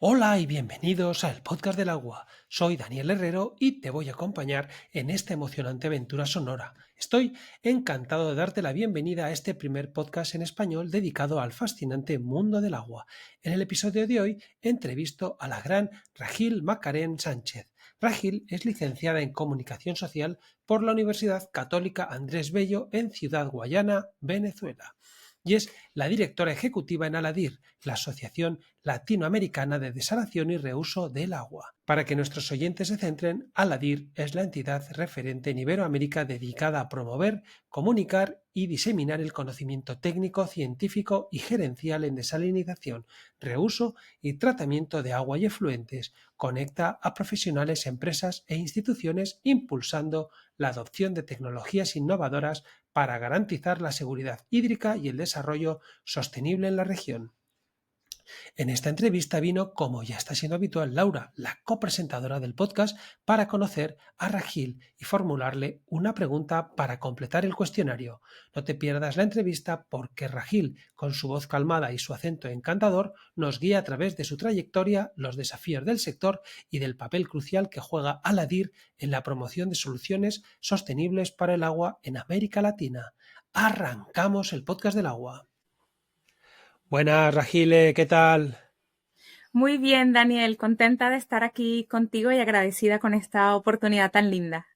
Hola y bienvenidos al Podcast del Agua. Soy Daniel Herrero y te voy a acompañar en esta emocionante aventura sonora. Estoy encantado de darte la bienvenida a este primer podcast en español dedicado al fascinante mundo del agua. En el episodio de hoy entrevisto a la gran Rahil Macarén Sánchez. Rahil es licenciada en Comunicación Social por la Universidad Católica Andrés Bello en Ciudad Guayana, Venezuela, y es la directora ejecutiva en Aladir, la Asociación Latinoamericana de Desalación y Reuso del Agua. Para que nuestros oyentes se centren, Aladir es la entidad referente en Iberoamérica dedicada a promover, comunicar y diseminar el conocimiento técnico, científico y gerencial en desalinización, reuso y tratamiento de agua y efluentes. Conecta a profesionales, empresas e instituciones impulsando la adopción de tecnologías innovadoras para garantizar la seguridad hídrica y el desarrollo sostenible en la región. En esta entrevista vino, como ya está siendo habitual, Laura, la copresentadora del podcast, para conocer a Rahil y formularle una pregunta para completar el cuestionario. No te pierdas la entrevista porque Rahil, con su voz calmada y su acento encantador, nos guía a través de su trayectoria, los desafíos del sector y del papel crucial que juega Aladir en la promoción de soluciones sostenibles para el agua en América Latina. Arrancamos el podcast del agua. Buenas, Rahil, ¿qué tal? Muy bien, Daniel, contenta de estar aquí contigo y agradecida con esta oportunidad tan linda.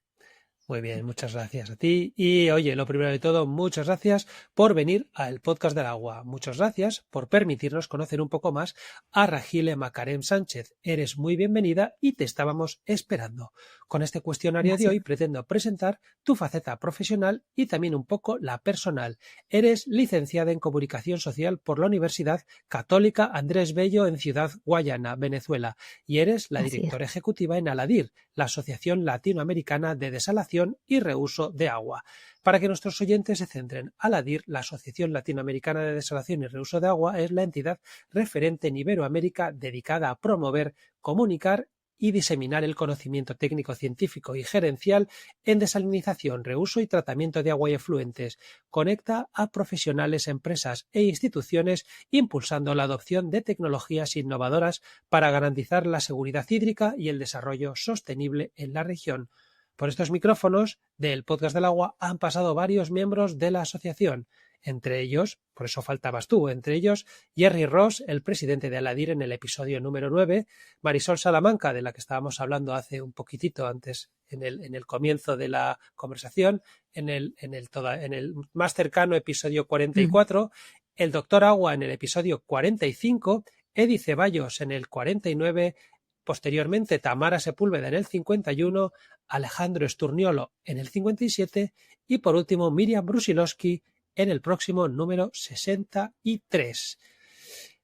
Muy bien, muchas gracias a ti. Y oye, lo primero de todo, muchas gracias por venir al Podcast del Agua. Muchas gracias por permitirnos conocer un poco más a Rahil Macarén Sánchez. Eres muy bienvenida y te estábamos esperando. Con este cuestionario de Gracias. hoy pretendo presentar tu faceta profesional y también un poco la personal. Eres licenciada en Comunicación Social por la Universidad Católica Andrés Bello en Ciudad Guayana, Venezuela, y eres la Así es. directora ejecutiva en Aladir, la Asociación Latinoamericana de Desalación y Reuso de Agua. Para que nuestros oyentes se centren, Aladir, la Asociación Latinoamericana de Desalación y Reuso de Agua, es la entidad referente en Iberoamérica dedicada a promover, comunicar y diseminar el conocimiento técnico, científico y gerencial en desalinización, reuso y tratamiento de agua y efluentes. Conecta a profesionales, empresas e instituciones impulsando la adopción de tecnologías innovadoras para garantizar la seguridad hídrica y el desarrollo sostenible en la región. Por estos micrófonos del Podcast del Agua han pasado varios miembros de la asociación, entre ellos, por eso faltabas tú, entre ellos Jerry Ross, el presidente de Aladir en el episodio número 9, Marisol Salamanca, de la que estábamos hablando hace un poquitito antes en el comienzo de la conversación, en el más cercano episodio 44, el doctor Agua en el episodio 45, Eddie Ceballos en el 49, posteriormente Tamara Sepúlveda en el 51, Alejandro Esturniolo en el 57 y por último Miriam Brusilowski en el próximo número 63.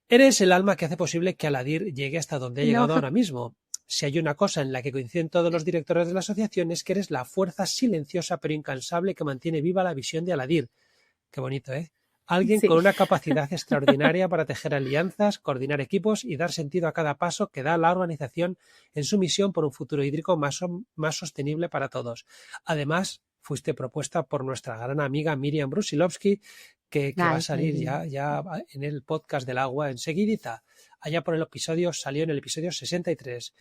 Eres el alma que hace posible que Aladir llegue hasta donde ha No, llegado ahora mismo. Si hay una cosa en la que coinciden todos los directores de la asociación es que eres la fuerza silenciosa pero incansable que mantiene viva la visión de Aladir. Qué bonito, ¿eh? Alguien sí. con una capacidad extraordinaria para tejer alianzas, coordinar equipos y dar sentido a cada paso que da la organización en su misión por un futuro hídrico más sostenible para todos. Además, fuiste propuesta por nuestra gran amiga Miriam Brusilowski, que va a Ay, qué salir lindo. ya en el podcast del agua enseguidita. Allá por el episodio, salió en el episodio 63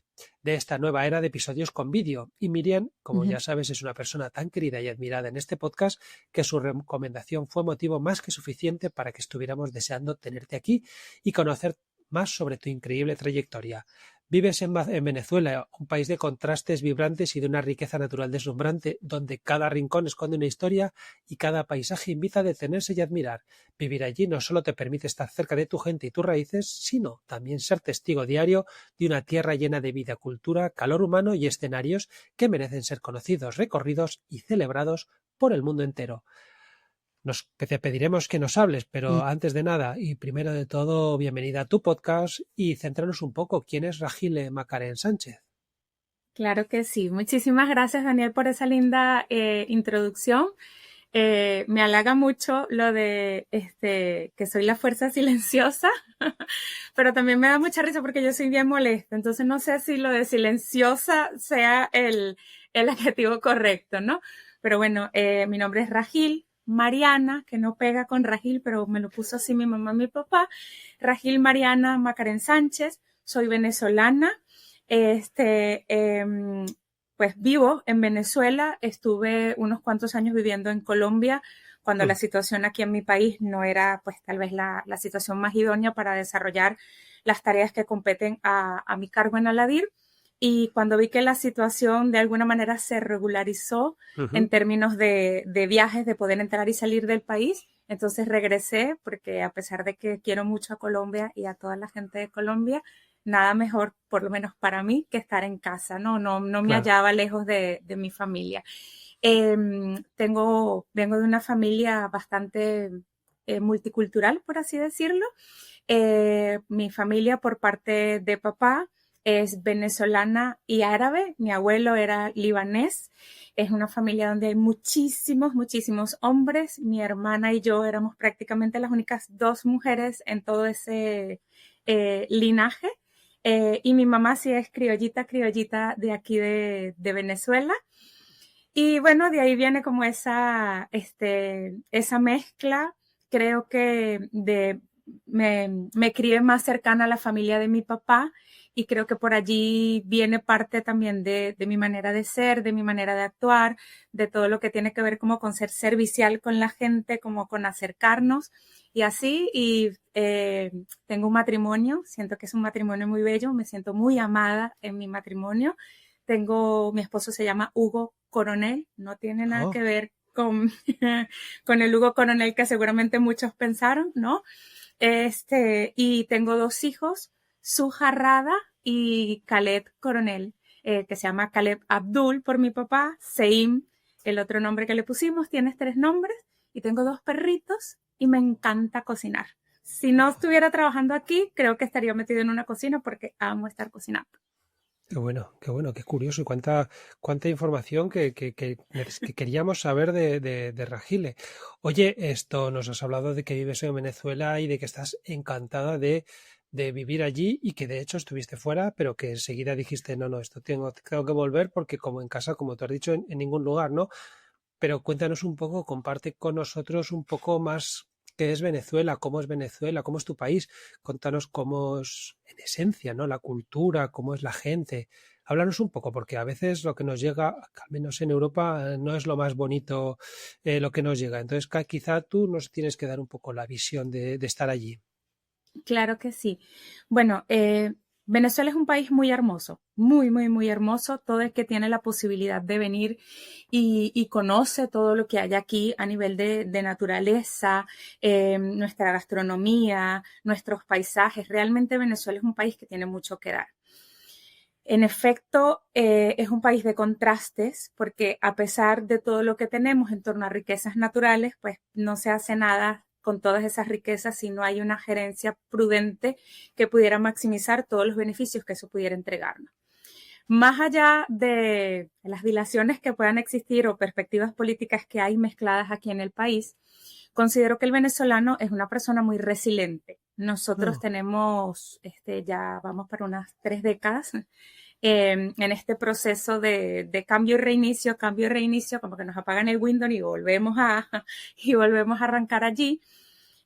de esta nueva era de episodios con vídeo. Y Miriam, como ya sabes, es una persona tan querida y admirada en este podcast que su recomendación fue motivo más que suficiente para que estuviéramos deseando tenerte aquí y conocer más sobre tu increíble trayectoria. Vives en Venezuela, un país de contrastes vibrantes y de una riqueza natural deslumbrante, donde cada rincón esconde una historia y cada paisaje invita a detenerse y admirar. Vivir allí no solo te permite estar cerca de tu gente y tus raíces, sino también ser testigo diario de una tierra llena de vida, cultura, calor humano y escenarios que merecen ser conocidos, recorridos y celebrados por el mundo entero. Te pediremos que nos hables, pero antes de nada y primero de todo, bienvenida a tu podcast y céntranos un poco. ¿Quién es Rahil Macarén Sánchez? Claro que sí. Muchísimas gracias, Daniel, por esa linda introducción. Me halaga mucho lo de que soy la fuerza silenciosa, pero también me da mucha risa porque yo soy bien molesta. Entonces no sé si lo de silenciosa sea el adjetivo correcto, ¿no? Pero bueno, mi nombre es Rahil Mariana, que no pega con Rahil, pero me lo puso así mi mamá y mi papá. Rahil Mariana Macarén Sánchez. soy venezolana, pues vivo en Venezuela, estuve unos cuantos años viviendo en Colombia, cuando la situación aquí en mi país no era pues tal vez la situación más idónea para desarrollar las tareas que competen a mi cargo en Aladir. Y cuando vi que la situación de alguna manera se regularizó en términos de viajes, de poder entrar y salir del país, entonces regresé porque a pesar de que quiero mucho a Colombia y a toda la gente de Colombia, nada mejor, por lo menos para mí, que estar en casa, no me Claro. hallaba lejos de mi familia. Vengo de una familia bastante multicultural, por así decirlo. Mi familia por parte de papá es venezolana y árabe. Mi abuelo era libanés. Es una familia donde hay muchísimos hombres. Mi hermana y yo éramos prácticamente las únicas dos mujeres en todo ese linaje. Y mi mamá sí es criollita de aquí de Venezuela. Y bueno, de ahí viene como esa mezcla. Creo que me crié más cercana a la familia de mi papá y creo que por allí viene parte también de mi manera de ser, de mi manera de actuar, de todo lo que tiene que ver como con ser servicial con la gente, como con acercarnos y así. Y tengo un matrimonio, siento que es un matrimonio muy bello, me siento muy amada en mi matrimonio. Mi esposo se llama Hugo Coronel, no tiene nada Oh, que ver con, con el Hugo Coronel que seguramente muchos pensaron, ¿no? Y tengo dos hijos, Suja Rada y Caleb Coronel, que se llama Caleb Abdul por mi papá, Seim, el otro nombre que le pusimos, tienes 3 nombres, y tengo 2 perritos y me encanta cocinar. Si no estuviera trabajando aquí, creo que estaría metido en una cocina porque amo estar cocinando. qué bueno, qué curioso y cuánta información que queríamos saber de Ragile. Oye, esto nos has hablado de que vives en Venezuela y de que estás encantada de vivir allí y que de hecho estuviste fuera, pero que enseguida dijiste, no, esto tengo que volver porque como en casa, como tú has dicho, en ningún lugar, ¿no? Pero cuéntanos un poco, comparte con nosotros un poco más qué es Venezuela, cómo es tu país. Contanos cómo es en esencia, ¿no? La cultura, cómo es la gente. Háblanos un poco, porque a veces lo que nos llega, al menos en Europa, no es lo más bonito lo que nos llega. Entonces, quizá tú nos tienes que dar un poco la visión de estar allí. Claro que sí. Bueno, Venezuela es un país muy hermoso, muy hermoso. Todo el que tiene la posibilidad de venir y conoce todo lo que hay aquí a nivel de naturaleza, nuestra gastronomía, nuestros paisajes. Realmente Venezuela es un país que tiene mucho que dar. En efecto, es un país de contrastes porque a pesar de todo lo que tenemos en torno a riquezas naturales, pues no se hace nada con todas esas riquezas si no hay una gerencia prudente que pudiera maximizar todos los beneficios que eso pudiera entregarnos. Más allá de las dilaciones que puedan existir o perspectivas políticas que hay mezcladas aquí en el país, considero que el venezolano es una persona muy resiliente. Nosotros No, tenemos, ya vamos para unas 3 décadas en este proceso de cambio y reinicio, como que nos apagan el Windows y y volvemos a arrancar allí.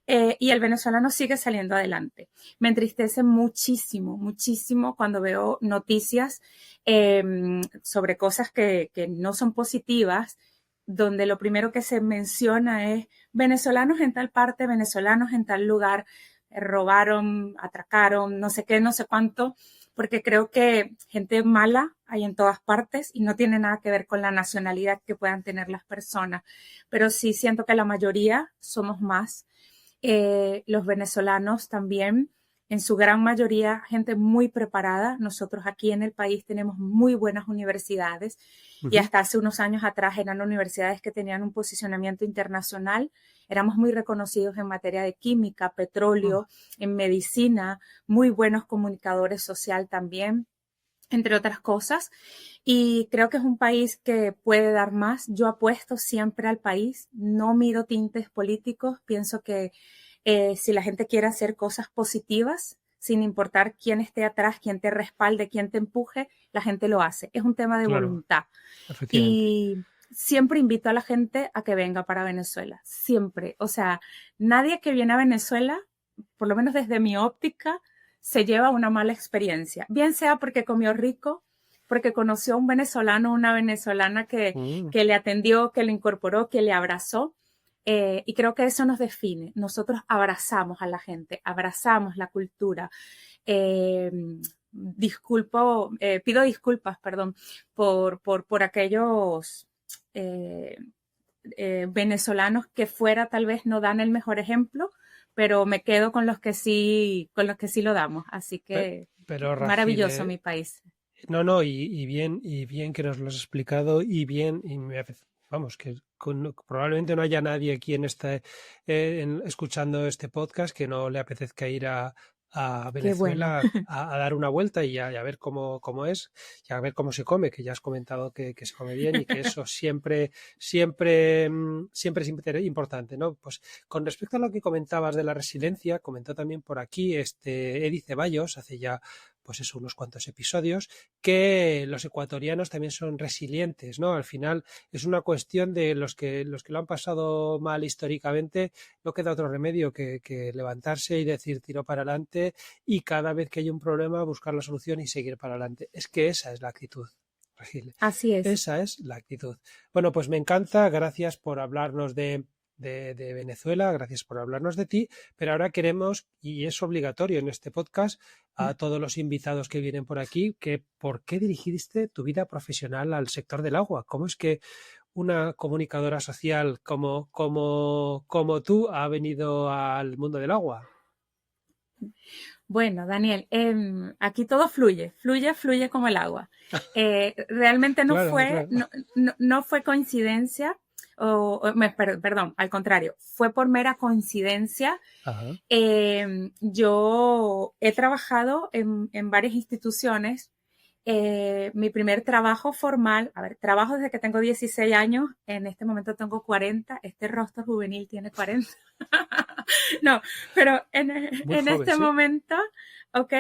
Y el venezolano sigue saliendo adelante. Me entristece muchísimo cuando veo noticias sobre cosas que no son positivas, donde lo primero que se menciona es venezolanos en tal parte, venezolanos en tal lugar, robaron, atracaron, no sé qué, no sé cuánto, porque creo que gente mala hay en todas partes y no tiene nada que ver con la nacionalidad que puedan tener las personas, pero sí siento que la mayoría somos más los venezolanos también, en su gran mayoría, gente muy preparada. Nosotros aquí en el país tenemos muy buenas universidades y ujú, hasta hace unos años atrás eran universidades que tenían un posicionamiento internacional. Éramos muy reconocidos en materia de química, oh, petróleo, en medicina, muy buenos comunicadores social también, entre otras cosas. Y creo que es un país que puede dar más. Yo apuesto siempre al país, no miro tintes políticos, pienso que si la gente quiere hacer cosas positivas, sin importar quién esté atrás, quién te respalde, quién te empuje, la gente lo hace. Es un tema de claro, voluntad. efectivamente. Y siempre invito a la gente a que venga para Venezuela, siempre. O sea, nadie que viene a Venezuela, por lo menos desde mi óptica, se lleva una mala experiencia, bien sea porque comió rico, porque conoció a un venezolano o una venezolana que le atendió, que le incorporó, que le abrazó. Y creo que eso nos define. Nosotros abrazamos a la gente, abrazamos la cultura. Pido disculpas, perdón, por aquellos venezolanos que fuera tal vez no dan el mejor ejemplo, pero me quedo con los que sí lo damos. Así que pero maravilloso Rachel, mi país. no, y bien que nos lo has explicado, vamos, que probablemente no haya nadie aquí escuchando este podcast que no le apetezca ir a Qué bueno. Venezuela a dar una vuelta y a ver cómo es, y a ver cómo se come, que ya has comentado que se come bien y que eso siempre es importante, ¿no? Pues con respecto a lo que comentabas de la resiliencia, comentó también por aquí Eddie Ceballos, hace ya pues eso, unos cuantos episodios, que los ecuatorianos también son resilientes, ¿no? Al final es una cuestión de los que lo han pasado mal históricamente, no queda otro remedio que levantarse y decir tiro para adelante y cada vez que hay un problema buscar la solución y seguir para adelante. Es que esa es la actitud, Regil. Así es. Esa es la actitud. Bueno, pues me encanta, gracias por hablarnos de Venezuela, gracias por hablarnos de ti, pero ahora queremos, y es obligatorio en este podcast, a todos los invitados que vienen por aquí, que ¿por qué dirigiste tu vida profesional al sector del agua? ¿Cómo es que una comunicadora social como tú ha venido al mundo del agua? Bueno, Daniel, aquí todo fluye como el agua. Realmente Claro. no fue coincidencia, perdón, al contrario, fue por mera coincidencia. Ajá. Yo he trabajado en varias instituciones. Mi primer trabajo formal, trabajo desde que tengo 16 años, en este momento tengo 40, este rostro juvenil tiene 40. No, pero Muy en joven, este sí. momento, ok,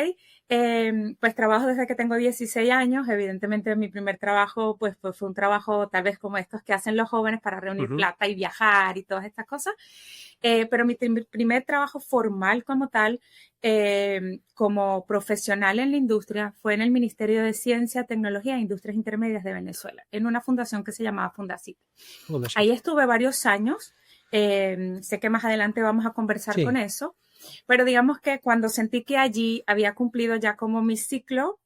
pues trabajo desde que tengo 16 años. Evidentemente mi primer trabajo pues fue un trabajo tal vez como estos que hacen los jóvenes para reunir plata y viajar y todas estas cosas. Pero mi primer trabajo formal como tal, como profesional en la industria, fue en el Ministerio de Ciencia, Tecnología e Industrias Intermedias de Venezuela, en una fundación que se llamaba Fundacit. Ahí estuve varios años. Sé que más adelante vamos a conversar con eso, pero digamos que cuando sentí que allí había cumplido ya como mi ciclo,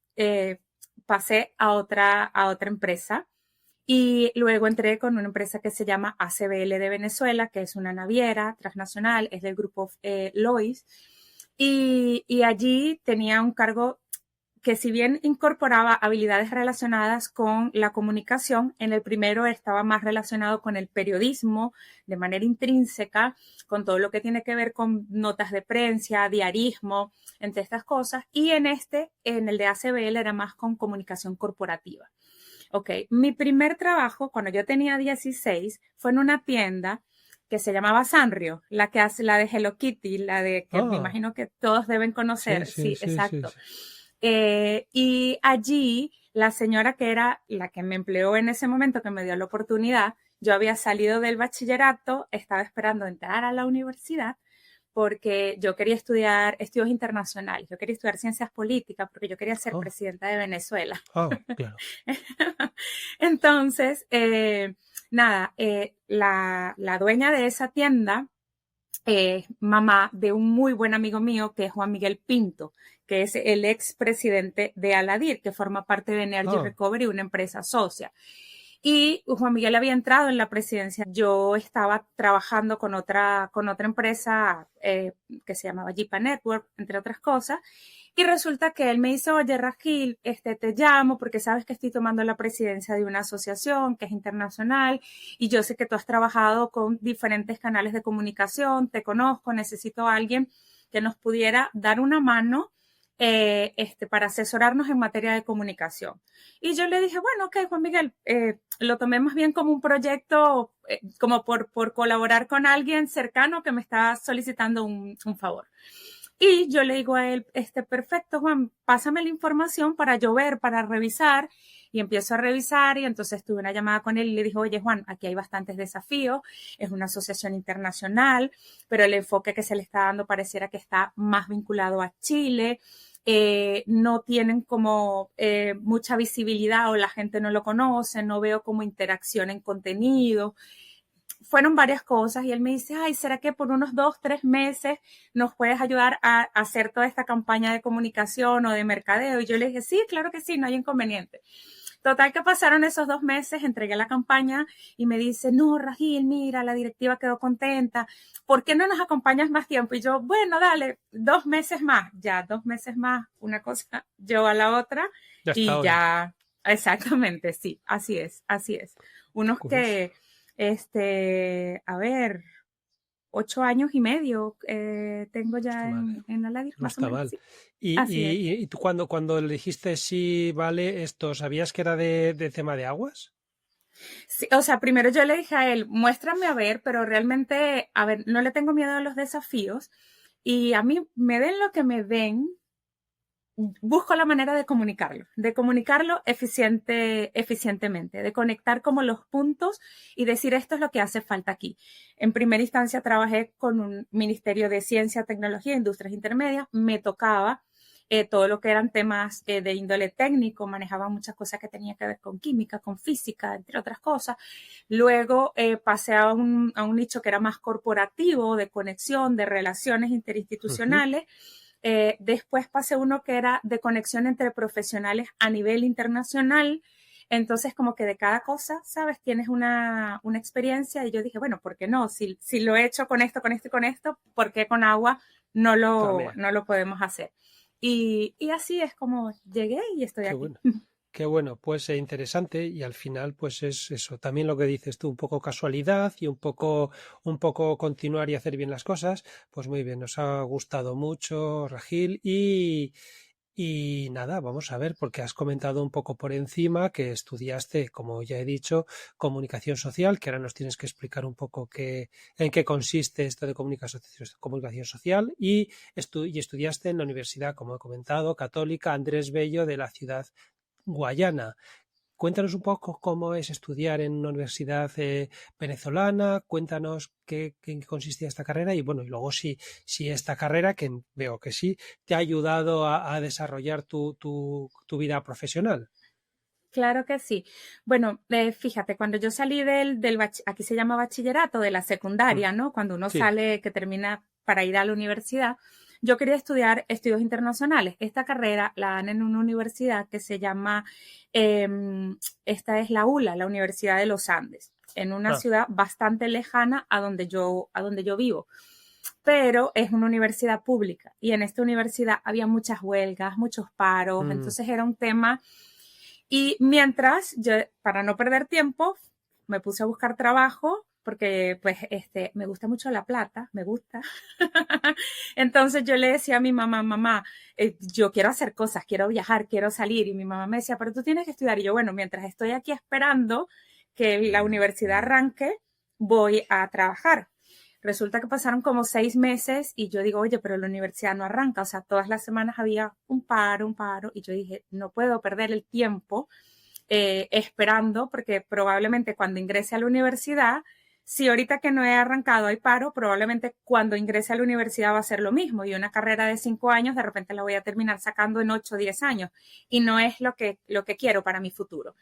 pasé a otra empresa y luego entré con una empresa que se llama ACBL de Venezuela, que es una naviera transnacional, es del grupo Lois, y allí tenía un cargo que si bien incorporaba habilidades relacionadas con la comunicación, en el primero estaba más relacionado con el periodismo de manera intrínseca, con todo lo que tiene que ver con notas de prensa, diarismo, entre estas cosas, y en el de ACBL, era más con comunicación corporativa. Ok, mi primer trabajo, cuando yo tenía 16, fue en una tienda que se llamaba Sanrio, la que hace la de Hello Kitty, la de que me imagino que todos deben conocer. Sí, exacto. Y allí la señora que era la que me empleó en ese momento, que me dio la oportunidad, yo había salido del bachillerato, estaba esperando entrar a la universidad porque yo quería estudiar estudios internacionales, yo quería estudiar ciencias políticas porque yo quería ser presidenta de Venezuela. Claro. Entonces, la dueña de esa tienda es mamá de un muy buen amigo mío que es Juan Miguel Pinto, que es el expresidente de Aladir, que forma parte de Energy Recovery, una empresa socia. Y Juan Miguel había entrado en la presidencia. Yo estaba trabajando con otra empresa que se llamaba Jipa Network, entre otras cosas. Y resulta que él me dice, oye, Rajil, te llamo porque sabes que estoy tomando la presidencia de una asociación que es internacional y yo sé que tú has trabajado con diferentes canales de comunicación, te conozco, necesito a alguien que nos pudiera dar una mano para asesorarnos en materia de comunicación. Y yo le dije, bueno, ok, Juan Miguel, lo tomé más bien como un proyecto, como por colaborar con alguien cercano que me está solicitando un favor. Y yo le digo a él, perfecto, Juan, pásame la información para yo ver, para revisar y empiezo a revisar y entonces tuve una llamada con él y le dije, oye Juan, aquí hay bastantes desafíos, es una asociación internacional, pero el enfoque que se le está dando pareciera que está más vinculado a Chile. No tienen como mucha visibilidad o la gente no lo conoce, no veo como interacción en contenido. Fueron varias cosas y él me dice, ay, ¿será que por unos 2, 3 meses nos puedes ayudar a hacer toda esta campaña de comunicación o de mercadeo? Y yo le dije, sí, claro que sí, no hay inconveniente. Total que pasaron esos 2 meses, entregué la campaña y me dice, no, Rajil, mira, la directiva quedó contenta, ¿por qué no nos acompañas más tiempo? Y yo, bueno, dale, 2 meses más, ya 2 meses más, una cosa yo a la otra Ya está y hoy. ya, exactamente, sí, así es, así es. Unos Curioso. que, a ver, 8 años y medio tengo No está ya mal, ¿eh? en Aladir, No más o está menos, mal. sí, Y, así es. y, y tú cuando le dijiste sí, vale, esto, ¿sabías que era de tema de aguas? Sí, o sea, primero yo le dije a él, muéstrame a ver, pero realmente, a ver, no le tengo miedo a los desafíos y a mí me den lo que me den, busco la manera de comunicarlo eficientemente, de conectar como los puntos y decir esto es lo que hace falta aquí. En primera instancia trabajé con un ministerio de ciencia, tecnología e industrias intermedias, me tocaba todo lo que eran temas de índole técnico, manejaba muchas cosas que tenían que ver con química, con física, entre otras cosas. Luego pasé a un nicho que era más corporativo, de conexión, de relaciones Ujú. interinstitucionales. Después pasé uno que era de conexión entre profesionales a nivel internacional. Entonces, como que de cada cosa, ¿sabes? Tienes una experiencia y yo dije, bueno, ¿por qué no? Si lo he hecho con esto, con esto y con esto, ¿por qué con agua También. no lo podemos hacer? Y así es como llegué y estoy Qué aquí. bueno. Qué bueno, pues interesante y al final pues es eso, también lo que dices tú, un poco casualidad y un poco continuar y hacer bien las cosas. Pues muy bien, nos ha gustado mucho, Ragil, y nada, vamos a ver, porque has comentado un poco por encima que estudiaste, como ya he dicho, comunicación social, que ahora nos tienes que explicar un poco en qué consiste esto de comunicación social, y estudiaste en la universidad, como he comentado, católica Andrés Bello de la ciudad Guayana. Cuéntanos un poco cómo es estudiar en una universidad venezolana, cuéntanos qué consistía esta carrera y bueno, y luego si esta carrera, que veo que sí, te ha ayudado a desarrollar tu vida profesional. Claro que sí. Bueno, fíjate, cuando yo salí aquí se llama bachillerato, de la Mm. secundaria, ¿no? Cuando uno Sí. sale, que termina para ir a la universidad, yo quería estudiar estudios internacionales. Esta carrera la dan en una universidad que se llama, esta es la ULA, la Universidad de los Andes, en una Ah. ciudad bastante lejana a donde yo vivo, pero es una universidad pública y en esta universidad había muchas huelgas, muchos paros, Mm. entonces era un tema y mientras yo, para no perder tiempo, me puse a buscar trabajo porque pues me gusta mucho la plata, me gusta. Entonces yo le decía a mi mamá, mamá, yo quiero hacer cosas, quiero viajar, quiero salir. Y mi mamá me decía, pero tú tienes que estudiar. Y yo, bueno, mientras estoy aquí esperando que la universidad arranque, voy a trabajar. Resulta que pasaron como 6 meses y yo digo, oye, pero la universidad no arranca. O sea, todas las semanas había un paro. Y yo dije, no puedo perder el tiempo esperando porque probablemente cuando ingrese a la universidad, si ahorita que no he arrancado hay paro, probablemente cuando ingrese a la universidad va a ser lo mismo y una carrera de 5 años de repente la voy a terminar sacando en 8 o 10 años y no es lo que quiero para mi futuro.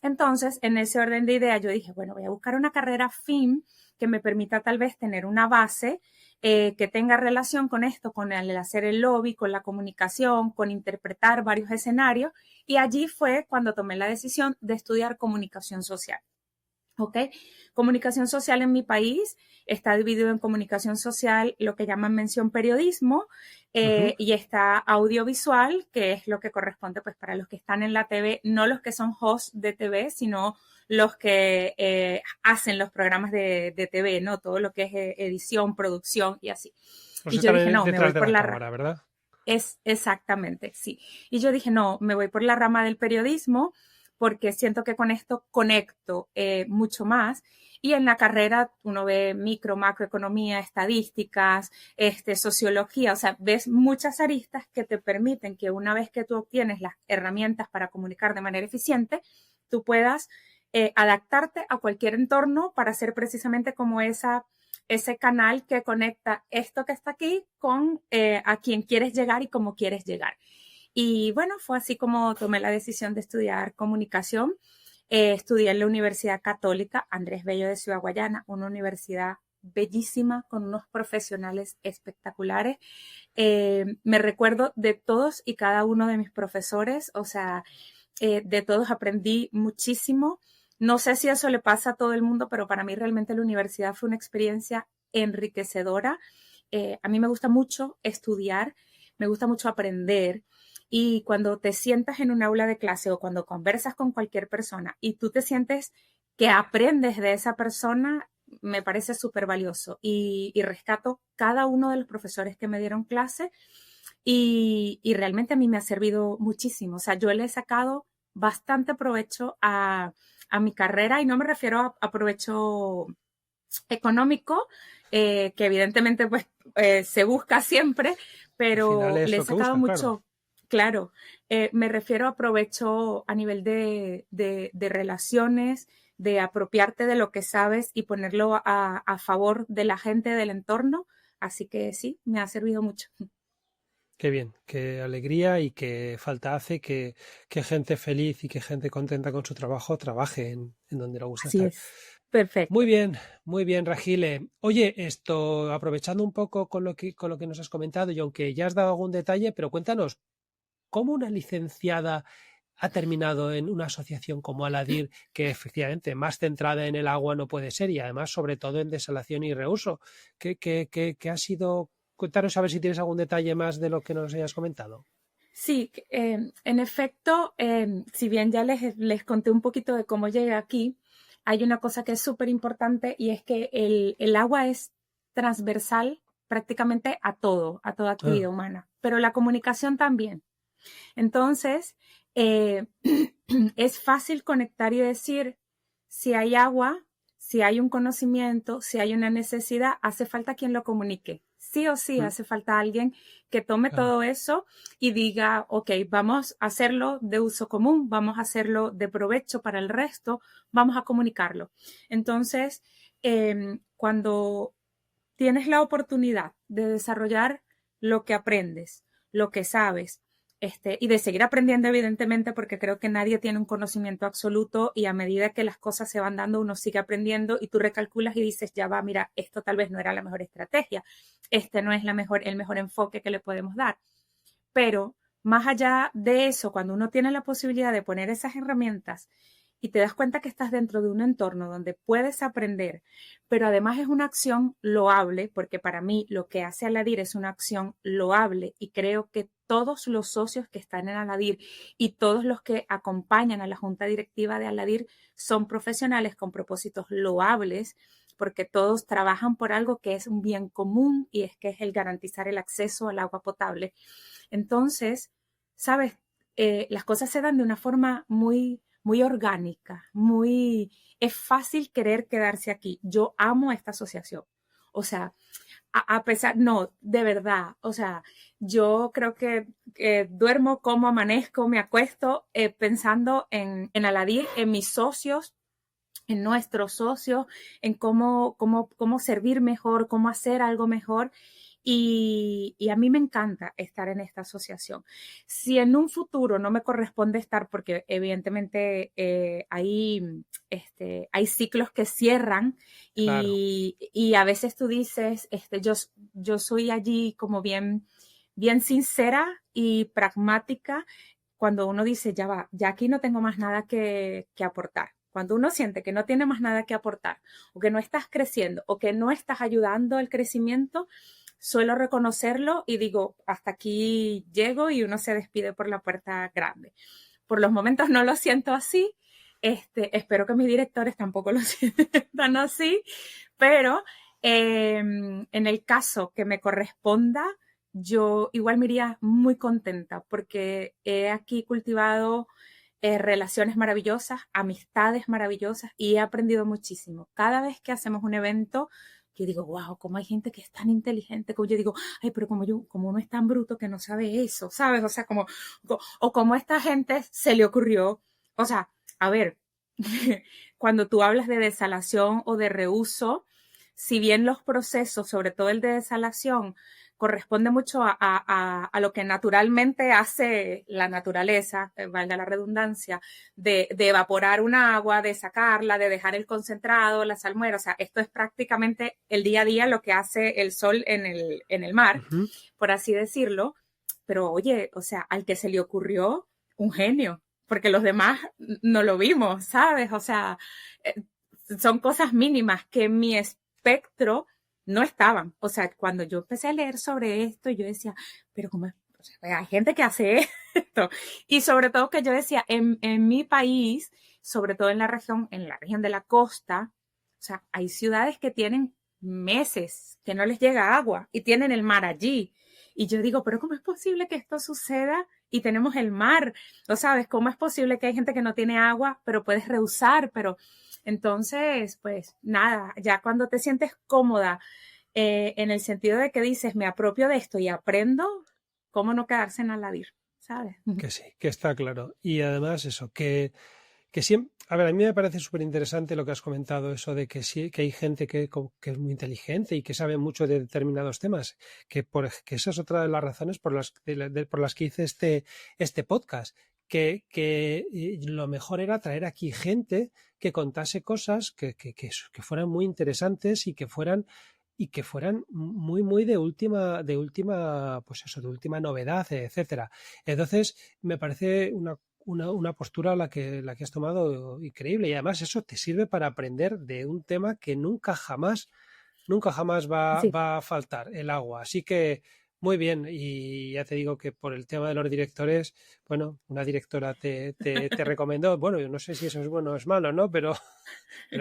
Entonces, en ese orden de ideas, yo dije, bueno, voy a buscar una carrera fin que me permita tal vez tener una base que tenga relación con esto, con el hacer el lobby, con la comunicación, con interpretar varios escenarios. Y allí fue cuando tomé la decisión de estudiar comunicación social. ¿Ok? Comunicación social en mi país está dividido en comunicación social, lo que llaman mención periodismo, Ujú. y está audiovisual, que es lo que corresponde pues para los que están en la TV, no los que son hosts de TV, sino los que hacen los programas de TV, ¿no? Todo lo que es edición, producción y así. Pues Y yo están dije, no, me voy detrás de por la la, cámara, ¿verdad? es exactamente, sí. Y yo dije, no, me voy por la rama del periodismo porque siento que con esto conecto mucho más. Y en la carrera uno ve micro, macroeconomía, estadísticas, sociología, o sea, ves muchas aristas que te permiten que una vez que tú obtienes las herramientas para comunicar de manera eficiente, tú puedas adaptarte a cualquier entorno para ser precisamente como ese canal que conecta esto que está aquí con a quien quieres llegar y cómo quieres llegar. Y bueno, fue así como tomé la decisión de estudiar comunicación. Estudié en la Universidad Católica Andrés Bello de Ciudad Guayana, una universidad bellísima con unos profesionales espectaculares. Me recuerdo de todos y cada uno de mis profesores, o sea, de todos aprendí muchísimo. No sé si eso le pasa a todo el mundo, pero para mí realmente la universidad fue una experiencia enriquecedora. A mí me gusta mucho estudiar, me gusta mucho aprender. Y cuando te sientas en un aula de clase o cuando conversas con cualquier persona y tú te sientes que aprendes de esa persona, me parece súper valioso. Y rescato cada uno de los profesores que me dieron clase y realmente a mí me ha servido muchísimo. O sea, yo le he sacado bastante provecho a mi carrera y no me refiero a provecho económico, que evidentemente pues se busca siempre, Al final pero es le he lo que sacado buscas, claro. mucho, claro, me refiero a provecho a nivel de relaciones, de apropiarte de lo que sabes y ponerlo a favor de la gente, del entorno. Así que sí, me ha servido mucho. Qué bien, qué alegría y qué falta hace que gente feliz y que gente contenta con su trabajo trabaje en donde le gusta Así estar. es. Perfecto. Muy bien, Ragile. Oye, esto, aprovechando un poco con lo que nos has comentado, y aunque ya has dado algún detalle, pero cuéntanos, ¿cómo una licenciada ha terminado en una asociación como Aladir, que efectivamente más centrada en el agua no puede ser, y además sobre todo en desalación y reuso? ¿Qué ha sido? Cuéntanos a ver si tienes algún detalle más de lo que nos hayas comentado. Sí, en efecto, si bien ya les conté un poquito de cómo llegué aquí, hay una cosa que es súper importante y es que el agua es transversal prácticamente a toda Ah, actividad humana, pero la comunicación también. Entonces, eh, es fácil conectar y decir, si hay agua, si hay un conocimiento, si hay una necesidad, hace falta quien lo comunique. Sí o sí, mm, hace falta alguien que tome claro. todo eso y diga, ok, vamos a hacerlo de uso común, vamos a hacerlo de provecho para el resto, vamos a comunicarlo. Entonces, cuando tienes la oportunidad de desarrollar lo que aprendes, lo que sabes, y de seguir aprendiendo, evidentemente, porque creo que nadie tiene un conocimiento absoluto y a medida que las cosas se van dando, uno sigue aprendiendo y tú recalculas y dices, ya va, mira, esto tal vez no era la mejor estrategia, este no es el mejor enfoque que le podemos dar. Pero más allá de eso, cuando uno tiene la posibilidad de poner esas herramientas y te das cuenta que estás dentro de un entorno donde puedes aprender, pero además es una acción loable, porque para mí lo que hace Aladir es una acción loable y creo que todos los socios que están en Aladir y todos los que acompañan a la junta directiva de Aladir son profesionales con propósitos loables, porque todos trabajan por algo que es un bien común y es que es el garantizar el acceso al agua potable. Entonces, sabes, las cosas se dan de una forma muy orgánica, es fácil querer quedarse aquí. Yo amo esta asociación. O sea, a pesar, no, de verdad, o sea, yo creo que duermo, como amanezco, me acuesto pensando en Aladir, en mis socios, en nuestros socios, en cómo servir mejor, cómo hacer algo mejor. Y a mí me encanta estar en esta asociación. Si en un futuro no me corresponde estar, porque evidentemente hay ciclos que cierran Claro. y a veces tú dices, yo soy allí como bien sincera y pragmática cuando uno dice, ya va, ya aquí no tengo más nada que aportar. Cuando uno siente que no tiene más nada que aportar o que no estás creciendo o que no estás ayudando al crecimiento, suelo reconocerlo y digo, hasta aquí llego y uno se despide por la puerta grande. Por los momentos no lo siento así. Espero que mis directores tampoco lo sientan así, pero en el caso que me corresponda, yo igual me iría muy contenta porque he aquí cultivado relaciones maravillosas, amistades maravillosas y he aprendido muchísimo. Cada vez que hacemos un evento, yo digo, wow, cómo hay gente que es tan inteligente, como yo digo, ay, pero como uno es tan bruto que no sabe eso, ¿sabes? O sea, o como a esta gente se le ocurrió, o sea, a ver, cuando tú hablas de desalación o de reuso, si bien los procesos, sobre todo el de desalación, corresponde mucho a lo que naturalmente hace la naturaleza, valga la redundancia, de evaporar un agua, de sacarla, de dejar el concentrado, la salmuera. O sea, esto es prácticamente el día a día lo que hace el sol en el mar, por así decirlo. Pero oye, o sea, al que se le ocurrió, un genio, porque los demás no lo vimos, ¿sabes? O sea, son cosas mínimas que en mi espectro no estaban. O sea, cuando yo empecé a leer sobre esto, yo decía, pero ¿cómo es? O sea, hay gente que hace esto. Y sobre todo que yo decía, en mi país, sobre todo en la región de la costa, o sea, hay ciudades que tienen meses que no les llega agua y tienen el mar allí. Y yo digo, pero ¿cómo es posible que esto suceda y tenemos el mar? ¿Lo sabes? ¿Cómo es posible que hay gente que no tiene agua, pero puedes reusar? Pero entonces, pues nada, ya cuando te sientes cómoda en el sentido de que dices, me apropio de esto y aprendo, ¿cómo no quedarse en Aladir? ¿Sabes? Que sí, que está claro. Y además eso, que siempre, a ver, a mí me parece súper interesante lo que has comentado, eso de que sí, que hay gente que es muy inteligente y que sabe mucho de determinados temas, que esa es otra de las razones por las que hice este podcast, que lo mejor era traer aquí gente que contase cosas que fueran muy interesantes y que fueran muy, muy pues eso, de última novedad, etcétera. Entonces, me parece una postura la que has tomado increíble y además eso te sirve para aprender de un tema que nunca jamás va, Sí. va a faltar, el agua. Así que muy bien, y ya te digo que por el tema de los directores, bueno, una directora te recomendó, bueno, yo no sé si eso es bueno o es malo, ¿no? Pero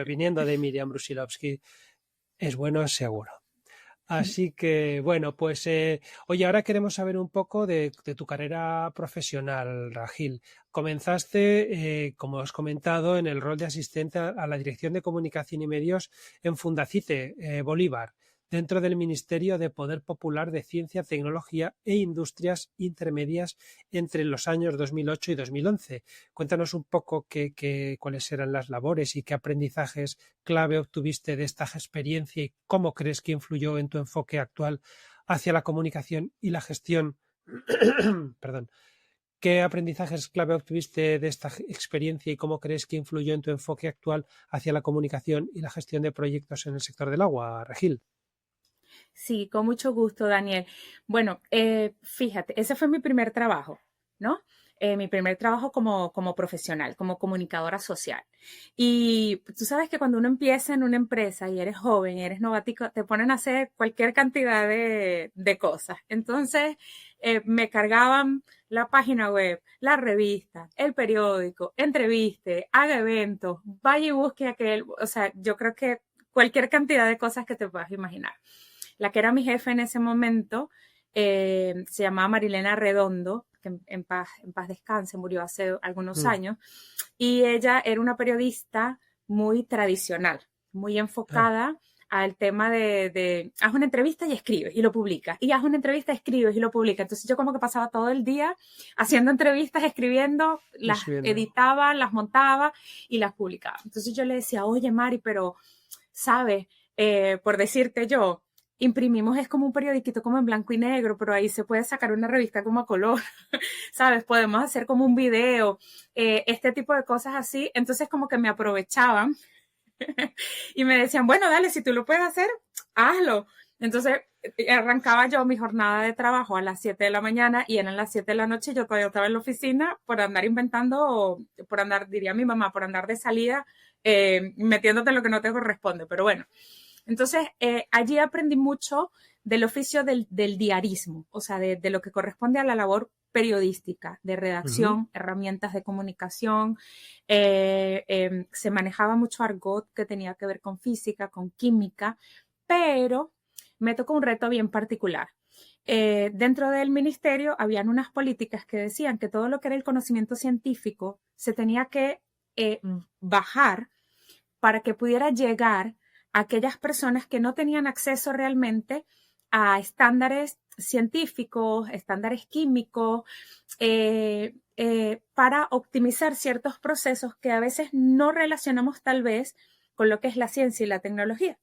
viniendo de Miriam Brusilovsky, es bueno seguro. Así que, bueno, pues, oye, ahora queremos saber un poco de tu carrera profesional, Rajil. Comenzaste, como has comentado, en el rol de asistente a la Dirección de Comunicación y Medios en Fundacite, Bolívar, dentro del Ministerio de Poder Popular de Ciencia, Tecnología e Industrias Intermedias entre los años 2008 y 2011. Cuéntanos un poco cuáles eran las labores y qué aprendizajes clave obtuviste de esta experiencia y cómo crees que influyó en tu enfoque actual hacia la comunicación y la gestión. Perdón. ¿Qué aprendizajes clave obtuviste de esta experiencia y cómo crees que influyó en tu enfoque actual hacia la comunicación y la gestión de proyectos en el sector del agua, Regil? Sí, con mucho gusto, Daniel. Bueno, fíjate, ese fue mi primer trabajo, ¿no? Mi primer trabajo como profesional, como comunicadora social. Y tú sabes que cuando uno empieza en una empresa y eres joven, y eres novático, te ponen a hacer cualquier cantidad de cosas. Entonces, me cargaban la página web, la revista, el periódico, entreviste, haga eventos, vaya y busque aquel, o sea, yo creo que cualquier cantidad de cosas que te puedas imaginar. La que era mi jefe en ese momento se llamaba Marilena Redondo, que en paz descanse, murió hace algunos años, y ella era una periodista muy tradicional, muy Ah, enfocada al tema de haz una entrevista y escribes y lo publicas, y haz una entrevista, escribes y lo publicas. Entonces yo como que pasaba todo el día haciendo entrevistas, escribiendo, las escribiendo. editaba, las montaba y las publicaba. Entonces yo le decía, oye Mari, pero, ¿sabes? Por decirte yo, imprimimos es como un periodiquito como en blanco y negro, pero ahí se puede sacar una revista como a color, ¿sabes? Podemos hacer como un video, este tipo de cosas así. Entonces como que me aprovechaban y me decían, bueno, dale, si tú lo puedes hacer, hazlo. Entonces arrancaba yo mi jornada de trabajo a las 7 de la mañana y eran las 7 de la noche y yo todavía estaba en la oficina por andar inventando, por andar, diría mi mamá, por andar de salida, metiéndote en lo que no te corresponde. Pero bueno, entonces, allí aprendí mucho del oficio del diarismo, o sea, de lo que corresponde a la labor periodística, de Ujú. redacción, herramientas de comunicación. Se manejaba mucho argot que tenía que ver con física, con química, pero me tocó un reto bien particular. Dentro del ministerio habían unas políticas que decían que todo lo que era el conocimiento científico se tenía que bajar para que pudiera llegar a aquellas personas que no tenían acceso realmente a estándares científicos, estándares químicos, para optimizar ciertos procesos que a veces no relacionamos tal vez con lo que es la ciencia y la tecnología.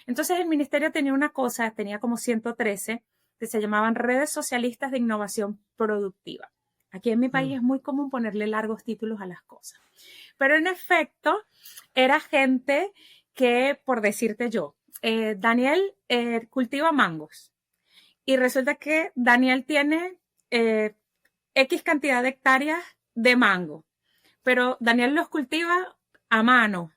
Entonces el ministerio tenía una cosa, tenía como 113, que se llamaban redes socialistas de innovación productiva. Aquí en mi país es muy común ponerle largos títulos a las cosas. Pero en efecto, era gente que, por decirte yo, Daniel cultiva mangos. Y resulta que Daniel tiene X cantidad de hectáreas de mango. Pero Daniel los cultiva a mano.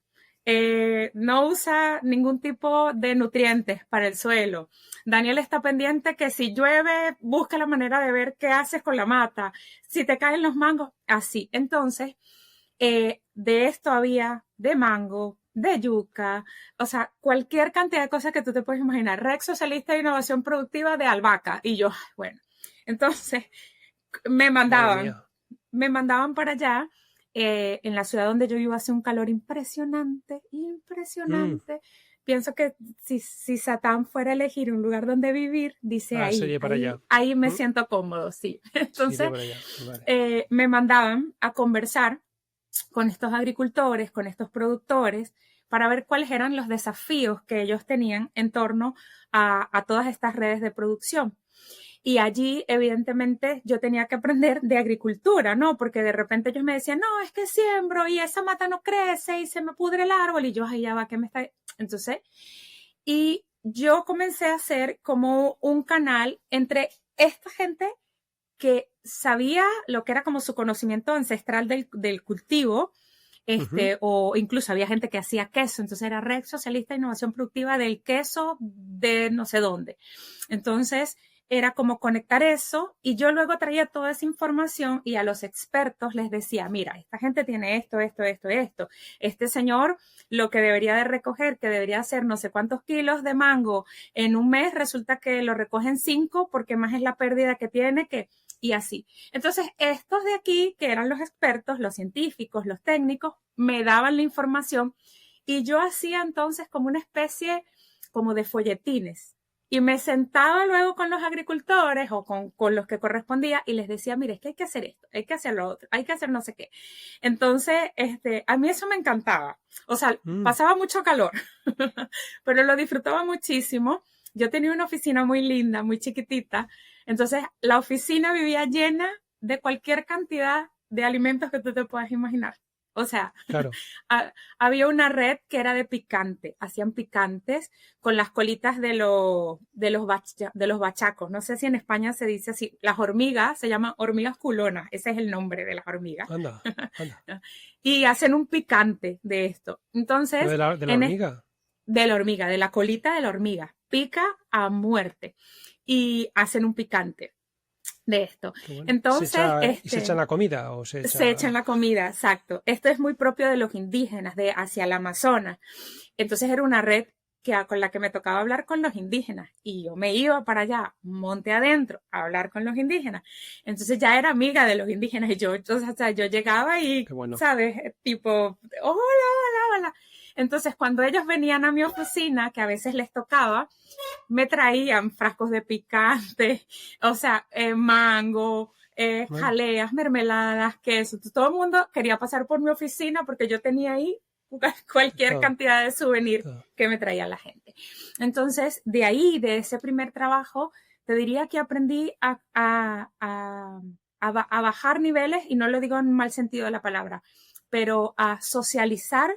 No usa ningún tipo de nutrientes para el suelo. Daniel está pendiente que si llueve, busca la manera de ver qué haces con la mata. Si te caen los mangos, así. Entonces, de esto había de mango, de yuca, o sea, cualquier cantidad de cosas que tú te puedes imaginar. Red Socialista de Innovación Productiva de albahaca. Y yo, bueno, entonces me mandaban para allá. En la ciudad donde yo vivo hace un calor impresionante, impresionante. Pienso que si Satán fuera a elegir un lugar donde vivir, dice ahí me siento cómodo, sí. Entonces, vale. Me mandaban a conversar con estos agricultores, con estos productores, para ver cuáles eran los desafíos que ellos tenían en torno a todas estas redes de producción. Y allí, evidentemente, yo tenía que aprender de agricultura, ¿no? Porque de repente ellos me decían, no, es que siembro y esa mata no crece y se me pudre el árbol. Y yo, ay, ya va, ¿qué me está...? Entonces, y yo comencé a hacer como un canal entre esta gente que sabía lo que era como su conocimiento ancestral del cultivo, o incluso había gente que hacía queso, entonces era Red Socialista de Innovación Productiva del queso de no sé dónde. Entonces, era como conectar eso y yo luego traía toda esa información y a los expertos les decía, mira, esta gente tiene esto. Este señor lo que debería de recoger, que debería hacer no sé cuántos kilos de mango en un mes, resulta que lo recogen 5 porque más es la pérdida que tiene y así. Entonces, estos de aquí, que eran los expertos, los científicos, los técnicos, me daban la información y yo hacía entonces como una especie como de folletines. Y me sentaba luego con los agricultores o con los que correspondía y les decía, mire, es que hay que hacer esto, hay que hacer lo otro, hay que hacer no sé qué. Entonces, a mí eso me encantaba. O sea, pasaba mucho calor, pero lo disfrutaba muchísimo. Yo tenía una oficina muy linda, muy chiquitita. Entonces, la oficina vivía llena de cualquier cantidad de alimentos que tú te puedas imaginar. O sea, claro. Había una red que era de picante, hacían picantes con las colitas de los bachacos. No sé si en España se dice así. Las hormigas se llaman hormigas culonas, ese es el nombre de las hormigas. Anda. Y hacen un picante de esto. Entonces, ¿De la hormiga? De la hormiga, de la colita de la hormiga. Pica a muerte y hacen un picante de esto. Bueno. Entonces, ¿y se echa en la comida o se echa? Se echa en la comida, exacto. Esto es muy propio de los indígenas, de hacia el Amazonas. Entonces era una red con la que me tocaba hablar con los indígenas y yo me iba para allá, monte adentro, a hablar con los indígenas. Entonces ya era amiga de los indígenas y yo llegaba y, bueno, ¿sabes? Tipo, hola. Entonces cuando ellos venían a mi oficina, que a veces les tocaba, me traían frascos de picante, o sea, mango, jaleas, mermeladas, queso. Todo el mundo quería pasar por mi oficina porque yo tenía ahí cualquier cantidad de souvenir que me traía la gente. Entonces, de ahí, de ese primer trabajo, te diría que aprendí a bajar niveles, y no lo digo en mal sentido de la palabra, pero a socializar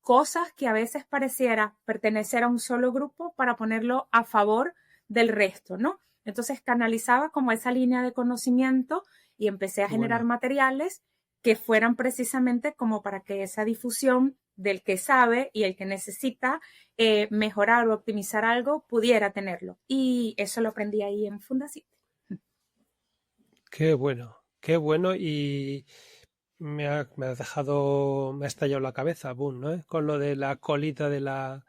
cosas que a veces pareciera pertenecer a un solo grupo para ponerlo a favor del resto, ¿no? Entonces canalizaba como esa línea de conocimiento y empecé a generar materiales que fueran precisamente como para que esa difusión del que sabe y el que necesita mejorar o optimizar algo pudiera tenerlo. Y eso lo aprendí ahí en Fundacity. Qué bueno y me ha estallado la cabeza, boom, ¿no? Con lo de la colita de la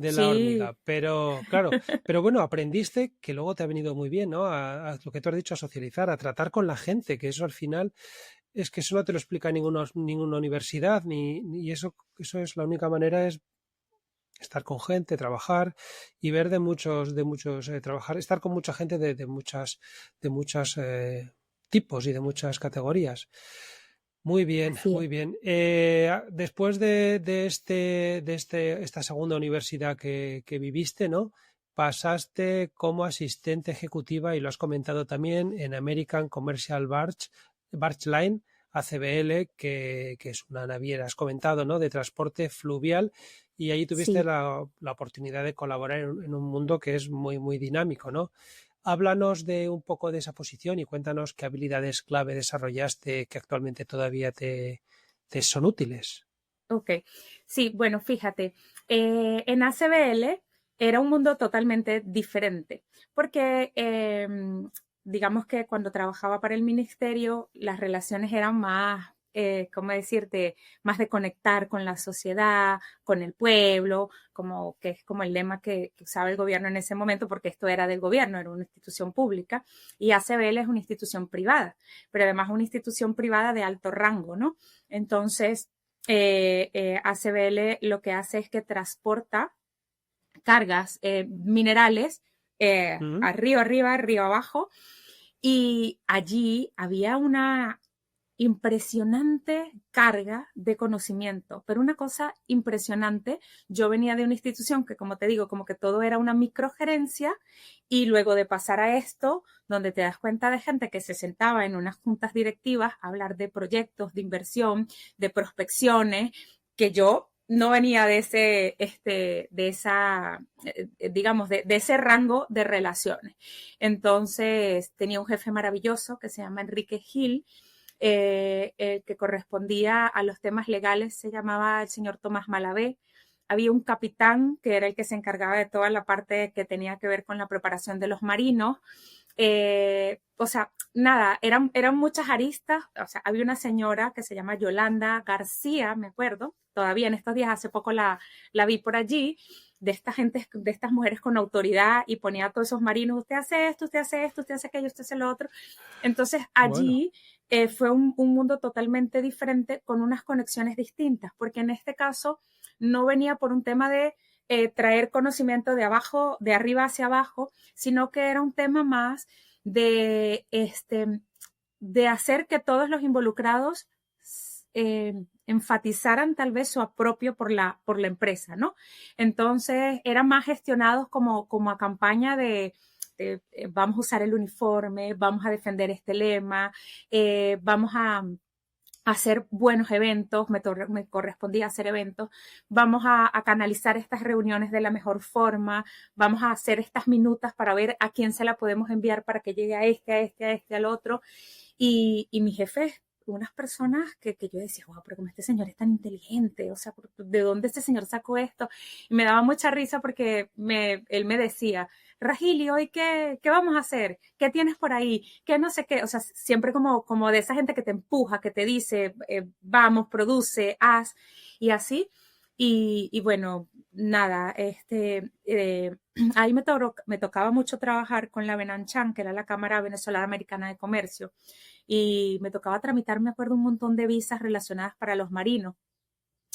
de la Sí, hormiga. Pero, claro, pero bueno, aprendiste que luego te ha venido muy bien, ¿no? A lo que tú has dicho, a socializar, a tratar con la gente, que eso al final es que eso no te lo explica ninguna universidad, ni eso es la única manera es estar con gente, trabajar y ver de muchos, trabajar, estar con mucha gente de muchas tipos y de muchas categorías. Muy bien, así es. muy bien. Después esta segunda universidad que viviste, ¿no? Pasaste como asistente ejecutiva y lo has comentado también en American Commercial Barge Line, ACBL, que es una naviera, has comentado, ¿no? De transporte fluvial y ahí tuviste Sí. la oportunidad de colaborar en un mundo que es muy, muy dinámico, ¿no? Háblanos de un poco de esa posición y cuéntanos qué habilidades clave desarrollaste que actualmente todavía te son útiles. Ok, sí, bueno, fíjate, en ACBL era un mundo totalmente diferente, porque digamos que cuando trabajaba para el ministerio, las relaciones eran más, ¿cómo decirte?, más de conectar con la sociedad, con el pueblo, como que es como el lema que usaba el gobierno en ese momento, porque esto era del gobierno, era una institución pública, y ACBL es una institución privada, pero además una institución privada de alto rango, ¿no? Entonces, ACBL lo que hace es que transporta cargas minerales ¿Mm? arriba, río abajo, y allí había una impresionante carga de conocimiento, pero una cosa impresionante. Yo venía de una institución que, como te digo, como que todo era una microgerencia y luego de pasar a esto, donde te das cuenta de gente que se sentaba en unas juntas directivas a hablar de proyectos, de inversión, de prospecciones, que yo no venía de digamos, de ese rango de relaciones. Entonces tenía un jefe maravilloso que se llama Enrique Gil, el que correspondía a los temas legales se llamaba el señor Tomás Malavé. Había un capitán que era el que se encargaba de toda la parte que tenía que ver con la preparación de los marinos. O sea, nada, eran muchas aristas. O sea, había una señora que se llama Yolanda García, me acuerdo, todavía en estos días, hace poco la vi por allí, de esta gente, de estas mujeres con autoridad y ponía a todos esos marinos, usted hace esto, usted hace esto, usted hace aquello, usted hace lo otro. Entonces Bueno, allí fue un mundo totalmente diferente con unas conexiones distintas, porque en este caso no venía por un tema de traer conocimiento de abajo, de arriba hacia abajo, sino que era un tema más de hacer que todos los involucrados enfatizaran tal vez su apropio por la empresa, ¿no? Entonces eran más gestionados como a campaña de vamos a usar el uniforme, vamos a defender este lema, vamos a hacer buenos eventos, me correspondía hacer eventos, vamos a canalizar estas reuniones de la mejor forma, vamos a hacer estas minutas para ver a quién se la podemos enviar para que llegue al otro. Y mi jefe, unas personas que yo decía, wow, pero como este señor es tan inteligente, o sea, ¿de dónde este señor sacó esto? Y me daba mucha risa porque él me decía, Rajili, ¿hoy qué vamos a hacer? ¿Qué tienes por ahí? ¿Qué no sé qué? O sea, siempre como de esa gente que te empuja, que te dice, vamos, produce, haz, y así. Y bueno, nada, ahí me tocaba mucho trabajar con la Benanchan, que era la Cámara Venezolana Americana de Comercio, y me tocaba tramitar, me acuerdo, un montón de visas relacionadas para los marinos.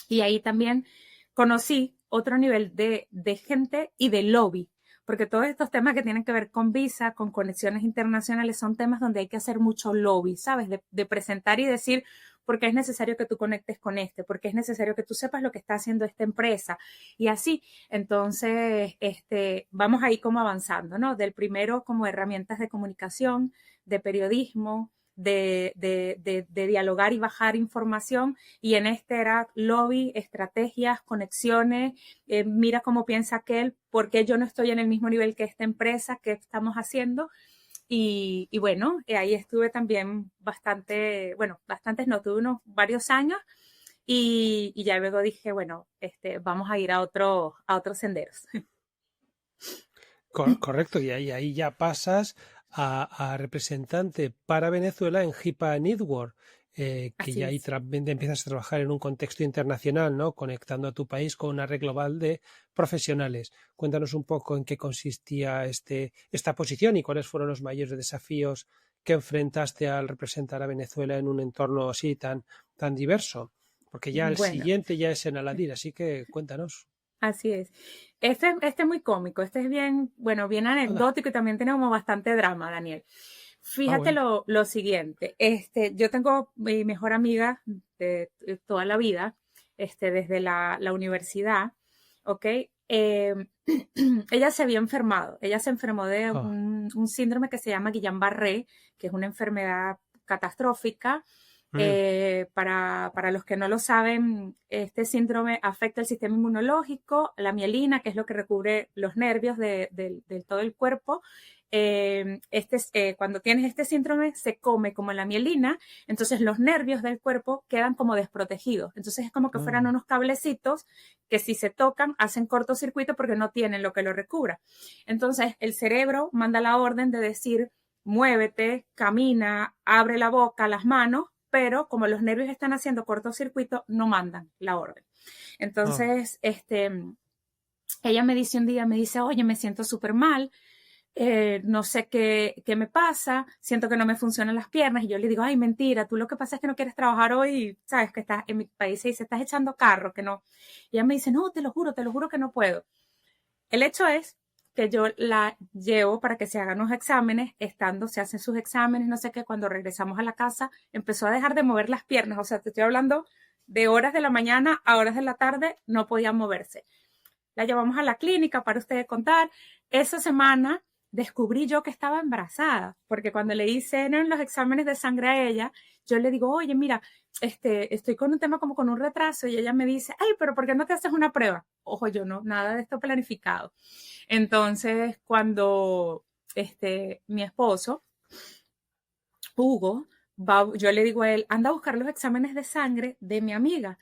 Y ahí también conocí otro nivel de gente y de lobby, porque todos estos temas que tienen que ver con visa, con conexiones internacionales, son temas donde hay que hacer mucho lobby, ¿sabes? De presentar y decir por qué es necesario que tú conectes con porque es necesario que tú sepas lo que está haciendo esta empresa. Y así, entonces, vamos ahí como avanzando, ¿no? Del primero como herramientas de comunicación, de periodismo, de dialogar y bajar información, y en este era lobby, estrategias, conexiones, mira cómo piensa aquel, por qué yo no estoy en el mismo nivel que esta empresa, qué estamos haciendo. Y bueno, ahí estuve también bastantes no, tuve unos varios años y ya luego dije, bueno, vamos a ir a otros senderos. correcto, y ahí ya pasas a representante para Venezuela en HIPAA Network. que Así ya ahí es. empiezas a trabajar en un contexto internacional, ¿no? Conectando a tu país con una red global de profesionales. Cuéntanos un poco en qué consistía esta posición y cuáles fueron los mayores desafíos que enfrentaste al representar a Venezuela en un entorno así tan diverso. Porque ya el Bueno, siguiente ya es en Aladir, así que cuéntanos. así es. Este es muy cómico, este es bien, bueno, bien Anda. anecdótico y también tiene como bastante drama, Daniel. Ah, Fíjate bueno. lo siguiente, yo tengo mi mejor amiga de toda la vida, desde la universidad, ¿ok? Eh, ella se había enfermado, ella se enfermó de Ah, un síndrome que se llama Guillain-Barré, que es una enfermedad catastrófica. mm, Para los que no lo saben, este síndrome afecta el sistema inmunológico, la mielina, que es lo que recubre los nervios de todo el cuerpo. Cuando tienes este síndrome, se come como la mielina, entonces los nervios del cuerpo quedan como desprotegidos. Entonces es como que fueran mm, unos cablecitos que si se tocan hacen cortocircuito porque no tienen lo que lo recubra. Entonces el cerebro manda la orden de decir, muévete, camina, abre la boca, las manos, pero como los nervios están haciendo cortocircuito, no mandan la orden. ah, Entonces, ella me dice un día, me dice, oye, me siento súper mal, no sé qué me pasa, siento que no me funcionan las piernas, y yo le digo, ay, mentira, tú lo que pasa es que no quieres trabajar hoy, sabes que estás en mi país, se dice, estás echando carro, que no. Y ella me dice, no, te lo juro que no puedo. El hecho es que yo la llevo para que se hagan los exámenes, se hacen sus exámenes, no sé qué, cuando regresamos a la casa, empezó a dejar de mover las piernas, o sea, te estoy hablando de horas de la mañana a horas de la tarde, no podía moverse. La llevamos a la clínica para ustedes contar. Esa semana descubrí yo que estaba embarazada, porque cuando le hicieron los exámenes de sangre a ella, yo le digo, oye, mira, estoy con un tema como con un retraso, y ella me dice, ay, pero ¿por qué no te haces una prueba? Ojo, yo no, nada de esto planificado. Entonces, cuando mi esposo, Hugo, yo le digo a él, anda a buscar los exámenes de sangre de mi amiga,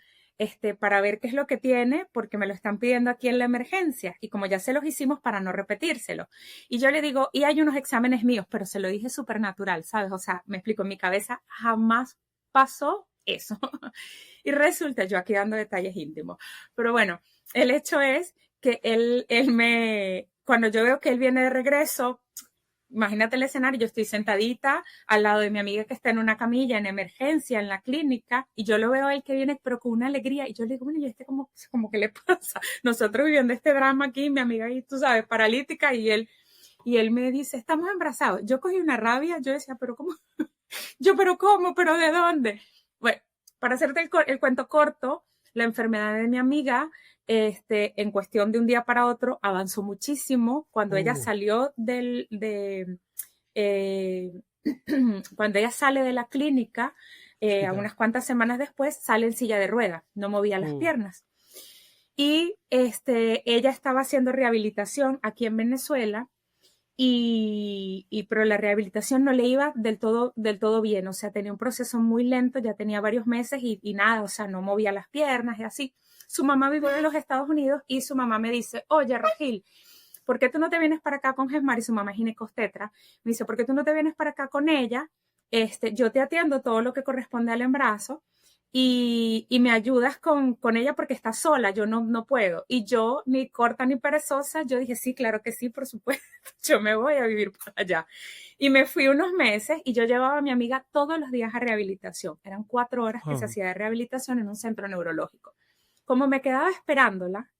para ver qué es lo que tiene, porque me lo están pidiendo aquí en la emergencia, y como ya se los hicimos para no repetírselo. Y yo le digo, y hay unos exámenes míos, pero se lo dije súper natural, ¿sabes? O sea, me explico, en mi cabeza jamás pasó eso. Y resulta, yo aquí dando detalles íntimos, pero bueno, el hecho es que cuando yo veo que él viene de regreso, imagínate el escenario, yo estoy sentadita al lado de mi amiga que está en una camilla en emergencia en la clínica, y yo lo veo a él que viene pero con una alegría, y yo le digo, bueno, ¿y como que le pasa? Nosotros viviendo este drama aquí, mi amiga ahí, tú sabes, paralítica, y él me dice, estamos embarazados. Yo cogí una rabia, yo decía, pero ¿cómo? Pero ¿cómo? ¿Pero de dónde? Bueno, para hacerte el cuento corto, la enfermedad de mi amiga, en cuestión de un día para otro, avanzó muchísimo. Cuando ella uh, salió eh, cuando ella sale de la clínica, sí, a claro. unas cuantas semanas después, sale en silla de ruedas, no movía las Uh, piernas. Y ella estaba haciendo rehabilitación aquí en Venezuela, pero la rehabilitación no le iba del todo bien, o sea, tenía un proceso muy lento, ya tenía varios meses y nada, o sea, no movía las piernas y así. Su mamá vive en los Estados Unidos y su mamá me dice, oye, Rogil, ¿por qué tú no te vienes para acá con Gesmar? Y su mamá es ginecostetra. Me dice, ¿por qué tú no te vienes para acá con ella? Yo te atiendo todo lo que corresponde al embarazo y me ayudas con ella porque está sola, yo no puedo. Y yo, ni corta ni perezosa, yo dije, sí, claro que sí, por supuesto, yo me voy a vivir para allá. Y me fui unos meses y yo llevaba a mi amiga todos los días a rehabilitación. Eran 4 horas que se ah, hacía de rehabilitación en un centro neurológico. Como me quedaba esperándola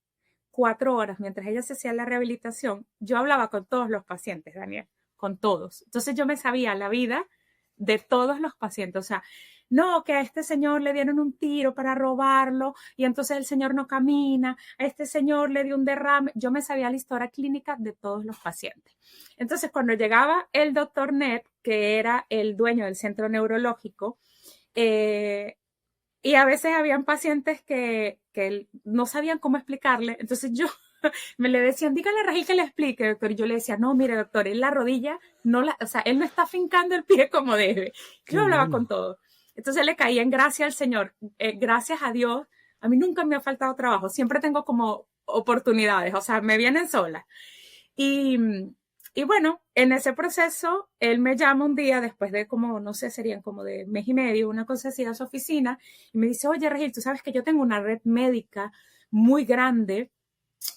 4 horas mientras ella se hacía la rehabilitación, yo hablaba con todos los pacientes, Daniel, con todos. Entonces yo me sabía la vida de todos los pacientes. O sea, no, que a este señor le dieron un tiro para robarlo y entonces el señor no camina, a este señor le dio un derrame. Yo me sabía la historia clínica de todos los pacientes. Entonces, cuando llegaba el doctor Ned, que era el dueño del centro neurológico, eh, y a veces habían pacientes que no sabían cómo explicarle, entonces yo me le decían, dígale a Rajil que le explique, doctor, y yo le decía, no, mire, doctor, él la rodilla, o sea, él no está fincando el pie como debe. qué Yo hablaba con bueno. todo. Entonces le caía en gracia al Señor, gracias a Dios, a mí nunca me ha faltado trabajo, siempre tengo como oportunidades, o sea, me vienen solas. Y Y bueno, en ese proceso, él me llama un día después de como, no sé, serían como de mes y medio, una cosa así a su oficina, y me dice, oye, Regil, tú sabes que yo tengo una red médica muy grande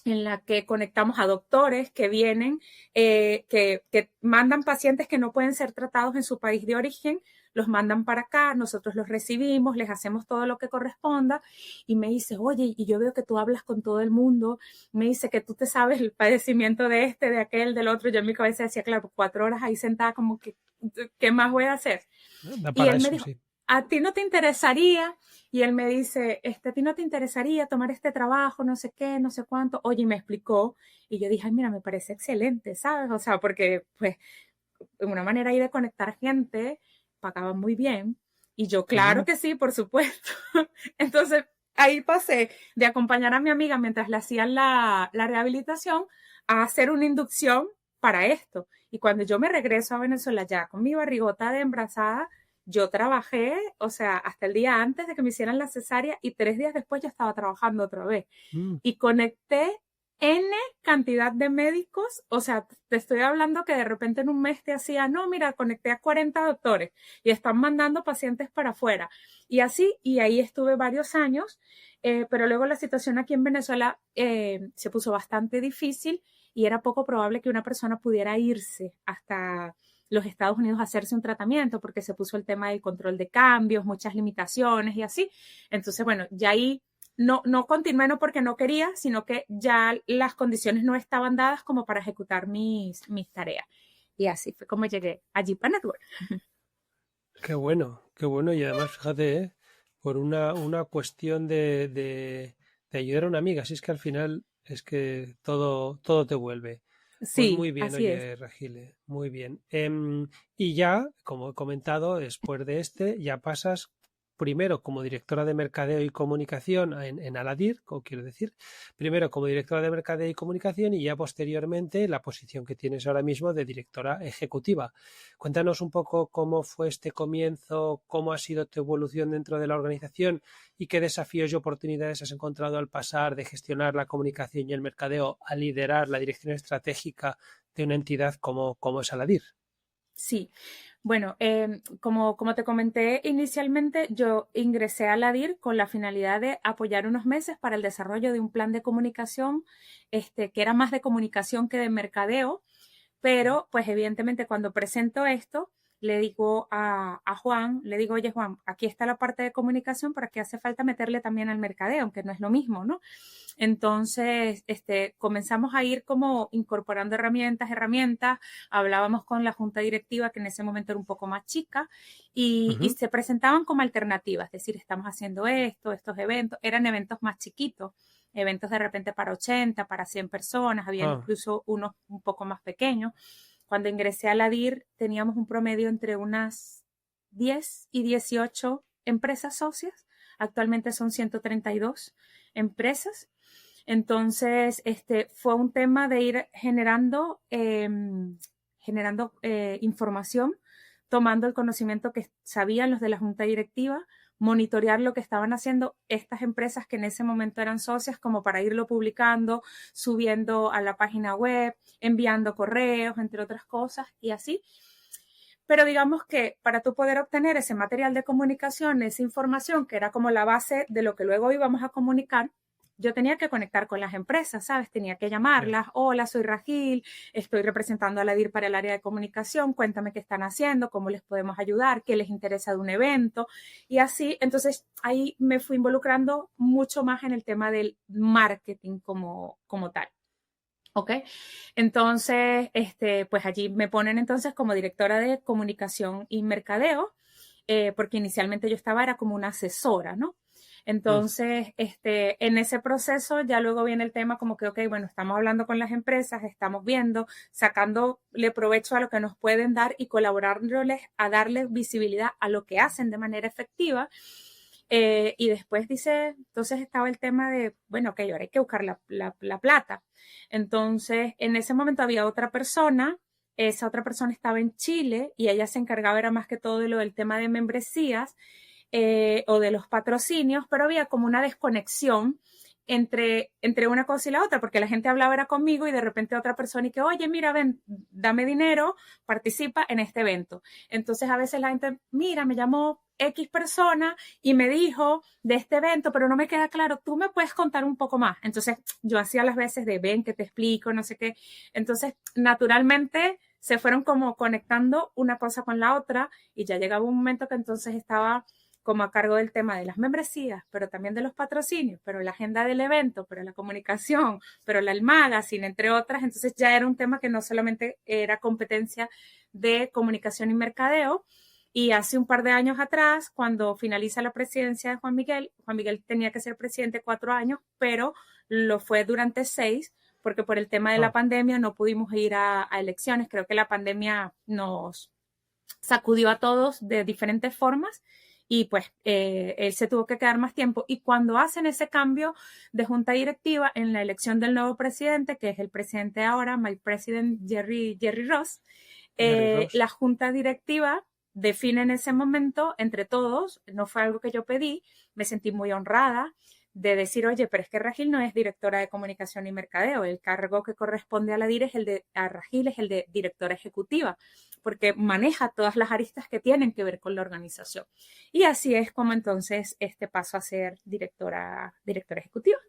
en la que conectamos a doctores que vienen, que mandan pacientes que no pueden ser tratados en su país de origen, los mandan para acá, nosotros los recibimos, les hacemos todo lo que corresponda y me dice, oye, y yo veo que tú hablas con todo el mundo, me dice que tú te sabes el padecimiento de este, de aquel, del otro. Yo en mi cabeza decía, claro, 4 horas ahí sentada como que, ¿qué más voy a hacer? Da Y para él me eso, dijo, sí. ¿a ti no te interesaría? Y él me dice, ¿a ti no te interesaría tomar este trabajo, no sé qué, no sé cuánto? Oye, y me explicó. Y yo dije, ay, mira, me parece excelente, ¿sabes? O sea, porque, pues, una manera ahí de conectar gente, pagaban muy bien. Y yo, claro Ujú. que sí, por supuesto. Entonces, ahí pasé de acompañar a mi amiga mientras le hacían la rehabilitación a hacer una inducción para esto. Y cuando yo me regreso a Venezuela ya con mi barrigota de embarazada, yo trabajé, o sea, hasta el día antes de que me hicieran la cesárea y 3 días después yo estaba trabajando otra vez. Mm. Y conecté N cantidad de médicos, o sea, te estoy hablando que de repente en un mes te hacía, no, mira, conecté a 40 doctores y están mandando pacientes para afuera. Y así, y ahí estuve varios años, pero luego la situación aquí en Venezuela se puso bastante difícil y era poco probable que una persona pudiera irse hasta los Estados Unidos a hacerse un tratamiento porque se puso el tema del control de cambios, muchas limitaciones y así. Entonces, bueno, ya ahí no continué no porque no quería, sino que ya las condiciones no estaban dadas como para ejecutar mis tareas. Y así fue como llegué a Jeepa Network. Qué bueno, qué bueno. Y además, fíjate, por una cuestión de ayudar a una amiga. Si es que al final es que todo te vuelve. Pues Sí, muy bien, así es. oye, Regile, muy bien. Y ya, como he comentado, después de este, ya pasas primero como directora de mercadeo y comunicación en Aladir, o quiero decir, primero como directora de mercadeo y comunicación y ya posteriormente la posición que tienes ahora mismo de directora ejecutiva. Cuéntanos un poco cómo fue este comienzo, cómo ha sido tu evolución dentro de la organización y qué desafíos y oportunidades has encontrado al pasar de gestionar la comunicación y el mercadeo a liderar la dirección estratégica de una entidad como es Aladir. Sí, bueno, como te comenté inicialmente, yo ingresé a la DIR con la finalidad de apoyar unos meses para el desarrollo de un plan de comunicación, que era más de comunicación que de mercadeo, pero pues evidentemente cuando presento esto, le digo a Juan, le digo, oye Juan, aquí está la parte de comunicación, pero aquí hace falta meterle también al mercadeo, aunque no es lo mismo, ¿no? Entonces, comenzamos a ir como incorporando herramientas, hablábamos con la junta directiva, que en ese momento era un poco más chica, y Ujú. se presentaban como alternativas, es decir, estamos haciendo esto, estos eventos, eran eventos más chiquitos, eventos de repente para 80, para 100 personas, había Ah, incluso unos un poco más pequeños. Cuando ingresé a la DIR teníamos un promedio entre unas 10 y 18 empresas socias, actualmente son 132 empresas. Entonces, fue un tema de ir generando información, tomando el conocimiento que sabían los de la junta directiva, monitorear lo que estaban haciendo estas empresas que en ese momento eran socias, como para irlo publicando, subiendo a la página web, enviando correos, entre otras cosas, y así. Pero digamos que para tú poder obtener ese material de comunicación, esa información que era como la base de lo que luego íbamos a comunicar, yo tenía que conectar con las empresas, ¿sabes? Tenía que ya. llamarlas. Hola, soy Ragil, estoy representando a la DIR para el área de comunicación, cuéntame qué están haciendo, cómo les podemos ayudar, qué les interesa de un evento. Y así, entonces ahí me fui involucrando mucho más en el tema del marketing como tal. ¿Ok? Entonces, pues allí me ponen entonces como directora de comunicación y mercadeo, porque inicialmente yo era como una asesora, ¿no? Mm. Entonces, en ese proceso ya luego viene el tema como que, ok, bueno, estamos hablando con las empresas, estamos viendo, sacándole provecho a lo que nos pueden dar y colaborándoles a darle visibilidad a lo que hacen de manera efectiva. Y después dice, entonces estaba el tema de, bueno, ok, ahora hay que buscar la plata. Entonces, en ese momento había otra persona, esa otra persona estaba en Chile y ella se encargaba era más que todo de lo del tema de membresías o de los patrocinios, pero había como una desconexión entre una cosa y la otra, porque la gente hablaba era conmigo y de repente otra persona y que, oye, mira, ven, dame dinero, participa en este evento. Entonces a veces la gente, mira, me llamó X persona y me dijo de este evento, pero no me queda claro, tú me puedes contar un poco más. Entonces yo hacía las veces de, ven, que te explico, no sé qué. Entonces, naturalmente se fueron como conectando una cosa con la otra y ya llegaba un momento que entonces estaba como a cargo del tema de las membresías, pero también de los patrocinios, pero la agenda del evento, pero la comunicación, pero el magazine, entre otras. Entonces ya era un tema que no solamente era competencia de comunicación y mercadeo. Y hace un par de años atrás, cuando finaliza la presidencia de Juan Miguel tenía que ser presidente 4 años, pero lo fue durante 6, porque por el tema de la pandemia no pudimos ir a elecciones. Creo que la pandemia nos sacudió a todos de diferentes formas y pues él se tuvo que quedar más tiempo. Y cuando hacen ese cambio de junta directiva en la elección del nuevo presidente, que es el presidente ahora, my president Jerry Ross, la junta directiva define en ese momento entre todos, no fue algo que yo pedí, me sentí muy honrada de decir, oye, pero es que Ragil no es directora de comunicación y mercadeo, el cargo que corresponde a la DIR es a Ragil es el de directora ejecutiva, porque maneja todas las aristas que tienen que ver con la organización. Y así es como entonces paso a ser directora ejecutiva.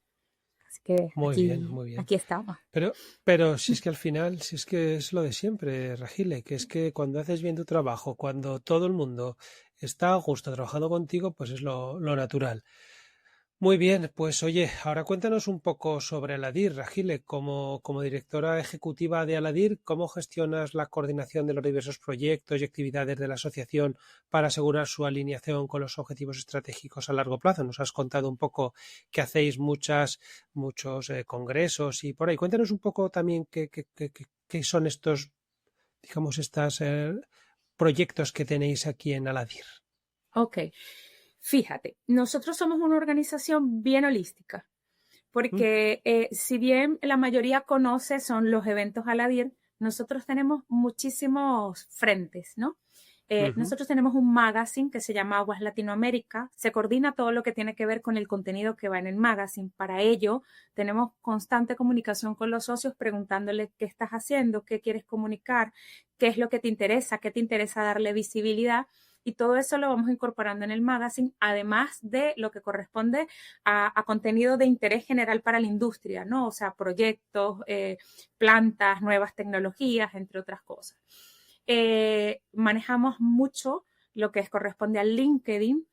Así que muy bien, muy bien. Aquí estamos. Pero si es que al final, si es que es lo de siempre, Ragile, que es que cuando haces bien tu trabajo, cuando todo el mundo está a gusto trabajando contigo, pues es lo natural. Muy bien, pues oye, ahora cuéntanos un poco sobre Aladir, Ragile, como directora ejecutiva de Aladir, ¿cómo gestionas la coordinación de los diversos proyectos y actividades de la asociación para asegurar su alineación con los objetivos estratégicos a largo plazo? Nos has contado un poco que hacéis muchos congresos y por ahí. Cuéntanos un poco también qué son estos, digamos, estos proyectos que tenéis aquí en Aladir. Ok. Fíjate, nosotros somos una organización bien holística, porque si bien la mayoría conoce son los eventos Aladir, nosotros tenemos muchísimos frentes, ¿no? Nosotros tenemos un magazine que se llama Aguas Latinoamérica. Se coordina todo lo que tiene que ver con el contenido que va en el magazine. Para ello, tenemos constante comunicación con los socios preguntándoles qué estás haciendo, qué quieres comunicar, qué es lo que te interesa, qué te interesa darle visibilidad. Y todo eso lo vamos incorporando en el magazine, además de lo que corresponde a contenido de interés general para la industria, ¿no? O sea, proyectos, plantas, nuevas tecnologías, entre otras cosas. Manejamos mucho lo que corresponde al LinkedIn.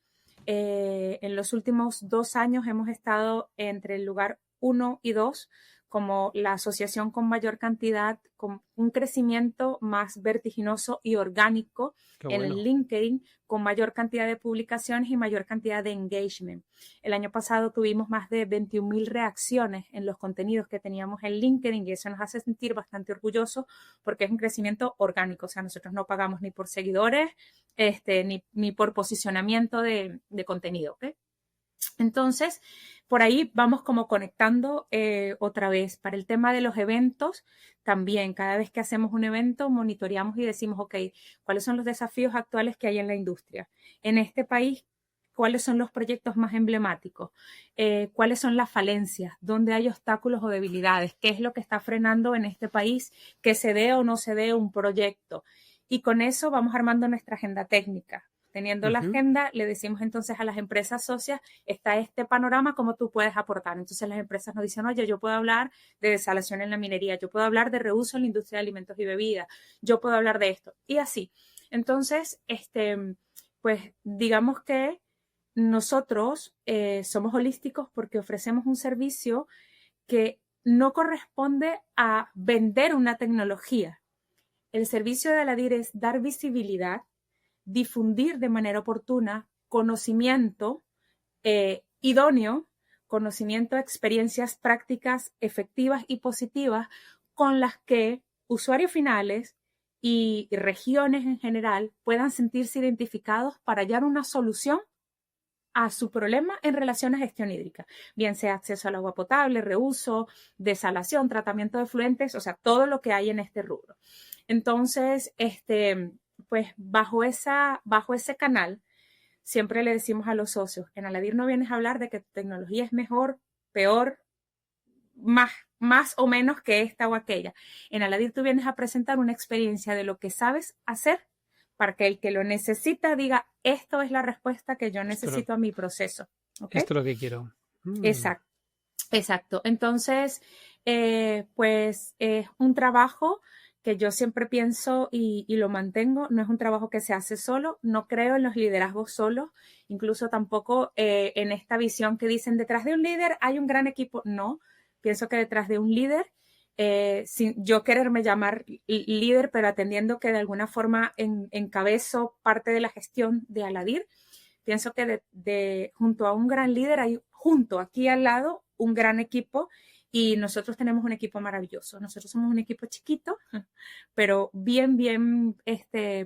En los últimos 2 años hemos estado entre el lugar 1 y 2 como la asociación con mayor cantidad, con un crecimiento más vertiginoso y orgánico en el LinkedIn, con mayor cantidad de publicaciones y mayor cantidad de engagement. El año pasado tuvimos más de 21,000 reacciones en los contenidos que teníamos en LinkedIn y eso nos hace sentir bastante orgullosos porque es un crecimiento orgánico, o sea, nosotros no pagamos ni por seguidores, ni por posicionamiento de contenido, ¿ok? Entonces, por ahí vamos como conectando otra vez. Para el tema de los eventos, también cada vez que hacemos un evento, monitoreamos y decimos, ok, ¿cuáles son los desafíos actuales que hay en la industria? En este país, ¿cuáles son los proyectos más emblemáticos? ¿Cuáles son las falencias? ¿Dónde hay obstáculos o debilidades? ¿Qué es lo que está frenando en este país que se dé o no se dé un proyecto? Y con eso vamos armando nuestra agenda técnica. Teniendo la agenda, le decimos entonces a las empresas socias, está este panorama, ¿cómo tú puedes aportar? Entonces las empresas nos dicen, oye, yo puedo hablar de desalación en la minería, yo puedo hablar de reuso en la industria de alimentos y bebidas, yo puedo hablar de esto, y así. Entonces, pues digamos que nosotros somos holísticos porque ofrecemos un servicio que no corresponde a vender una tecnología. El servicio de Aladir es dar visibilidad, difundir de manera oportuna conocimiento idóneo, conocimiento, experiencias prácticas efectivas y positivas con las que usuarios finales y regiones en general puedan sentirse identificados para hallar una solución a su problema en relación a gestión hídrica, bien sea acceso al agua potable, reuso, desalación, tratamiento de efluentes, o sea, todo lo que hay en este rubro. Entonces, pues bajo ese canal, siempre le decimos a los socios, en Aladir no vienes a hablar de que tu tecnología es mejor peor, más o menos que esta o aquella. En Aladir tú vienes a presentar una experiencia de lo que sabes hacer para que el que lo necesita diga, esto es la respuesta que yo necesito a mi proceso. ¿Okay? Esto es lo que quiero. Exacto. Exacto. Entonces, pues es un trabajo que yo siempre pienso y lo mantengo. No es un trabajo que se hace solo. No creo en los liderazgos solos. Incluso tampoco en esta visión que dicen detrás de un líder hay un gran equipo. No, pienso que detrás de un líder, sin yo quererme llamar líder, pero atendiendo que de alguna forma encabezo parte de la gestión de Aladir, pienso que junto a un gran líder hay junto aquí al lado un gran equipo y nosotros tenemos un equipo maravilloso. Nosotros somos un equipo chiquito, pero bien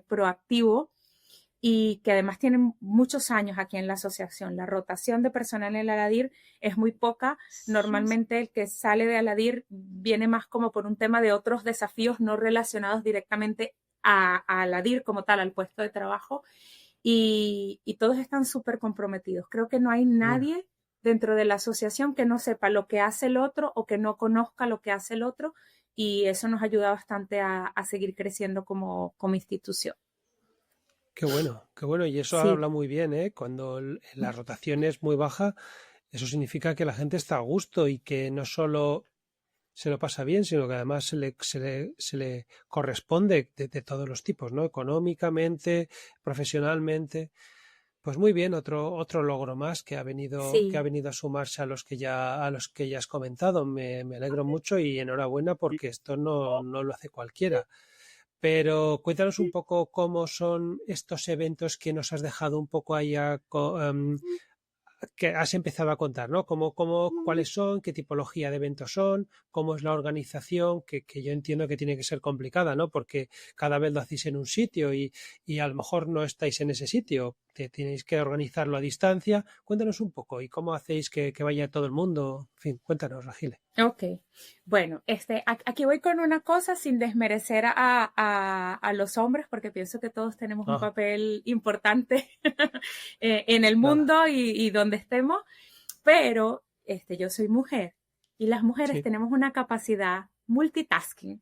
proactivo y que además tiene muchos años aquí en la asociación. La rotación de personal en el Aladir es muy poca. Normalmente el que sale de Aladir viene más como por un tema de otros desafíos no relacionados directamente a Aladir como tal, al puesto de trabajo. Y todos están súper comprometidos. Creo que no hay nadie dentro de la asociación que no sepa lo que hace el otro o que no conozca lo que hace el otro y eso nos ayuda bastante a seguir creciendo como institución. Qué bueno. Y eso Sí. habla muy bien, ¿eh? Cuando la rotación es muy baja, eso significa que la gente está a gusto y que no solo se lo pasa bien, sino que además se le corresponde de todos los tipos, ¿no? Económicamente, profesionalmente. Pues muy bien, otro logro más que ha venido a sumarse a los que ya has comentado. Me alegro mucho y enhorabuena porque esto no lo hace cualquiera. Pero cuéntanos un poco cómo son estos eventos que nos has dejado un poco ahí que has empezado a contar, ¿no? ¿Cuáles son? ¿Qué tipología de eventos son? ¿Cómo es la organización? Que yo entiendo que tiene que ser complicada, ¿no? Porque cada vez lo hacéis en un sitio y a lo mejor no estáis en ese sitio. Tenéis que organizarlo a distancia. Cuéntanos un poco y cómo hacéis que vaya todo el mundo. En fin, cuéntanos, Ragile. Ok, bueno, aquí voy con una cosa sin desmerecer a los hombres porque pienso que todos tenemos un papel importante en el mundo y donde estemos, pero yo soy mujer y las mujeres tenemos una capacidad multitasking.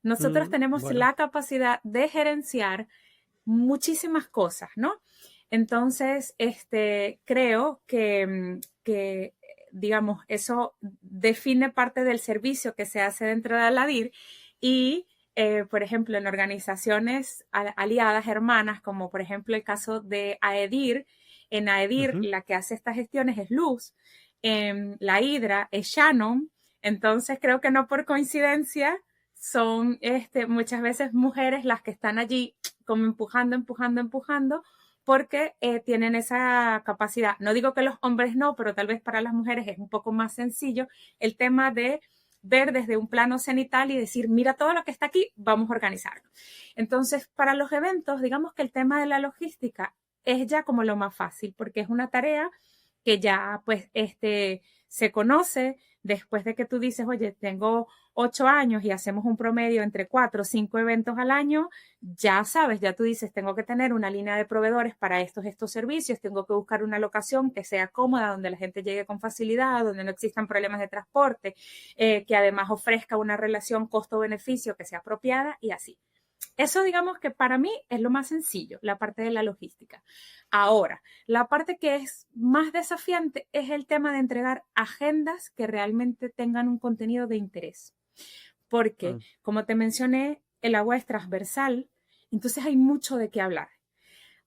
Nosotros tenemos la capacidad de gerenciar muchísimas cosas, ¿no? Entonces, creo que digamos, eso define parte del servicio que se hace dentro de Aladir y, por ejemplo, en organizaciones aliadas, hermanas, como por ejemplo el caso de AEDIR, en AEDIR la que hace estas gestiones es Luz, la Hidra es Shannon, entonces creo que no por coincidencia son muchas veces mujeres las que están allí como empujando, porque tienen esa capacidad. No digo que los hombres no, pero tal vez para las mujeres es un poco más sencillo el tema de ver desde un plano cenital y decir, mira todo lo que está aquí, vamos a organizarlo. Entonces, para los eventos, digamos que el tema de la logística es ya como lo más fácil, porque es una tarea que ya pues se conoce después de que tú dices, oye, tengo 8 años y hacemos un promedio entre 4 o 5 eventos al año, ya sabes, ya tú dices, tengo que tener una línea de proveedores para estos servicios, tengo que buscar una locación que sea cómoda, donde la gente llegue con facilidad, donde no existan problemas de transporte, que además ofrezca una relación costo-beneficio que sea apropiada y así. Eso digamos que para mí es lo más sencillo, la parte de la logística. Ahora, la parte que es más desafiante es el tema de entregar agendas que realmente tengan un contenido de interés. Porque, como te mencioné, el agua es transversal, entonces hay mucho de qué hablar.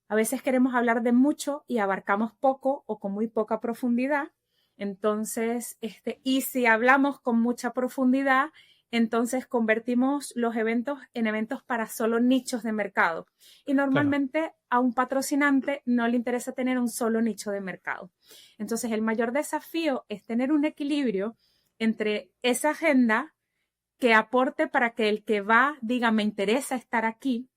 A veces queremos hablar de mucho y abarcamos poco o con muy poca profundidad. Entonces, y si hablamos con mucha profundidad, entonces convertimos los eventos en eventos para solo nichos de mercado. Y normalmente a un patrocinante no le interesa tener un solo nicho de mercado. Entonces, el mayor desafío es tener un equilibrio entre esa agenda que aporte para que el que va diga, me interesa estar aquí,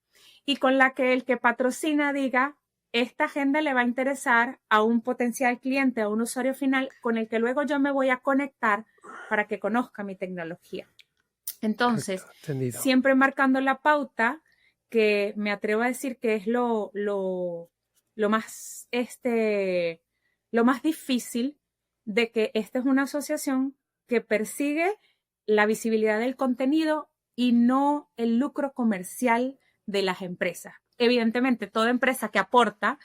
y con la que el que patrocina diga, esta agenda le va a interesar a un potencial cliente, a un usuario final, con el que luego yo me voy a conectar para que conozca mi tecnología. Entonces, siempre marcando la pauta, que me atrevo a decir que es lo más difícil, de que esta es una asociación que persigue la visibilidad del contenido y no el lucro comercial de las empresas. Evidentemente, toda empresa que aporta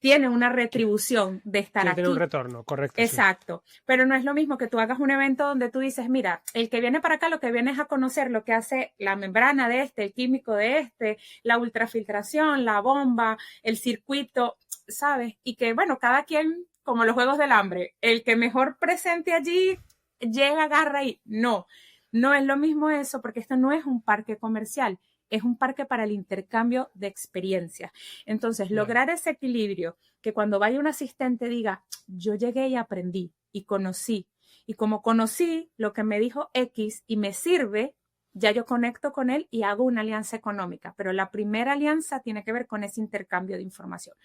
tiene una retribución de estar Quiere aquí. tener un retorno, correcto. Exacto. Sí. Pero no es lo mismo que tú hagas un evento donde tú dices, mira, el que viene para acá lo que viene es a conocer lo que hace la membrana de este, el químico de este, la ultrafiltración, la bomba, el circuito, ¿sabes? Y que, bueno, cada quien, como los Juegos del Hambre, el que mejor presente allí llega, agarra y no es lo mismo eso, porque esto no es un parque comercial. Es un parque para el intercambio de experiencias. Entonces, lograr ese equilibrio, que cuando vaya un asistente diga, yo llegué y aprendí y conocí. Y como conocí lo que me dijo X y me sirve, ya yo conecto con él y hago una alianza económica. Pero la primera alianza tiene que ver con ese intercambio de información.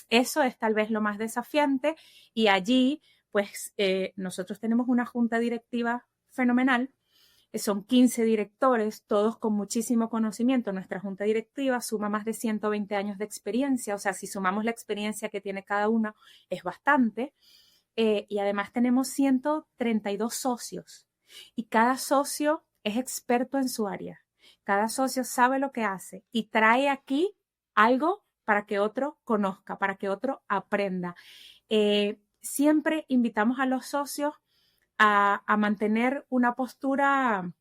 Eso es tal vez lo más desafiante y allí, pues, nosotros tenemos una junta directiva fenomenal. Son 15 directores, todos con muchísimo conocimiento. Nuestra junta directiva suma más de 120 años de experiencia, o sea, si sumamos la experiencia que tiene cada uno, es bastante. Y además tenemos 132 socios y cada socio es experto en su área. Cada socio sabe lo que hace y trae aquí algo para que otro conozca, para que otro aprenda. Siempre invitamos a los socios a mantener una postura,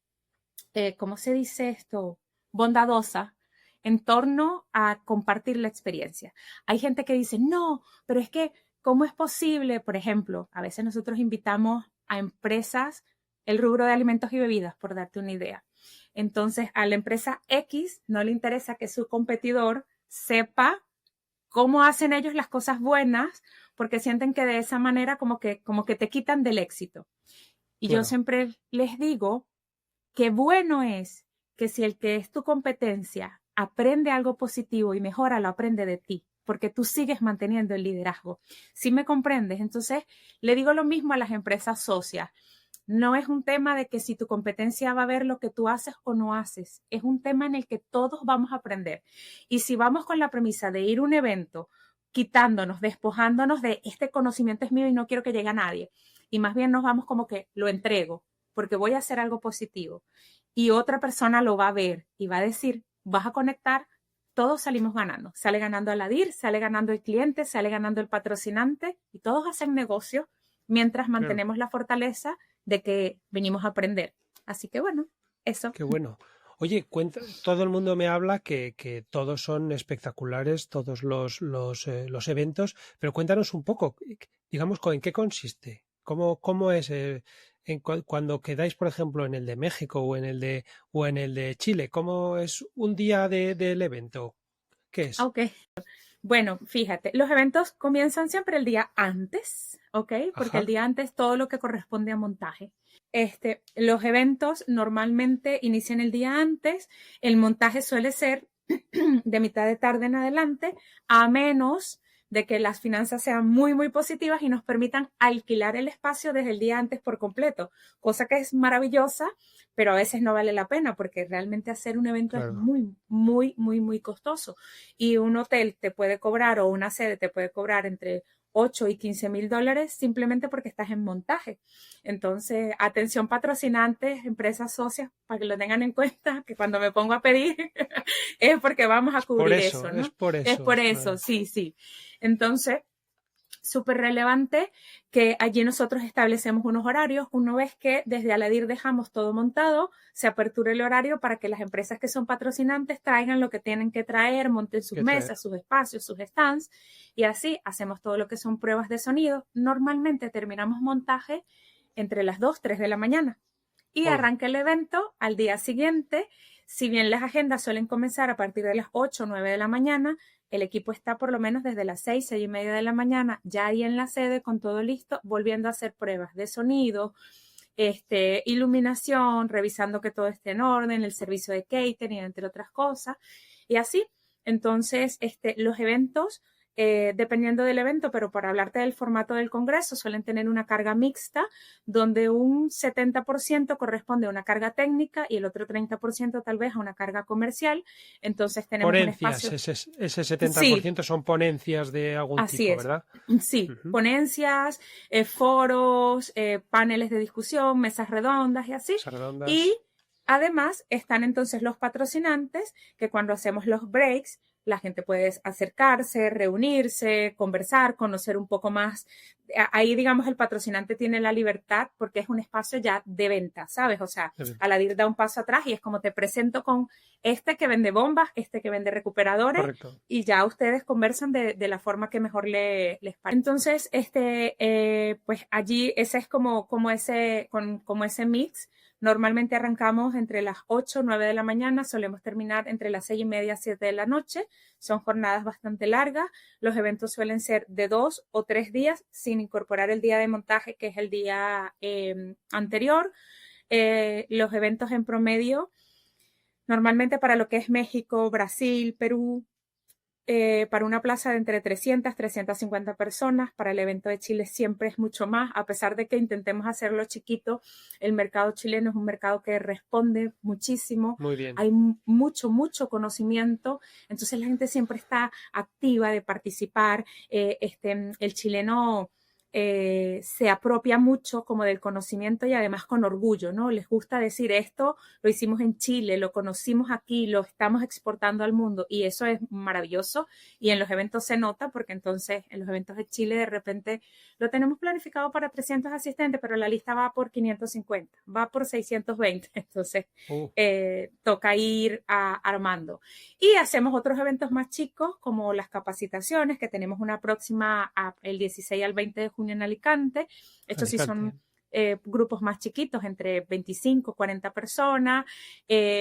¿cómo se dice esto? Bondadosa en torno a compartir la experiencia. Hay gente que dice, no, pero es que, ¿cómo es posible? Por ejemplo, a veces nosotros invitamos a empresas, el rubro de alimentos y bebidas, por darte una idea. Entonces, a la empresa X no le interesa que su competidor sepa cómo hacen ellos las cosas buenas, porque sienten que de esa manera como que te quitan del éxito. Y yo siempre les digo que bueno es que si el que es tu competencia aprende algo positivo y mejora, lo aprende de ti, porque tú sigues manteniendo el liderazgo. ¿Sí me comprendes? Entonces, le digo lo mismo a las empresas socias. No es un tema de que si tu competencia va a ver lo que tú haces o no haces. Es un tema en el que todos vamos a aprender. Y si vamos con la premisa de ir a un evento quitándonos, despojándonos de este conocimiento es mío y no quiero que llegue a nadie, y más bien nos vamos como que lo entrego porque voy a hacer algo positivo y otra persona lo va a ver y va a decir, vas a conectar, todos salimos ganando. Sale ganando la DIR, sale ganando el cliente, sale ganando el patrocinante y todos hacen negocio mientras mantenemos la fortaleza de que venimos a aprender. Así que bueno, eso. Qué bueno. Oye, todo el mundo me habla que todos son espectaculares, todos los eventos, pero cuéntanos un poco, digamos, ¿en qué consiste? ¿Cómo es cuando quedáis, por ejemplo, en el de México o en el de Chile? ¿Cómo es un día del evento? ¿Qué es? Ok. Bueno, fíjate, los eventos comienzan siempre el día antes, ¿ok? Porque el día antes todo lo que corresponde a montaje. Los eventos normalmente inician el día antes, el montaje suele ser de mitad de tarde en adelante, a menos de que las finanzas sean muy, muy positivas y nos permitan alquilar el espacio desde el día antes por completo, cosa que es maravillosa, pero a veces no vale la pena porque realmente hacer un evento es muy, muy, muy, muy costoso. Y un hotel te puede cobrar o una sede te puede cobrar entre 8 y 15 mil dólares simplemente porque estás en montaje. Entonces, atención patrocinantes, empresas socias, para que lo tengan en cuenta, que cuando me pongo a pedir es porque vamos a cubrir eso, ¿no? Es por eso. Es por eso, sí, sí. Entonces, súper relevante que allí nosotros establecemos unos horarios. Una vez que desde Aladir dejamos todo montado, se apertura el horario para que las empresas que son patrocinantes traigan lo que tienen que traer, monten sus mesas, sus espacios, sus stands, y así hacemos todo lo que son pruebas de sonido. Normalmente terminamos montaje entre las 2, 3 de la mañana y arranca el evento al día siguiente. Si bien las agendas suelen comenzar a partir de las 8 o 9 de la mañana, el equipo está por lo menos desde las 6, 6 y media de la mañana ya ahí en la sede con todo listo, volviendo a hacer pruebas de sonido, iluminación, revisando que todo esté en orden, el servicio de catering, entre otras cosas. Y así, entonces, los eventos dependiendo del evento, pero para hablarte del formato del congreso, suelen tener una carga mixta, donde un 70% corresponde a una carga técnica y el otro 30% tal vez a una carga comercial. Entonces tenemos un Ponencias, espacio. ese Sí, 70% son ponencias de algún así tipo, es. ¿verdad? Sí, Ujú. ponencias, foros, paneles de discusión, mesas redondas y así. Esas redondas. Y además están entonces los patrocinantes, que cuando hacemos los breaks, la gente puede acercarse, reunirse, conversar, conocer un poco más. Ahí, digamos, el patrocinante tiene la libertad porque es un espacio ya de venta, ¿sabes? O sea, Aladir da un paso atrás y es como te presento con este que vende bombas, este que vende recuperadores, Correcto. y ya ustedes conversan de la forma que mejor les parece. Entonces, pues allí ese es como ese mix. Normalmente arrancamos entre las 8 o 9 de la mañana, solemos terminar entre las 6:30 y 7 de la noche. Son jornadas bastante largas. Los eventos suelen ser de 2 o 3 días, sin incorporar el día de montaje, que es el día anterior. Los eventos en promedio, normalmente para lo que es México, Brasil, Perú, para una plaza de entre 300 350 personas. Para el evento de Chile siempre es mucho más, a pesar de que intentemos hacerlo chiquito. El mercado chileno es un mercado que responde muchísimo. Muy bien. Hay mucho conocimiento, entonces la gente siempre está activa de participar. El chileno se apropia mucho como del conocimiento y además con orgullo, ¿no? Les gusta decir esto, lo hicimos en Chile, lo conocimos aquí, lo estamos exportando al mundo, y eso es maravilloso. Y en los eventos se nota, porque entonces en los eventos de Chile de repente lo tenemos planificado para 300 asistentes, pero la lista va por 550, va por 620, entonces toca ir armando. Y hacemos otros eventos más chicos, como las capacitaciones, que tenemos una próxima el 16 al 20 de junio en Alicante. Estos sí son grupos más chiquitos, entre 25 40 personas.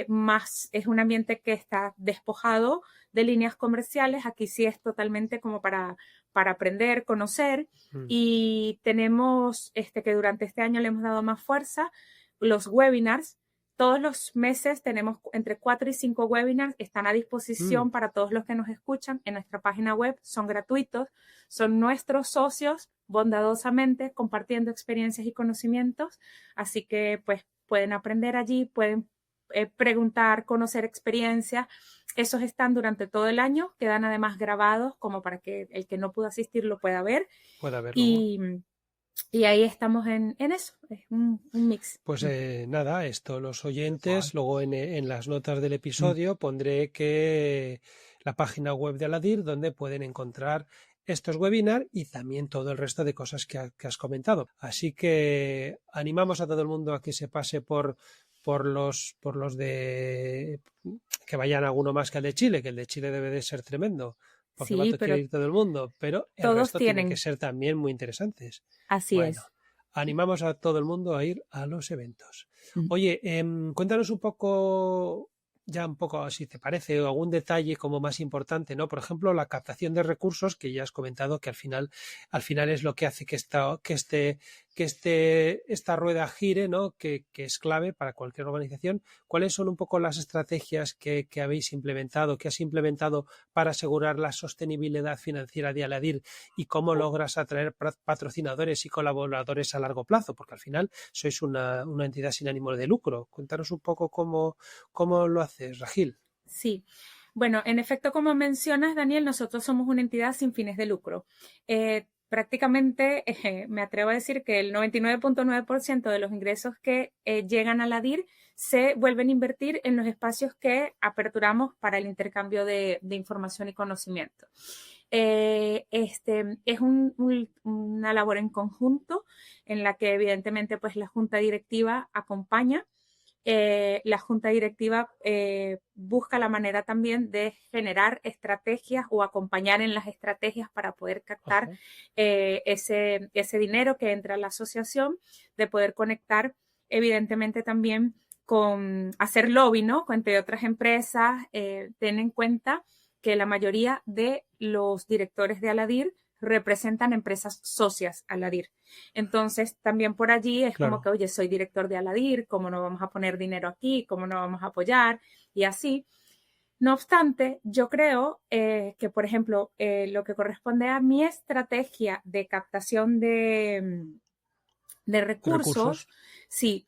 Más es un ambiente que está despojado de líneas comerciales. Aquí sí es totalmente como para aprender, conocer. Y tenemos que durante este año le hemos dado más fuerza, los webinars. Todos los meses tenemos entre 4 y 5 webinars, están a disposición para todos los que nos escuchan en nuestra página web, son gratuitos, son nuestros socios bondadosamente compartiendo experiencias y conocimientos, así que pues pueden aprender allí, pueden preguntar, conocer experiencias. Esos están durante todo el año, quedan además grabados como para que el que no pudo asistir lo pueda ver. Pueda verlo. Y ahí estamos en eso, es un mix. Pues nada, esto los oyentes, luego en las notas del episodio pondré que la página web de Aladir, donde pueden encontrar estos webinars y también todo el resto de cosas que has comentado. Así que animamos a todo el mundo a que se pase por los de que vayan alguno más que el de Chile, que el de Chile debe de ser tremendo, porque va a querer ir todo el mundo, pero el resto tiene que ser también muy interesantes. Así es. Animamos a todo el mundo a ir a los eventos. Oye, cuéntanos un poco, ya un poco si te parece, algún detalle como más importante, ¿no? Por ejemplo, la captación de recursos, que ya has comentado que al final es lo que hace que esta rueda gire, ¿no? Que es clave para cualquier organización. ¿Cuáles son un poco las estrategias que habéis implementado, que has implementado para asegurar la sostenibilidad financiera de Aladir, y cómo logras atraer patrocinadores y colaboradores a largo plazo? Porque al final sois una entidad sin ánimo de lucro. Cuéntanos un poco cómo lo haces, Rajil. Sí. Bueno, en efecto, como mencionas, Daniel, nosotros somos una entidad sin fines de lucro. Prácticamente me atrevo a decir que el 99.9% de los ingresos que llegan a la DIR se vuelven a invertir en los espacios que aperturamos para el intercambio de información y conocimiento. Es una labor en conjunto en la que evidentemente pues la junta directiva acompaña. La junta directiva busca la manera también de generar estrategias o acompañar en las estrategias para poder captar ese dinero que entra a la asociación, de poder conectar evidentemente también con hacer lobby, ¿no? Entre otras empresas. Ten en cuenta que la mayoría de los directores de Aladir representan empresas socias a Aladir. Entonces, también por allí es como que, oye, soy director de Aladir, ¿cómo no vamos a poner dinero aquí? ¿Cómo no vamos a apoyar? Y así. No obstante, yo creo que, por ejemplo, lo que corresponde a mi estrategia de captación de recursos, Recursos. sí,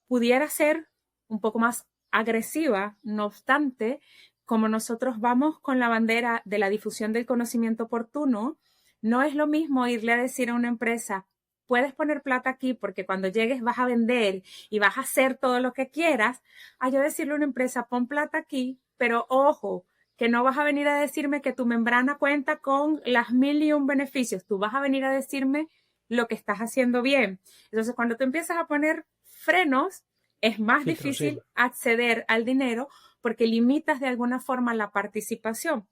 pudiera ser un poco más agresiva. No obstante, como nosotros vamos con la bandera de la difusión del conocimiento oportuno, no es lo mismo irle a decir a una empresa, puedes poner plata aquí porque cuando llegues vas a vender y vas a hacer todo lo que quieras, a yo decirle a una empresa, pon plata aquí, pero ojo, que no vas a venir a decirme que tu membrana cuenta con las 1000 y un beneficios, tú vas a venir a decirme lo que estás haciendo bien. Entonces, cuando tú empiezas a poner frenos, es más Filtros, sí. difícil acceder al dinero porque limitas de alguna forma la participación,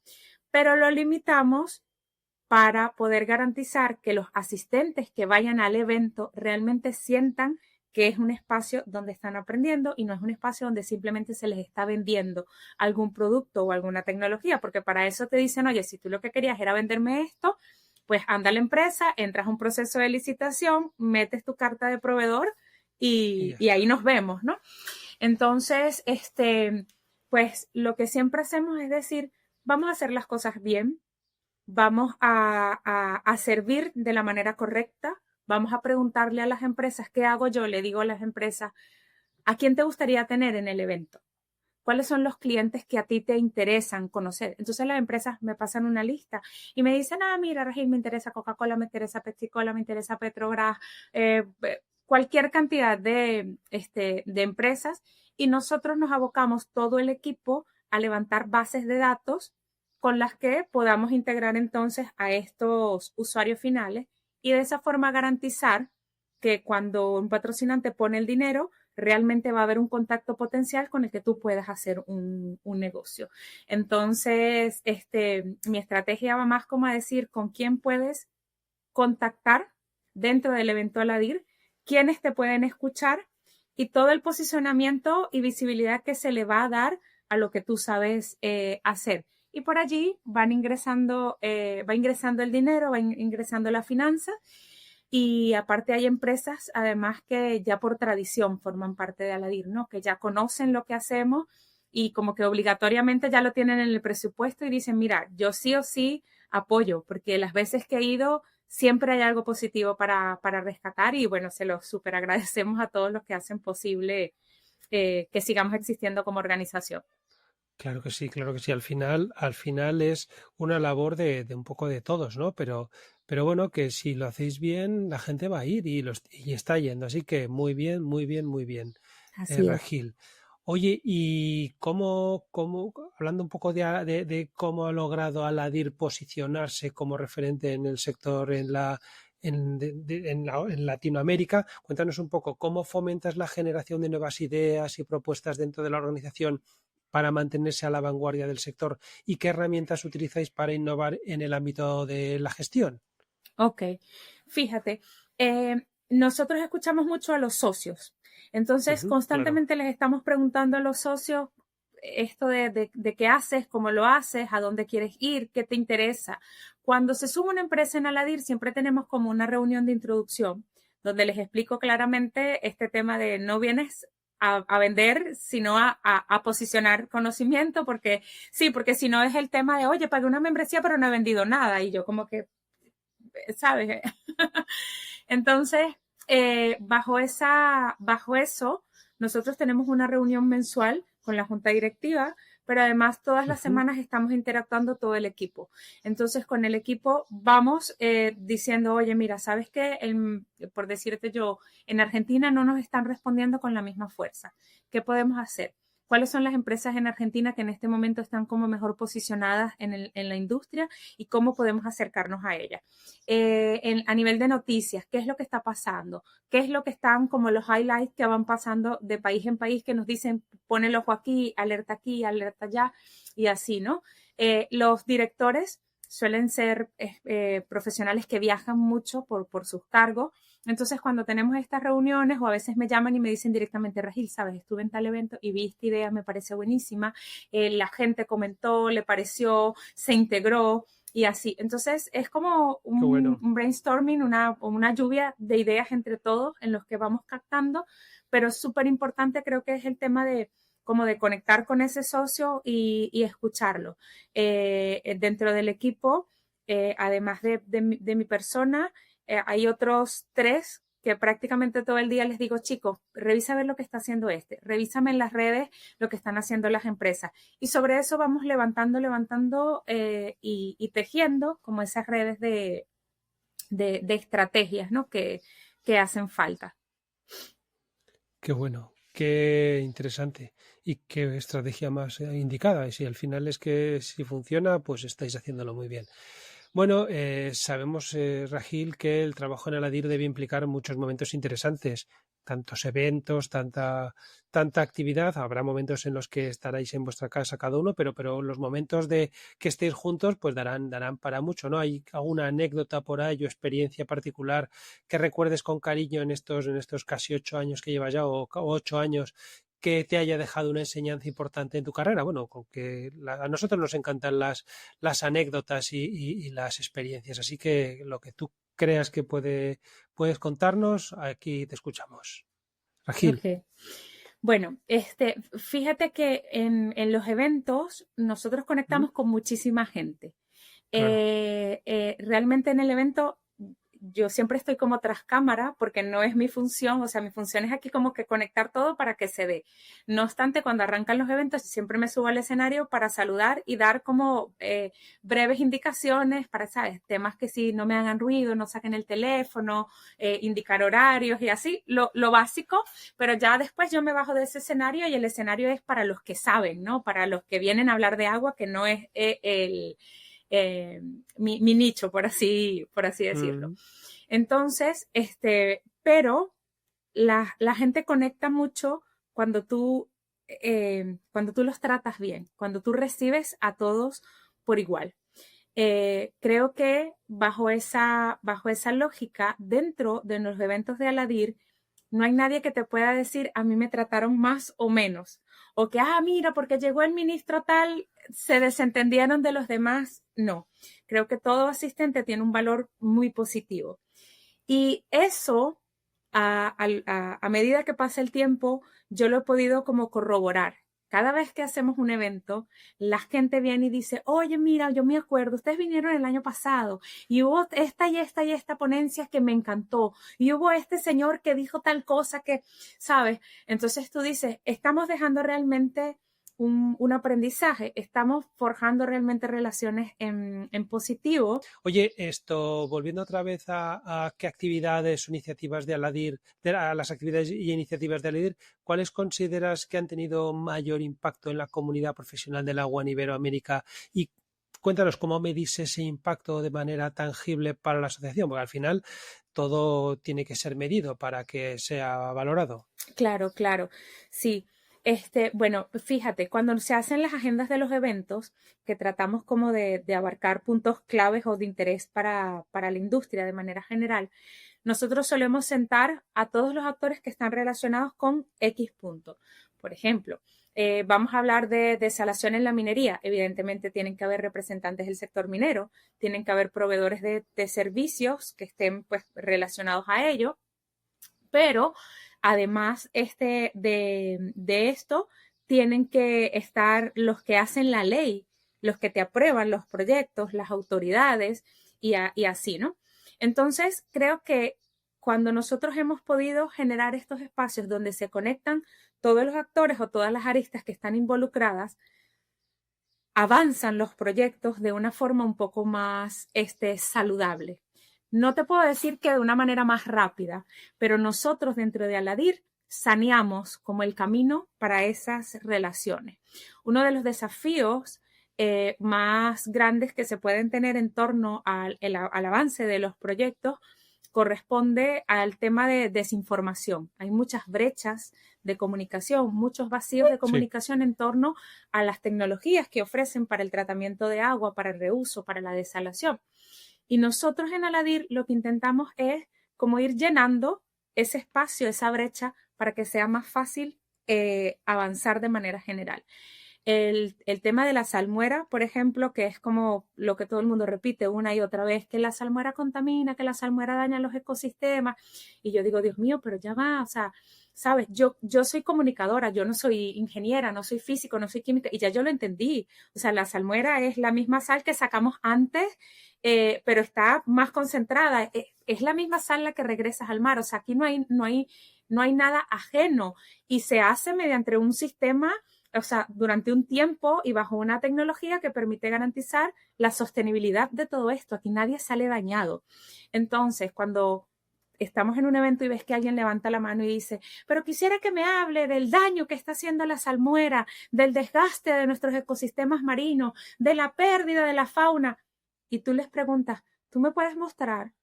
pero lo limitamos para poder garantizar que los asistentes que vayan al evento realmente sientan que es un espacio donde están aprendiendo y no es un espacio donde simplemente se les está vendiendo algún producto o alguna tecnología, porque para eso te dicen, oye, si tú lo que querías era venderme esto, pues anda a la empresa, entras a un proceso de licitación, metes tu carta de proveedor Y ya y ahí está. nos vemos, ¿no? Entonces, pues lo que siempre hacemos es decir, vamos a hacer las cosas bien, vamos a servir de la manera correcta, vamos a preguntarle a las empresas, ¿qué hago yo? Le digo a las empresas, ¿a quién te gustaría tener en el evento? ¿Cuáles son los clientes que a ti te interesan conocer? Entonces las empresas me pasan una lista y me dicen, mira, Regil, me interesa Coca-Cola, me interesa Pepsi-Cola, me interesa Petrobras, cualquier cantidad de empresas y nosotros nos abocamos todo el equipo a levantar bases de datos con las que podamos integrar entonces a estos usuarios finales y de esa forma garantizar que cuando un patrocinante pone el dinero, realmente va a haber un contacto potencial con el que tú puedas hacer un negocio. Entonces, mi estrategia va más como a decir con quién puedes contactar dentro del evento Aladir, quiénes te pueden escuchar y todo el posicionamiento y visibilidad que se le va a dar a lo que tú sabes hacer. Y por allí va ingresando el dinero, va ingresando la finanza y aparte hay empresas, además, que ya por tradición forman parte de Aladir, ¿no? Que ya conocen lo que hacemos y como que obligatoriamente ya lo tienen en el presupuesto y dicen, mira, yo sí o sí apoyo, porque las veces que he ido siempre hay algo positivo para rescatar y bueno, se lo súper agradecemos a todos los que hacen posible que sigamos existiendo como organización. Claro que sí, claro que sí. Al final es una labor de un poco de todos, ¿no? Pero bueno, que si lo hacéis bien, la gente va a ir y está yendo. Así que muy bien, muy bien, muy bien, Así es. Regil. Oye, ¿y hablando un poco de cómo ha logrado Aladir posicionarse como referente en el sector en Latinoamérica, cuéntanos un poco cómo fomentas la generación de nuevas ideas y propuestas dentro de la organización para mantenerse a la vanguardia del sector y qué herramientas utilizáis para innovar en el ámbito de la gestión. Ok, fíjate, nosotros escuchamos mucho a los socios, entonces Ujú, claro. constantemente les estamos preguntando a los socios esto de qué haces, cómo lo haces, a dónde quieres ir, qué te interesa. Cuando se sube una empresa en Aladir, siempre tenemos como una reunión de introducción donde les explico claramente este tema de no vienes a vender, sino a posicionar conocimiento, porque sí, porque si no es el tema de, oye, pagué una membresía pero no he vendido nada, y yo como que, ¿sabes? Entonces, bajo eso, nosotros tenemos una reunión mensual con la junta directiva, pero además todas las Ujú. semanas estamos interactuando todo el equipo. Entonces, con el equipo vamos diciendo, oye, mira, ¿sabes qué? Por decirte yo, en Argentina no nos están respondiendo con la misma fuerza. ¿Qué podemos hacer? ¿Cuáles son las empresas en Argentina que en este momento están como mejor posicionadas en la industria y cómo podemos acercarnos a ellas? A nivel de noticias, qué es lo que está pasando, qué es lo que están como los highlights que van pasando de país en país que nos dicen, pone el ojo aquí, alerta allá y así, ¿no? Los directores suelen ser profesionales que viajan mucho por sus cargos. Entonces, cuando tenemos estas reuniones o a veces me llaman y me dicen directamente, Regil, sabes, estuve en tal evento y vi esta idea, me parece buenísima, la gente comentó, le pareció, se integró, y así. Entonces es como Qué bueno. un brainstorming, una lluvia de ideas entre todos en los que vamos captando, pero es súper importante creo que es el tema como de conectar con ese socio y escucharlo. Dentro del equipo, además de mi persona, hay otros 3 que prácticamente todo el día les digo, chicos, revisa a ver lo que está haciendo revísame en las redes lo que están haciendo las empresas. Y sobre eso vamos levantando y tejiendo como esas redes de estrategias, ¿no? que hacen falta. Qué bueno, qué interesante y qué estrategia más indicada. Y si al final es que si funciona, pues estáis haciéndolo muy bien. Bueno, sabemos, Ragil, que el trabajo en Aladir debe implicar muchos momentos interesantes, tantos eventos, tanta actividad. Habrá momentos en los que estaréis en vuestra casa cada uno, pero los momentos de que estéis juntos, pues darán para mucho, ¿no? ¿Hay alguna anécdota por ahí o experiencia particular que recuerdes con cariño en estos casi 8 años que llevas ya o 8 años? Que te haya dejado una enseñanza importante en tu carrera. Bueno, con que a nosotros nos encantan las anécdotas y las experiencias, así que lo que tú creas que puedes contarnos, aquí te escuchamos. Ragil. Ok. Bueno, fíjate que en los eventos nosotros ¿Mm? conectamos con muchísima gente. Claro. Realmente en el evento yo siempre estoy como tras cámara porque no es mi función, o sea, mi función es aquí como que conectar todo para que se dé. No obstante, cuando arrancan los eventos, siempre me subo al escenario para saludar y dar como breves indicaciones para, ¿sabes? Temas que si no me hagan ruido, no saquen el teléfono, indicar horarios y así, lo básico, pero ya después yo me bajo de ese escenario y el escenario es para los que saben, ¿no? Para los que vienen a hablar de agua, que no es mi nicho, por así decirlo. Mm. Entonces, pero la gente conecta mucho cuando tú los tratas bien, cuando tú recibes a todos por igual. Creo que bajo esa lógica, dentro de los eventos de Aladir, no hay nadie que te pueda decir, a mí me trataron más o menos. O que, mira, porque llegó el ministro tal, se desentendieron de los demás. No, creo que todo asistente tiene un valor muy positivo. Y eso, a medida que pasa el tiempo, yo lo he podido como corroborar. Cada vez que hacemos un evento, la gente viene y dice, oye, mira, yo me acuerdo, ustedes vinieron el año pasado y hubo esta y esta y esta ponencia que me encantó y hubo este señor que dijo tal cosa que, ¿sabes? Entonces tú dices, estamos dejando realmente un aprendizaje, estamos forjando realmente relaciones en positivo. Oye, volviendo otra vez a qué actividades o iniciativas de Aladir, a las actividades y iniciativas de Aladir, ¿cuáles consideras que han tenido mayor impacto en la comunidad profesional del agua en Iberoamérica? Y cuéntanos cómo medís ese impacto de manera tangible para la asociación, porque al final todo tiene que ser medido para que sea valorado. Claro, claro, sí. Bueno, fíjate, cuando se hacen las agendas de los eventos, que tratamos como de abarcar puntos claves o de interés para la industria de manera general, nosotros solemos sentar a todos los actores que están relacionados con X punto. Por ejemplo, vamos a hablar de desalación en la minería. Evidentemente tienen que haber representantes del sector minero, tienen que haber proveedores de servicios que estén pues relacionados a ello, pero además de esto, tienen que estar los que hacen la ley, los que te aprueban los proyectos, las autoridades y así, ¿no? Entonces, creo que cuando nosotros hemos podido generar estos espacios donde se conectan todos los actores o todas las aristas que están involucradas, avanzan los proyectos de una forma un poco más saludable. No te puedo decir que de una manera más rápida, pero nosotros dentro de Aladir saneamos como el camino para esas relaciones. Uno de los desafíos más grandes que se pueden tener en torno al avance de los proyectos corresponde al tema de desinformación. Hay muchas brechas de comunicación, muchos vacíos de Sí. comunicación en torno a las tecnologías que ofrecen para el tratamiento de agua, para el reuso, para la desalación. Y nosotros en Aladir lo que intentamos es como ir llenando ese espacio, esa brecha, para que sea más fácil avanzar de manera general. El tema de la salmuera, por ejemplo, que es como lo que todo el mundo repite una y otra vez, que la salmuera contamina, que la salmuera daña los ecosistemas. Y yo digo, Dios mío, pero ya va, o sea, ¿sabes? Yo soy comunicadora, yo no soy ingeniera, no soy físico, no soy química, y ya yo lo entendí. O sea, la salmuera es la misma sal que sacamos antes, pero está más concentrada. Es la misma sal la que regresas al mar. O sea, aquí no hay nada ajeno y se hace mediante un sistema, o sea, durante un tiempo y bajo una tecnología que permite garantizar la sostenibilidad de todo esto. Aquí nadie sale dañado. Entonces, cuando estamos en un evento y ves que alguien levanta la mano y dice, pero quisiera que me hable del daño que está haciendo la salmuera, del desgaste de nuestros ecosistemas marinos, de la pérdida de la fauna, y tú les preguntas, ¿tú me puedes mostrar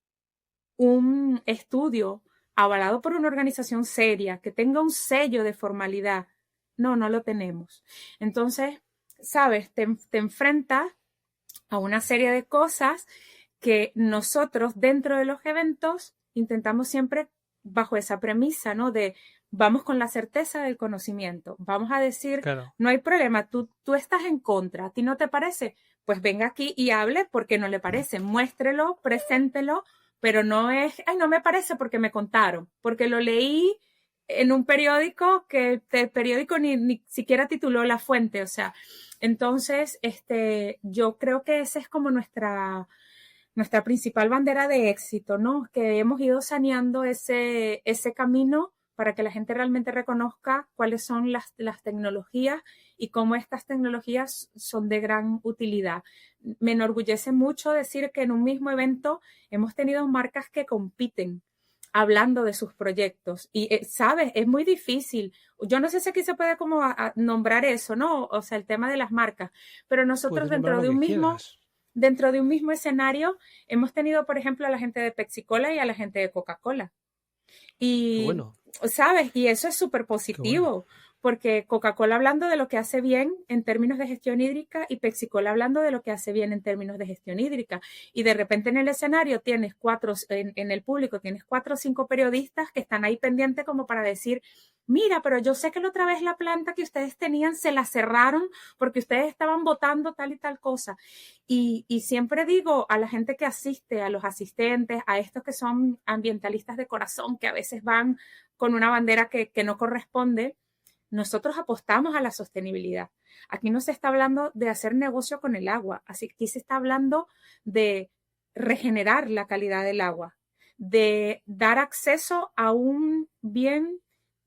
un estudio avalado por una organización seria que tenga un sello de formalidad? No, no lo tenemos. Entonces, sabes, te enfrentas a una serie de cosas que nosotros dentro de los eventos intentamos siempre bajo esa premisa, ¿no? De vamos con la certeza del conocimiento. Vamos a decir, Claro. no hay problema, tú estás en contra, ¿a ti no te parece? Pues venga aquí y hable porque no le parece. Muéstrelo, preséntelo, pero no es, ay, no me parece porque me contaron, porque lo leí en un periódico que el periódico ni siquiera tituló la fuente, o sea, entonces, yo creo que esa es como nuestra principal bandera de éxito, ¿no? Que hemos ido saneando ese camino para que la gente realmente reconozca cuáles son las tecnologías y cómo estas tecnologías son de gran utilidad. Me enorgullece mucho decir que en un mismo evento hemos tenido marcas que compiten hablando de sus proyectos. Y, ¿sabes? Es muy difícil. Yo no sé si aquí se puede como a nombrar eso, ¿no? O sea, el tema de las marcas. Pero nosotros Puedes nombrar lo que quieras. dentro de un mismo escenario hemos tenido, por ejemplo, a la gente de Pepsi Cola y a la gente de Coca-Cola. Qué Y, bueno, ¿sabes? Y eso es súper qué bueno. positivo, porque Coca-Cola hablando de lo que hace bien en términos de gestión hídrica y Pepsi Cola hablando de lo que hace bien en términos de gestión hídrica. Y de repente en el escenario tienes en el público tienes 4 o 5 periodistas que están ahí pendientes como para decir, mira, pero yo sé que la otra vez la planta que ustedes tenían se la cerraron porque ustedes estaban votando tal y tal cosa. Y siempre digo a la gente que asiste, a los asistentes, a estos que son ambientalistas de corazón, que a veces van con una bandera que no corresponde, nosotros apostamos a la sostenibilidad. Aquí no se está hablando de hacer negocio con el agua, así que aquí se está hablando de regenerar la calidad del agua, de dar acceso a un bien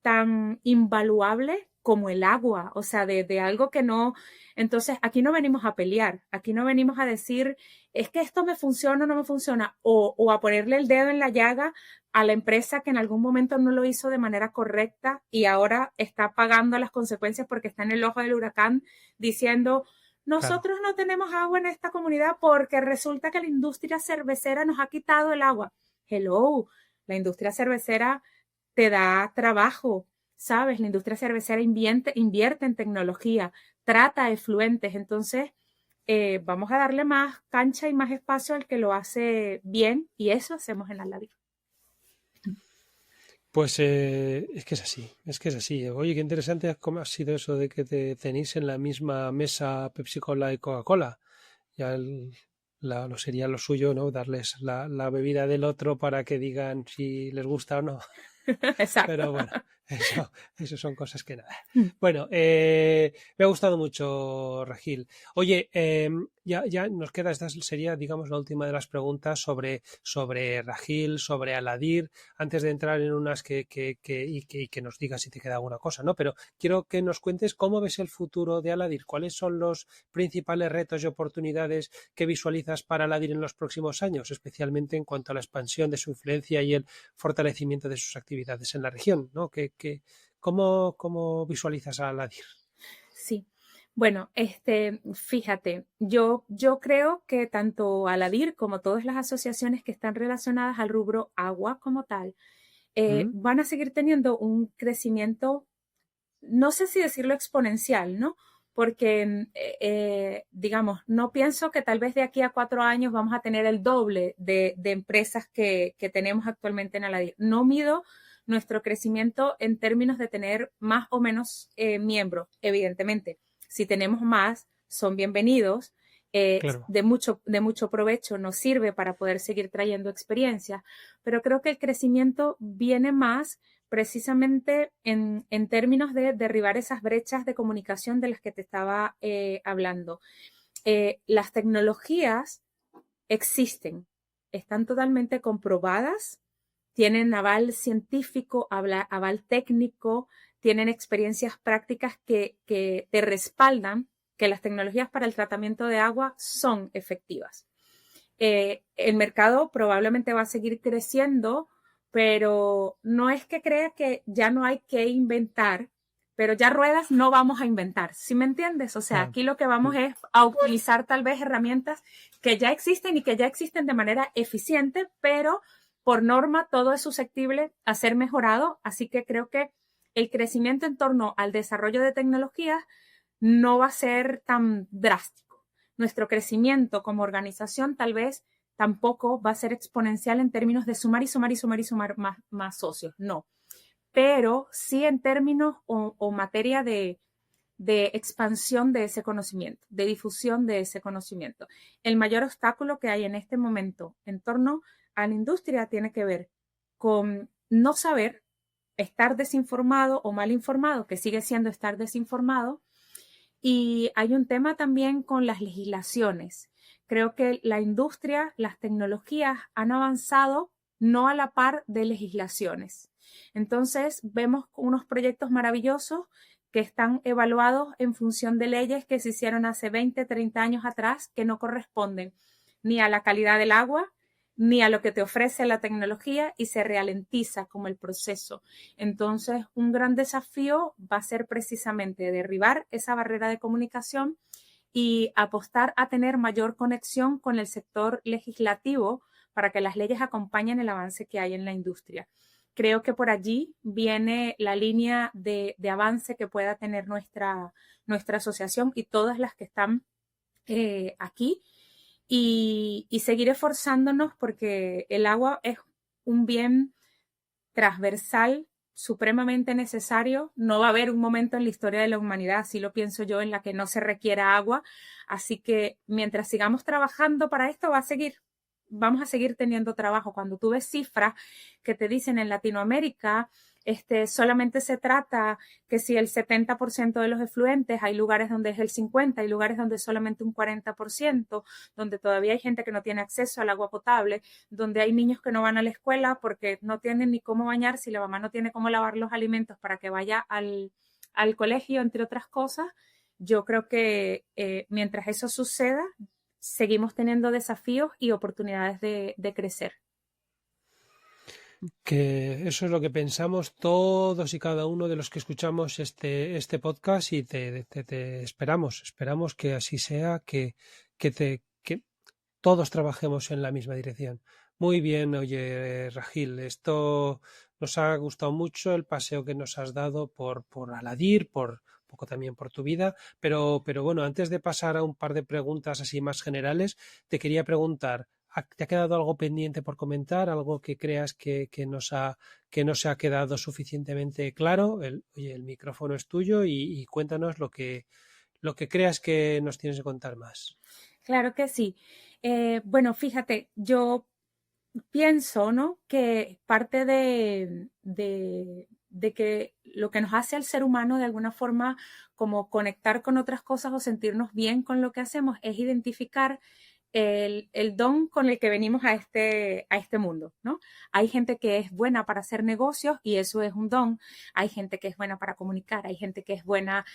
tan invaluable como el agua, o sea, de algo que no. Entonces, aquí no venimos a pelear, aquí no venimos a decir, es que esto me funciona o no me funciona, o a ponerle el dedo en la llaga a la empresa que en algún momento no lo hizo de manera correcta y ahora está pagando las consecuencias porque está en el ojo del huracán diciendo, Claro. nosotros no tenemos agua en esta comunidad porque resulta que la industria cervecera nos ha quitado el agua. Hello, la industria cervecera te da trabajo, ¿sabes? La industria cervecera invierte en tecnología, trata efluentes, entonces vamos a darle más cancha y más espacio al que lo hace bien y eso hacemos en la vida. Pues es que es así, es que es así. Oye, qué interesante cómo ha sido eso de que te tenéis en la misma mesa Pepsi Cola y Coca-Cola. Ya lo sería lo suyo, ¿no? Darles la bebida del otro para que digan si les gusta o no. Exacto. Pero bueno, eso son cosas que nada. Bueno, me ha gustado mucho, Regil. Oye, ya nos queda, esta sería, digamos, la última de las preguntas sobre Regil, sobre Aladir, antes de entrar en unas y que nos digas si te queda alguna cosa, ¿no? Pero quiero que nos cuentes cómo ves el futuro de Aladir, cuáles son los principales retos y oportunidades que visualizas para Aladir en los próximos años, especialmente en cuanto a la expansión de su influencia y el fortalecimiento de sus actividades en la región, ¿no? ¿Cómo visualizas a Aladir? Sí. Bueno, fíjate, yo creo que tanto Aladir como todas las asociaciones que están relacionadas al rubro agua como tal, ¿Mm? van a seguir teniendo un crecimiento, no sé si decirlo exponencial, ¿no? Porque, digamos, no pienso que tal vez de aquí a 4 años vamos a tener el doble de empresas que tenemos actualmente en Aladir. No mido nuestro crecimiento en términos de tener más o menos miembros, evidentemente. Si tenemos más, son bienvenidos. Claro, De mucho provecho nos sirve para poder seguir trayendo experiencias, pero creo que el crecimiento viene más precisamente en términos de derribar esas brechas de comunicación de las que te estaba hablando. Las tecnologías existen, están totalmente comprobadas, tienen aval científico, aval técnico, tienen experiencias prácticas que te respaldan que las tecnologías para el tratamiento de agua son efectivas. El mercado probablemente va a seguir creciendo, pero no es que crea que ya no hay que inventar, pero ya ruedas no vamos a inventar, ¿sí me entiendes? O sea, aquí lo que vamos es a utilizar tal vez herramientas que ya existen y que ya existen de manera eficiente, pero por norma todo es susceptible a ser mejorado, así que creo que el crecimiento en torno al desarrollo de tecnologías no va a ser tan drástico. Nuestro crecimiento como organización tal vez tampoco va a ser exponencial en términos de sumar y sumar y sumar y sumar más socios, no. Pero sí en términos o materia de expansión de ese conocimiento, de difusión de ese conocimiento. El mayor obstáculo que hay en este momento en torno a la industria tiene que ver con no saber, estar desinformado o mal informado, que sigue siendo estar desinformado. Y hay un tema también con las legislaciones. Creo que la industria, las tecnologías han avanzado no a la par de legislaciones. Entonces, vemos unos proyectos maravillosos que están evaluados en función de leyes que se hicieron hace 20, 30 años atrás, que no corresponden ni a la calidad del agua, ni a lo que te ofrece la tecnología, y se ralentiza como el proceso. Entonces, un gran desafío va a ser precisamente derribar esa barrera de comunicación y apostar a tener mayor conexión con el sector legislativo para que las leyes acompañen el avance que hay en la industria. Creo que por allí viene la línea de avance que pueda tener nuestra asociación y todas las que están aquí. Y seguir esforzándonos porque el agua es un bien transversal, supremamente necesario. No va a haber un momento en la historia de la humanidad, así lo pienso yo, en la que no se requiera agua. Así que mientras sigamos trabajando para esto, vamos a seguir teniendo trabajo. Cuando tú ves cifras que te dicen en Latinoamérica, solamente se trata que si el 70% de los efluentes, hay lugares donde es el 50%, hay lugares donde solamente un 40%, donde todavía hay gente que no tiene acceso al agua potable, donde hay niños que no van a la escuela porque no tienen ni cómo bañar, si la mamá no tiene cómo lavar los alimentos para que vaya al colegio, entre otras cosas. Yo creo que mientras eso suceda, seguimos teniendo desafíos y oportunidades de crecer. Que eso es lo que pensamos todos y cada uno de los que escuchamos este podcast, y te esperamos que así sea, que todos trabajemos en la misma dirección. Muy bien, oye, Rajil, esto nos ha gustado mucho, el paseo que nos has dado por Aladir, por un poco también por tu vida, pero bueno, antes de pasar a un par de preguntas así más generales, te quería preguntar, ¿te ha quedado algo pendiente por comentar? ¿Algo que creas que no se ha quedado suficientemente claro? Oye, el micrófono es tuyo y cuéntanos lo que creas que nos tienes que contar más. Claro que sí. Bueno, fíjate, yo pienso, ¿no?, que parte de que lo que nos hace al ser humano de alguna forma como conectar con otras cosas o sentirnos bien con lo que hacemos es identificar el don con el que venimos a este mundo, ¿no? Hay gente que es buena para hacer negocios y eso es un don. Hay gente que es buena para comunicar, hay gente que es buena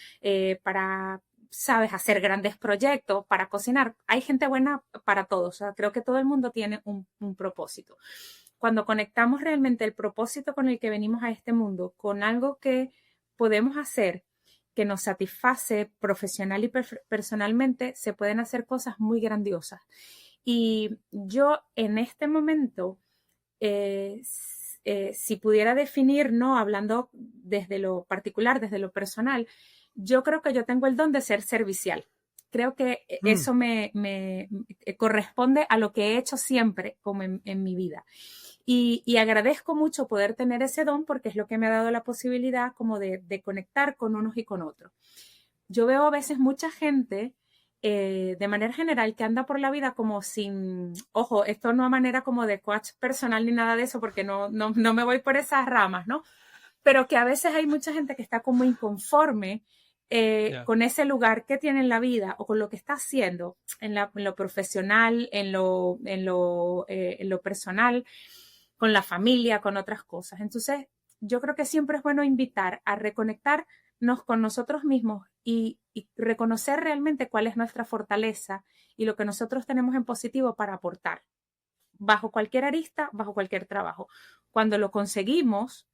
para, sabes, hacer grandes proyectos, para cocinar. Hay gente buena para todo. O sea, creo que todo el mundo tiene un propósito. Cuando conectamos realmente el propósito con el que venimos a este mundo con algo que podemos hacer que nos satisface profesional y personalmente, se pueden hacer cosas muy grandiosas. Y yo en este momento, si pudiera definir, ¿no?, hablando desde lo particular, desde lo personal, yo creo que yo tengo el don de ser servicial. Creo que eso me corresponde a lo que he hecho siempre como en mi vida. Y agradezco mucho poder tener ese don porque es lo que me ha dado la posibilidad como de conectar con unos y con otros. Yo veo a veces mucha gente, de manera general, que anda por la vida como sin, ojo, esto no a manera como de coach personal ni nada de eso porque no me voy por esas ramas, ¿no? pero que a veces hay mucha gente que está como inconforme Ya. con ese lugar que tiene en la vida o con lo que está haciendo en lo profesional, en lo personal, con la familia, con otras cosas. Entonces, yo creo que siempre es bueno invitar a reconectarnos con nosotros mismos y reconocer realmente cuál es nuestra fortaleza y lo que nosotros tenemos en positivo para aportar, bajo cualquier arista, bajo cualquier trabajo. Cuando lo conseguimos,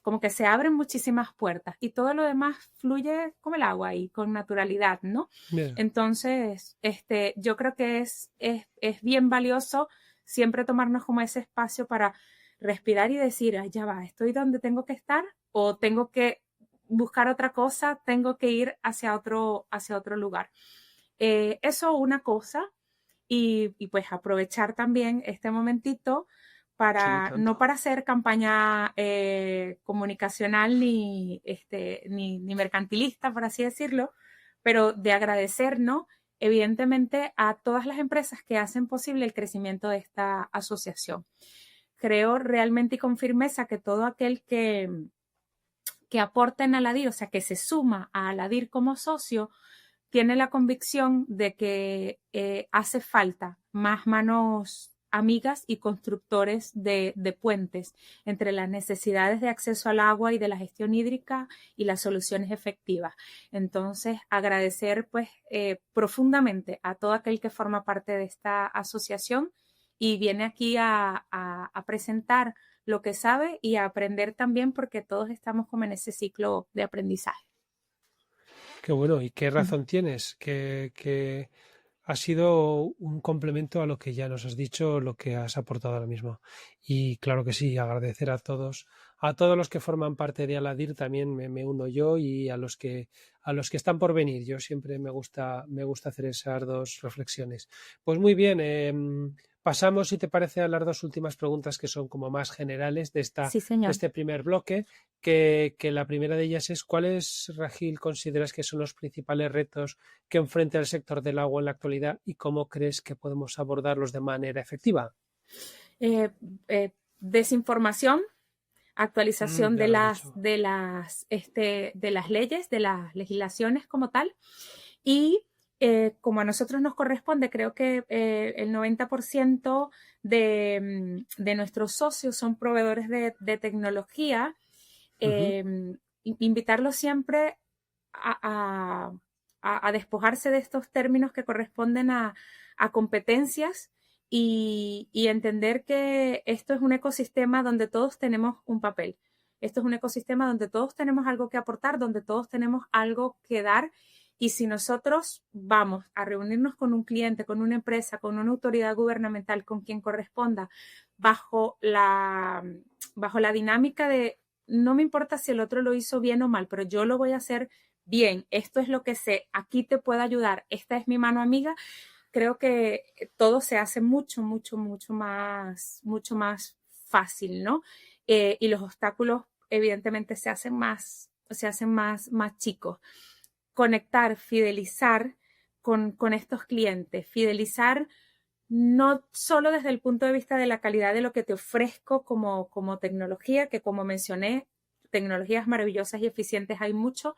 como que se abren muchísimas puertas y todo lo demás fluye como el agua y con naturalidad, ¿no? Mira, Entonces, yo creo que es bien valioso siempre tomarnos como ese espacio para respirar y decir, "Ay, ya va, estoy donde tengo que estar o tengo que buscar otra cosa, tengo que ir hacia otro lugar." Eso una cosa y pues aprovechar también este momentito sí, para, no tanto. para hacer campaña comunicacional ni mercantilista, por así decirlo, pero de agradecer, ¿no? Evidentemente a todas las empresas que hacen posible el crecimiento de esta asociación. Creo realmente y con firmeza que todo aquel que aporta en Aladir, o sea, que se suma a Aladir como socio, tiene la convicción de que hace falta más manos amigas y constructores de puentes entre las necesidades de acceso al agua y de la gestión hídrica y las soluciones efectivas. Entonces, agradecer pues profundamente a todo aquel que forma parte de esta asociación y viene aquí a presentar lo que sabe y a aprender también porque todos estamos como en ese ciclo de aprendizaje. Qué bueno, y qué razón tienes, que ha sido un complemento a lo que ya nos has dicho, lo que has aportado ahora mismo. Y claro que sí, agradecer a todos los que forman parte de Aladir, también me uno yo y a los que están por venir. Yo siempre me gusta hacer esas dos reflexiones. Pues muy bien, pasamos, si te parece, a las dos últimas preguntas que son como más generales Sí, de señor. este primer bloque, que la primera de ellas es ¿cuáles, Ragil, consideras que son los principales retos que enfrenta el sector del agua en la actualidad y cómo crees que podemos abordarlos de manera efectiva? Eh, Desinformación, actualización Ya lo has dicho. de las leyes, de las legislaciones como tal. Y como a nosotros nos corresponde, creo que el 90% de nuestros socios son proveedores de tecnología, Ujú. eh, invitarlos siempre a, a despojarse de estos términos que corresponden a competencias y entender que esto es un ecosistema donde todos tenemos un papel. Esto es un ecosistema donde todos tenemos algo que aportar, donde todos tenemos algo que dar. Y si nosotros vamos a reunirnos con un cliente, con una empresa, con una autoridad gubernamental, con quien corresponda, bajo bajo la dinámica de no me importa si el otro lo hizo bien o mal, pero yo lo voy a hacer bien, esto es lo que sé, aquí te puedo ayudar, esta es mi mano amiga, creo que todo se hace mucho más fácil, ¿no? Y los obstáculos evidentemente se hacen más chicos. Conectar, fidelizar con estos clientes, fidelizar no solo desde el punto de vista de la calidad de lo que te ofrezco como tecnología, que como mencioné, tecnologías maravillosas y eficientes hay mucho,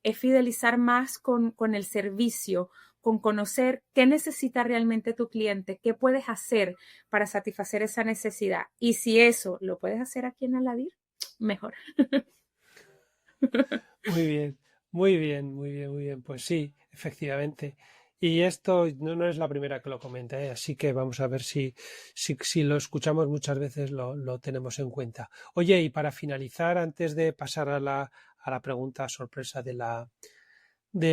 es fidelizar más con el servicio, con conocer qué necesita realmente tu cliente, qué puedes hacer para satisfacer esa necesidad. Y si eso lo puedes hacer aquí en Aladir, mejor. Muy bien, muy bien, muy bien, muy bien. Pues sí, efectivamente. Y esto no es la primera que lo comenta, ¿eh? Así que vamos a ver si lo escuchamos muchas veces, lo tenemos en cuenta. Oye, y para finalizar, antes de pasar a la pregunta sorpresa de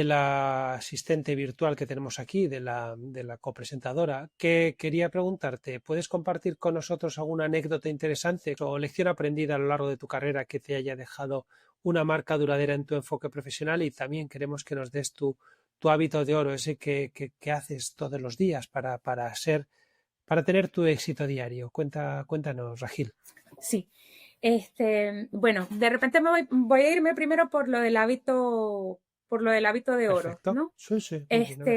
la asistente virtual que tenemos aquí, de la copresentadora, que quería preguntarte, ¿puedes compartir con nosotros alguna anécdota interesante o lección aprendida a lo largo de tu carrera que te haya dejado una marca duradera en tu enfoque profesional? Y también queremos que nos des tu hábito de oro, ese que haces todos los días para tener tu éxito diario. Cuéntanos, Ragil. Sí. Bueno, de repente voy a irme primero por lo del hábito de oro, Perfecto. ¿no? Sí, sí, muy bien, a ver.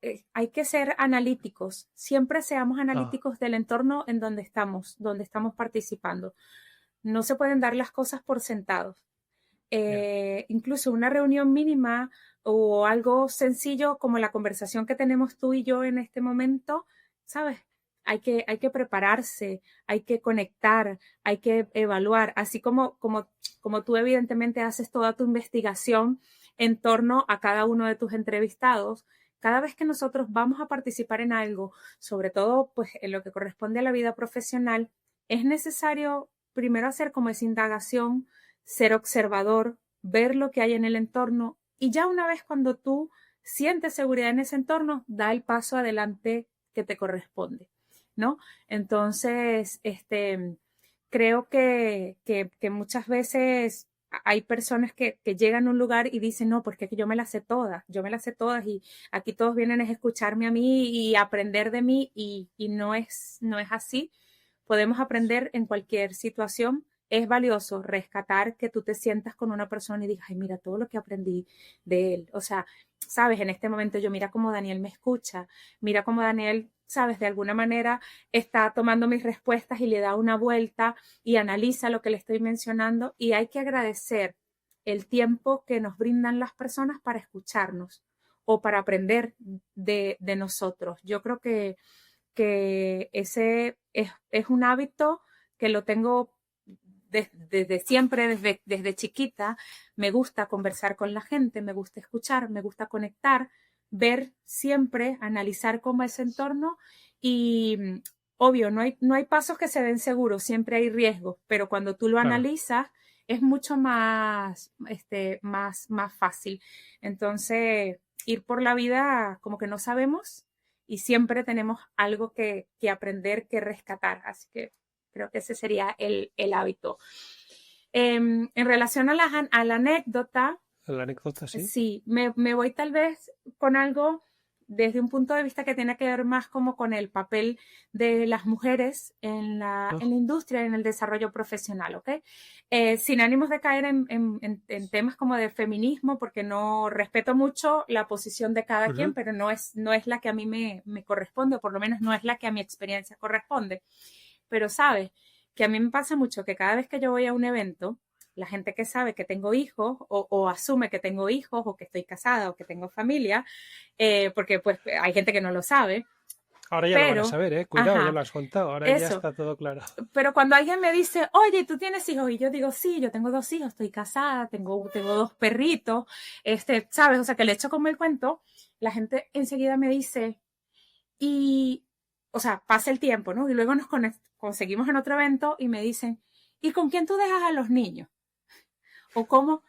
Este, Hay que ser analíticos, siempre seamos Ah, analíticos del entorno en donde estamos participando. no se pueden dar las cosas por sentados. Ya. Incluso una reunión mínima o algo sencillo como la conversación que tenemos tú y yo en este momento, ¿sabes? Hay que prepararse, hay que conectar, hay que evaluar, así como tú evidentemente haces toda tu investigación en torno a cada uno de tus entrevistados. Cada vez que nosotros vamos a participar en algo, sobre todo pues en lo que corresponde a la vida profesional, es necesario primero hacer como esa indagación, ser observador, ver lo que hay en el entorno y ya una vez cuando tú sientes seguridad en ese entorno, da el paso adelante que te corresponde, ¿no? Entonces, creo que muchas veces hay personas que llegan a un lugar y dicen, no, porque yo me las sé todas, yo me las sé todas y aquí todos vienen a escucharme a mí y aprender de mí y no es así. Podemos aprender en cualquier situación. Es valioso rescatar que tú te sientas con una persona y digas, ay, mira todo lo que aprendí de él. O sea, sabes, en este momento yo mira cómo Daniel me escucha, mira cómo Daniel, sabes, de alguna manera está tomando mis respuestas y le da una vuelta y analiza lo que le estoy mencionando y hay que agradecer el tiempo que nos brindan las personas para escucharnos o para aprender de nosotros. Yo creo que ese es un hábito que lo tengo desde siempre, desde chiquita. Me gusta conversar con la gente, me gusta escuchar, me gusta conectar, ver siempre, analizar cómo es el entorno y obvio, no hay pasos que se den seguros, siempre hay riesgos, pero cuando tú lo Claro. analizas es mucho más fácil. Entonces, ir por la vida como que no sabemos y siempre tenemos algo que aprender, que rescatar. Así que creo que ese sería el hábito. En relación a la anécdota, La anécdota, sí. sí, me voy tal vez con algo desde un punto de vista que tiene que ver más como con el papel de las mujeres en la, ¿No? en la industria, en el desarrollo profesional, ¿ok? Sin ánimos de caer en temas como de feminismo, porque no respeto mucho la posición de cada quien, Ujú. pero no es la que a mí me corresponde, o por lo menos no es la que a mi experiencia corresponde. Pero sabes que a mí me pasa mucho que cada vez que yo voy a un evento, la gente que sabe que tengo hijos o asume que tengo hijos o que estoy casada o que tengo familia, porque pues hay gente que no lo sabe, Ahora ya lo van a pero, saber, ¿eh? Cuidado, ya ajá, lo has contado. Ahora ya eso. está todo claro. Pero cuando alguien me dice, oye, ¿tú tienes hijos? Y yo digo, sí, yo tengo 2 hijos, estoy casada, tengo 2 perritos, ¿sabes? O sea, que le echo como el cuento, la gente enseguida me dice, y, o sea, pasa el tiempo, ¿no? Y luego nos conseguimos en otro evento y me dicen, ¿y con quién tú dejas a los niños? O cómo,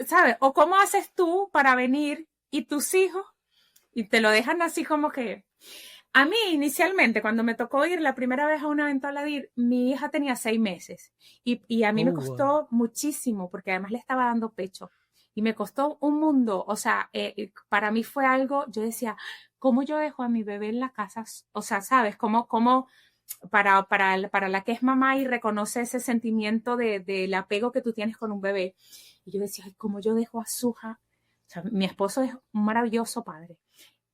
¿sabes? O cómo haces tú para venir y tus hijos y te lo dejan así como que... A mí inicialmente, cuando me tocó ir la primera vez a un evento a la DIR, mi hija tenía 6 meses y a mí me Wow. costó muchísimo porque además le estaba dando pecho y me costó un mundo. O sea, para mí fue algo, yo decía, ¿cómo yo dejo a mi bebé en la casa? O sea, ¿sabes? ¿Cómo para la que es mamá y reconoce ese sentimiento del apego que tú tienes con un bebé? Y yo decía, ay, ¿cómo yo dejo a Suja? O sea, mi esposo es un maravilloso padre.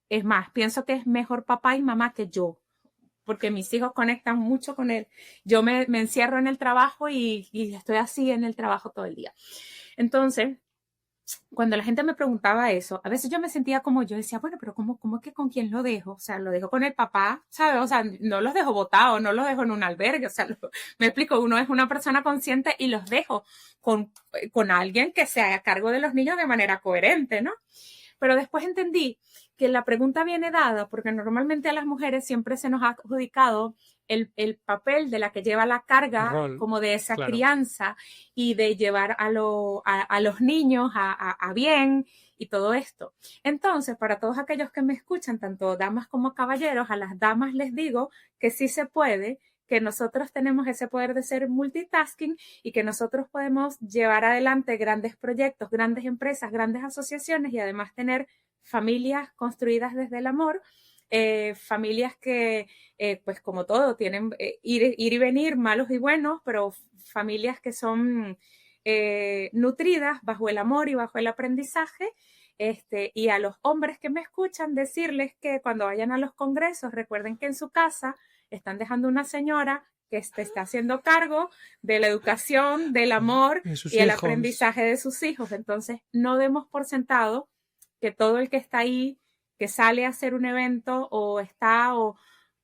Es más, pienso que es mejor papá y mamá que yo, porque mis hijos conectan mucho con él. Yo me encierro en el trabajo y estoy así en el trabajo todo el día. Entonces, cuando la gente me preguntaba eso, a veces yo me sentía como, yo decía, bueno, pero ¿cómo que con quién lo dejo? O sea, lo dejo con el papá, ¿sabes? O sea, no los dejo botados, no los dejo en un albergue, o sea, me explico, uno es una persona consciente y los dejo con alguien que se haga cargo de los niños de manera coherente, ¿no? Pero después entendí que la pregunta viene dada porque normalmente a las mujeres siempre se nos ha adjudicado el papel de la que lleva la carga Rol, como de esa claro. crianza y de llevar a los niños a bien y todo esto. Entonces, para todos aquellos que me escuchan, tanto damas como caballeros, a las damas les digo que sí se puede, que nosotros tenemos ese poder de ser multitasking y que nosotros podemos llevar adelante grandes proyectos, grandes empresas, grandes asociaciones y además tener familias construidas desde el amor, familias que, pues como todo, tienen ir y venir, malos y buenos, pero familias que son nutridas bajo el amor y bajo el aprendizaje. Y a los hombres que me escuchan decirles que cuando vayan a los congresos recuerden que en su casa están dejando una señora que se está haciendo cargo de la educación, del amor y el aprendizaje de sus hijos. Entonces, no demos por sentado que todo el que está ahí, que sale a hacer un evento o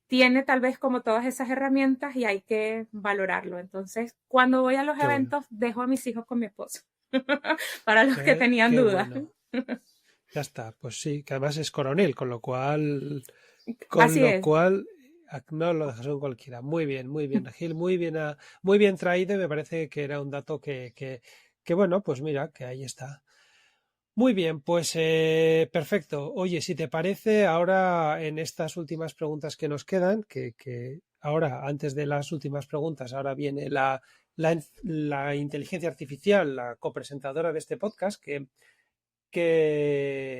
tiene tal vez como todas esas herramientas y hay que valorarlo. Entonces, cuando voy a los eventos, dejo a mis hijos con mi esposo, para los que tenían dudas. Bueno. Ya está, pues sí, que además es coronel, con lo cual no lo dejas con cualquiera. Muy bien, Gil, muy bien traído, y me parece que era un dato que bueno, pues mira, que ahí está. Muy bien, pues perfecto. Oye, si te parece, ahora en estas últimas preguntas que nos quedan, que ahora, antes de las últimas preguntas, ahora viene la inteligencia artificial, la copresentadora de este podcast,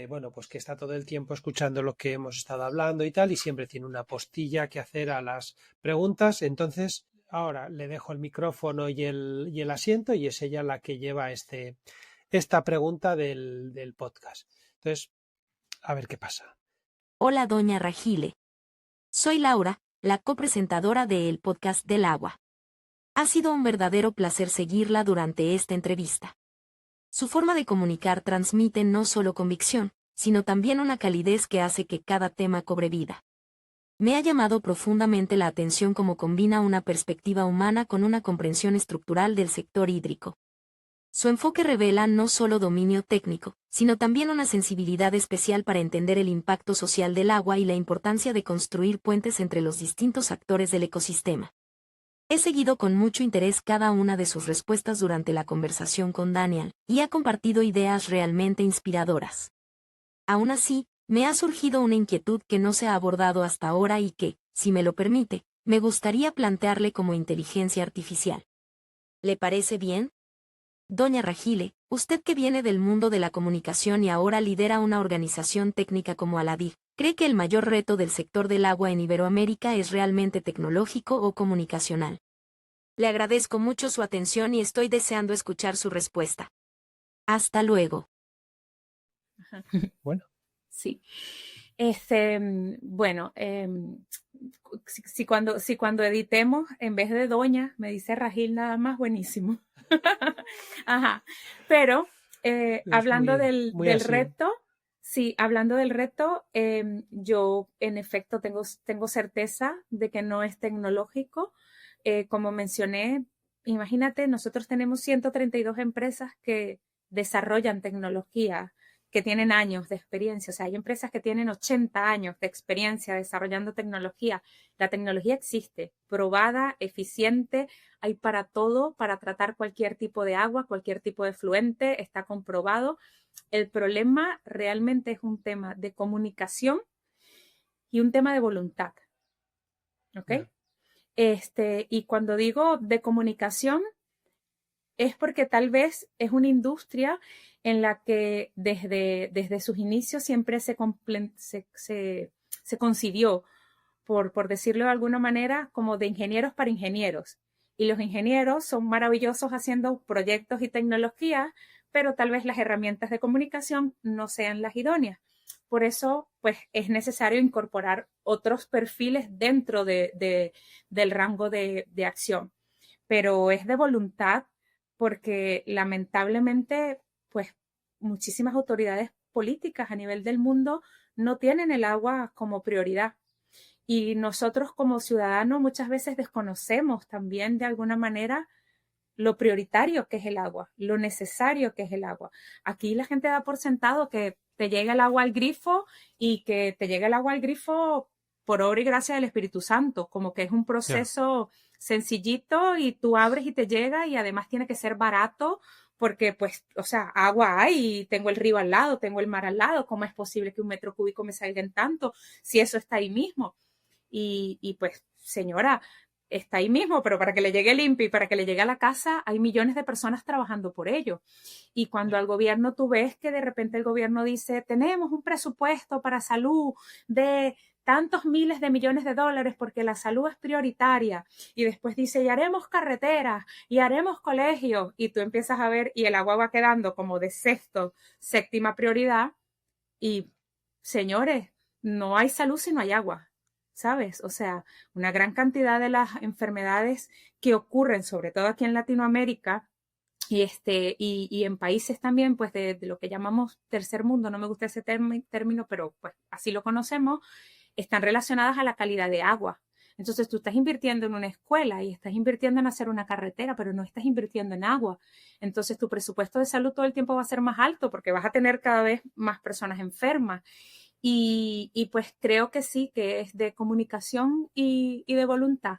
bueno, pues que está todo el tiempo escuchando lo que hemos estado hablando y tal, y siempre tiene una postilla que hacer a las preguntas. Entonces, ahora le dejo el micrófono y el asiento, y es ella la que lleva esta pregunta del podcast. Entonces, a ver qué pasa. Hola, doña Ragile. Soy Laura, la copresentadora del podcast del agua. Ha sido un verdadero placer seguirla durante esta entrevista. Su forma de comunicar transmite no solo convicción, sino también una calidez que hace que cada tema cobre vida. Me ha llamado profundamente la atención cómo combina una perspectiva humana con una comprensión estructural del sector hídrico. Su enfoque revela no solo dominio técnico, sino también una sensibilidad especial para entender el impacto social del agua y la importancia de construir puentes entre los distintos actores del ecosistema. He seguido con mucho interés cada una de sus respuestas durante la conversación con Daniel, y ha compartido ideas realmente inspiradoras. Aún así, me ha surgido una inquietud que no se ha abordado hasta ahora y que, si me lo permite, me gustaría plantearle como inteligencia artificial. ¿Le parece bien? Doña Ragile, usted que viene del mundo de la comunicación y ahora lidera una organización técnica como Aladir, ¿cree que el mayor reto del sector del agua en Iberoamérica es realmente tecnológico o comunicacional? Le agradezco mucho su atención y estoy deseando escuchar su respuesta. Hasta luego. Bueno. Sí. Bueno, si cuando editemos, en vez de doña, me dice Ragil nada más, buenísimo. Ajá. Pero hablando del reto, sí, hablando del reto, yo en efecto tengo certeza de que no es tecnológico. Como mencioné, imagínate, nosotros tenemos 132 empresas que desarrollan tecnología, que tienen años de experiencia. O sea, hay empresas que tienen 80 años de experiencia desarrollando tecnología. La tecnología existe, probada, eficiente, hay para todo, para tratar cualquier tipo de agua, cualquier tipo de fluente, está comprobado. El problema realmente es un tema de comunicación y un tema de voluntad. ¿Ok? Y cuando digo de comunicación, es porque tal vez es una industria en la que desde sus inicios siempre se concibió, por decirlo de alguna manera, como de ingenieros para ingenieros. Y los ingenieros son maravillosos haciendo proyectos y tecnologías, pero tal vez las herramientas de comunicación no sean las idóneas. Por eso, pues, es necesario incorporar otros perfiles dentro del rango de acción. Pero es de voluntad, porque lamentablemente, pues, muchísimas autoridades políticas a nivel del mundo no tienen el agua como prioridad. Y nosotros como ciudadanos muchas veces desconocemos también de alguna manera lo prioritario que es el agua, lo necesario que es el agua. Aquí la gente da por sentado que te llega el agua al grifo y que te llega el agua al grifo por obra y gracia del Espíritu Santo, como que es un proceso sencillito y tú abres y te llega, y además tiene que ser barato porque, pues, o sea, agua hay, tengo el río al lado, tengo el mar al lado, ¿cómo es posible que un metro cúbico me salga en tanto si eso está ahí mismo? Y pues, señora, está ahí mismo, pero para que le llegue limpio y para que le llegue a la casa hay millones de personas trabajando por ello. Y cuando al gobierno tú ves que de repente el gobierno dice, tenemos un presupuesto para salud de tantos miles de millones de dólares porque la salud es prioritaria, y después dice, y haremos carreteras, y haremos colegios, y tú empiezas a ver, y el agua va quedando como de séptima prioridad, y señores, no hay salud si no hay agua. O ¿sabes? O sea, una gran cantidad de las enfermedades que ocurren, sobre todo aquí en Latinoamérica, y en países también, pues de lo que llamamos tercer mundo, no me gusta ese término, pero pues así lo conocemos, están relacionadas a la calidad de agua. Entonces tú estás invirtiendo en una escuela y estás invirtiendo en hacer una carretera, pero no estás invirtiendo en agua. Entonces tu presupuesto de salud todo el tiempo va a ser más alto porque vas a tener cada vez más personas enfermas. Y pues creo que sí, que es de comunicación y de voluntad.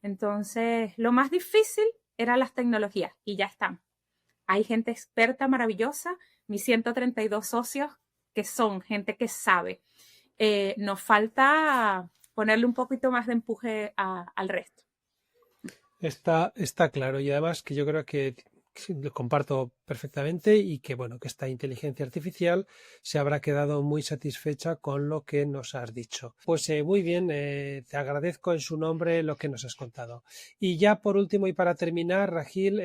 Entonces, lo más difícil eran las tecnologías y ya están. Hay gente experta maravillosa, mis 132 socios, que son gente que sabe. Nos falta ponerle un poquito más de empuje al resto. Está claro y además que yo creo que sí, lo comparto perfectamente y que bueno, que esta inteligencia artificial se habrá quedado muy satisfecha con lo que nos has dicho. Pues muy bien, te agradezco en su nombre lo que nos has contado. Y ya por último y para terminar, Rajil,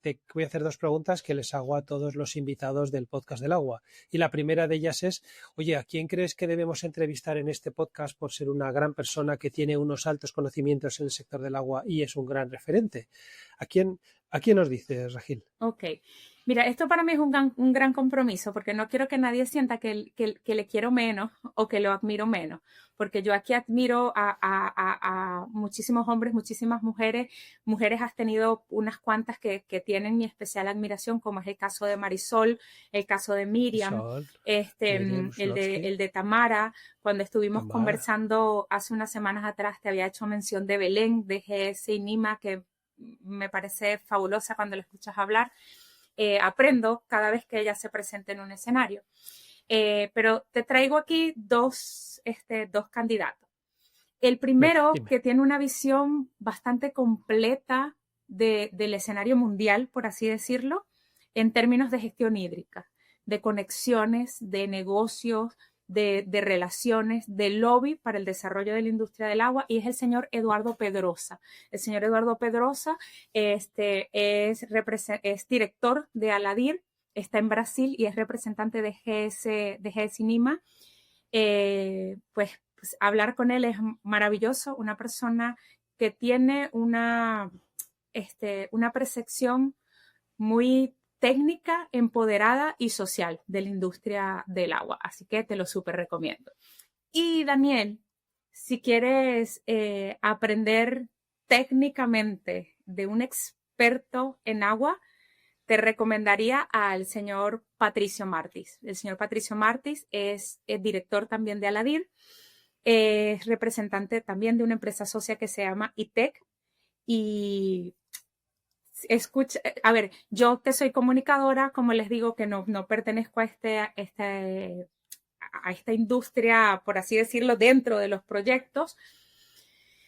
te voy a hacer dos preguntas que les hago a todos los invitados del podcast del agua. Y la primera de ellas es, oye, ¿a quién crees que debemos entrevistar en este podcast por ser una gran persona que tiene unos altos conocimientos en el sector del agua y es un gran referente? ¿A quién nos dices, Rajil? Ok. Mira, esto para mí es un gran compromiso porque no quiero que nadie sienta que le quiero menos o que lo admiro menos, porque yo aquí admiro a muchísimos hombres, muchísimas mujeres. Mujeres has tenido unas cuantas que tienen mi especial admiración, como es el caso de Marisol, el caso de Miriam, Sol, Miriam Slotski, el de Tamara. Cuando estuvimos Tamara. conversando hace unas semanas atrás, te había hecho mención de Belén, de GS y Nima, que me parece fabulosa cuando la escuchas hablar. Aprendo cada vez que ella se presenta en un escenario. Pero te traigo aquí dos candidatos. El Venga, primero, dime. que tiene una visión bastante completa del escenario mundial, por así decirlo, en términos de gestión hídrica, de conexiones, de negocios, de relaciones, de lobby para el desarrollo de la industria del agua, y es el señor Eduardo Pedrosa. El señor Eduardo Pedrosa es director de Aladir, está en Brasil y es representante de GS Nima. Pues hablar con él es maravilloso, una persona que tiene una percepción muy técnica, empoderada y social de la industria del agua. Así que te lo súper recomiendo. Y Daniel, si quieres aprender técnicamente de un experto en agua, te recomendaría al señor Patricio Martis. El señor Patricio Martis es el director también de Aladir, es representante también de una empresa socia que se llama ITEC y escucha, a ver, yo que soy comunicadora, como les digo, que no pertenezco a esta industria, por así decirlo, dentro de los proyectos.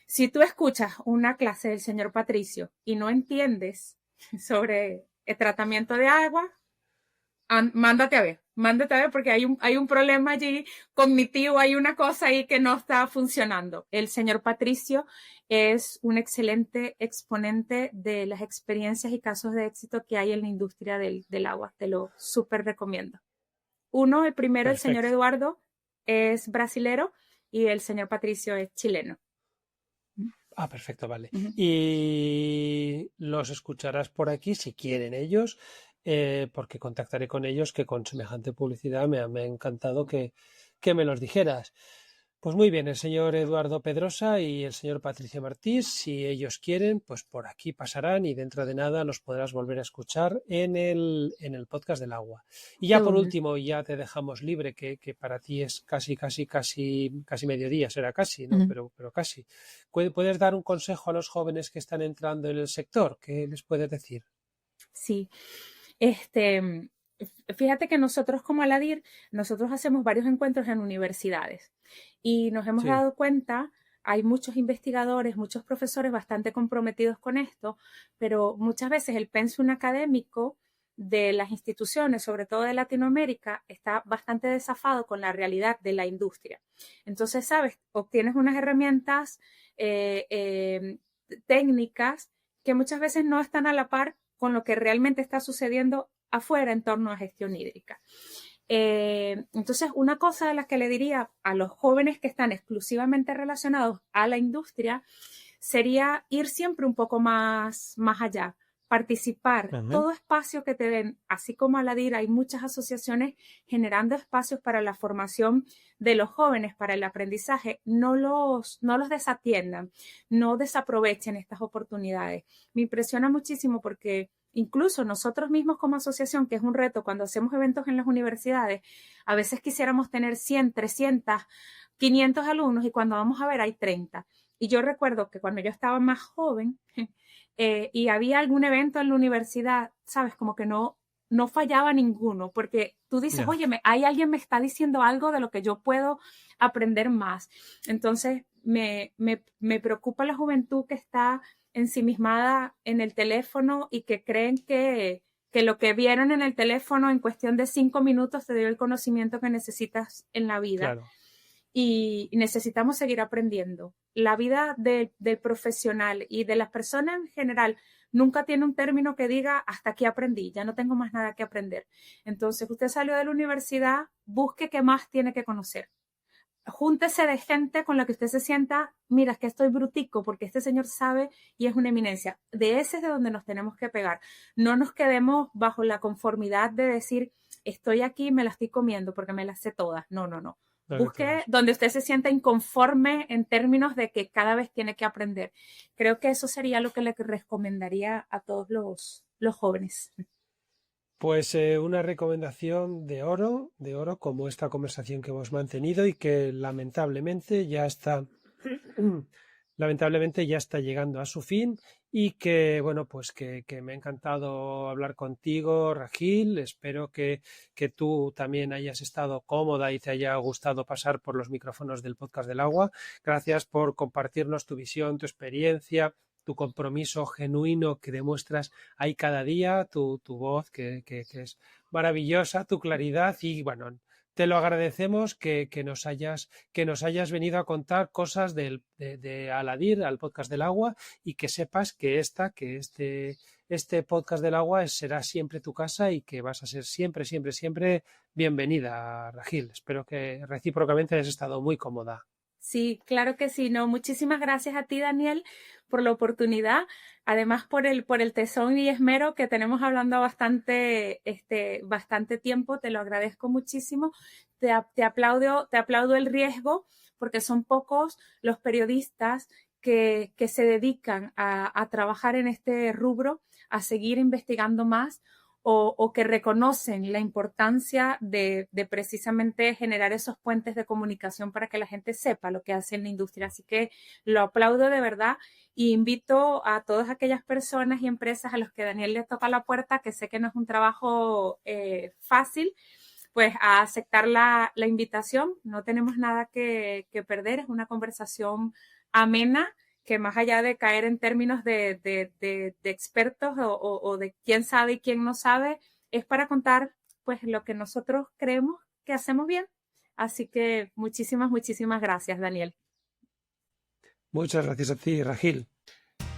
Si tú escuchas una clase del señor Patricio y no entiendes sobre el tratamiento de agua, mándate a ver porque hay un problema allí cognitivo, hay una cosa ahí que no está funcionando. El señor Patricio es un excelente exponente de las experiencias y casos de éxito que hay en la industria del agua. Te lo súper recomiendo. El primero, el señor Perfecto. Eduardo, es brasilero y el señor Patricio es chileno. Ah, perfecto, vale. Uh-huh. Y los escucharás por aquí si quieren ellos, porque contactaré con ellos, que con semejante publicidad me ha encantado que me los dijeras. Pues muy bien, el señor Eduardo Pedrosa y el señor Patricio Martís, si ellos quieren, pues por aquí pasarán y dentro de nada nos podrás volver a escuchar en el podcast del agua. Y ya Qué por bueno. último, ya te dejamos libre, que para ti es casi mediodía, será casi, ¿no? Uh-huh. Pero casi. ¿Puedes dar un consejo a los jóvenes que están entrando en el sector? ¿Qué les puedes decir? Sí. Fíjate que nosotros como Aladir, nosotros hacemos varios encuentros en universidades y nos hemos Sí, dado cuenta, hay muchos investigadores, muchos profesores bastante comprometidos con esto, pero muchas veces el pensum académico de las instituciones, sobre todo de Latinoamérica, está bastante desafado con la realidad de la industria. Entonces, sabes, obtienes unas herramientas técnicas que muchas veces no están a la par con lo que realmente está sucediendo afuera en torno a gestión hídrica. Entonces, una cosa de las que le diría a los jóvenes que están exclusivamente relacionados a la industria sería ir siempre un poco más allá, participar, todo espacio que te den, así como Aladir, hay muchas asociaciones generando espacios para la formación de los jóvenes, para el aprendizaje, no los desatiendan, no desaprovechen estas oportunidades. Me impresiona muchísimo porque incluso nosotros mismos como asociación, que es un reto cuando hacemos eventos en las universidades, a veces quisiéramos tener 100, 300, 500 alumnos y cuando vamos a ver hay 30. Y yo recuerdo que cuando yo estaba más joven y había algún evento en la universidad, sabes, como que no fallaba ninguno, porque tú dices, oye, hay alguien me está diciendo algo de lo que yo puedo aprender más. Entonces, me preocupa la juventud que está ensimismada en el teléfono y que creen que lo que vieron en el teléfono en cuestión de 5 minutos te dio el conocimiento que necesitas en la vida. Claro. Y necesitamos seguir aprendiendo. La vida del profesional y de las personas en general nunca tiene un término que diga hasta aquí aprendí, ya no tengo más nada que aprender. Entonces, usted salió de la universidad, busque qué más tiene que conocer. Júntese de gente con la que usted se sienta, mira, es que estoy brutico porque este señor sabe y es una eminencia. De ese es de donde nos tenemos que pegar. No nos quedemos bajo la conformidad de decir, estoy aquí, me la estoy comiendo porque me las sé todas. No. Busque donde usted se sienta inconforme en términos de que cada vez tiene que aprender. Creo que eso sería lo que le recomendaría a todos los jóvenes. Pues una recomendación de oro, como esta conversación que hemos mantenido y que lamentablemente ya está llegando a su fin y que, bueno, pues que me ha encantado hablar contigo, Rahil. Espero que tú también hayas estado cómoda y te haya gustado pasar por los micrófonos del Podcast del Agua. Gracias por compartirnos tu visión, tu experiencia, tu compromiso genuino que demuestras ahí cada día, tu voz que es maravillosa, tu claridad y, bueno, te lo agradecemos que nos hayas venido a contar cosas de Aladir, al Podcast del Agua, y que sepas que este Podcast del Agua será siempre tu casa y que vas a ser siempre, siempre, siempre bienvenida, Rahil. Espero que recíprocamente hayas estado muy cómoda. Sí, claro que sí. No, muchísimas gracias a ti, Daniel, por la oportunidad. Además, por el tesón y esmero que tenemos hablando bastante tiempo. Te lo agradezco muchísimo. Te aplaudo el riesgo, porque son pocos los periodistas que se dedican a trabajar en este rubro, a seguir investigando más, o que reconocen la importancia de precisamente generar esos puentes de comunicación para que la gente sepa lo que hace en la industria. Así que lo aplaudo de verdad y invito a todas aquellas personas y empresas a los que Daniel les toca la puerta, que sé que no es un trabajo fácil, pues a aceptar la invitación. No tenemos nada que perder, es una conversación amena, que más allá de caer en términos de expertos o de quién sabe y quién no sabe, es para contar pues lo que nosotros creemos que hacemos bien. Así que muchísimas gracias, Daniel. Muchas gracias a ti, Rahil.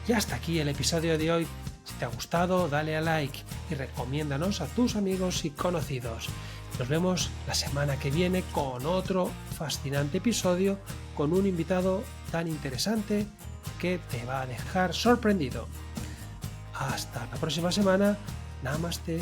Y hasta aquí el episodio de hoy. Si te ha gustado, dale a like y recomiéndanos a tus amigos y conocidos. Nos vemos la semana que viene con otro fascinante episodio, con un invitado tan interesante que te va a dejar sorprendido. Hasta la próxima semana. Namaste.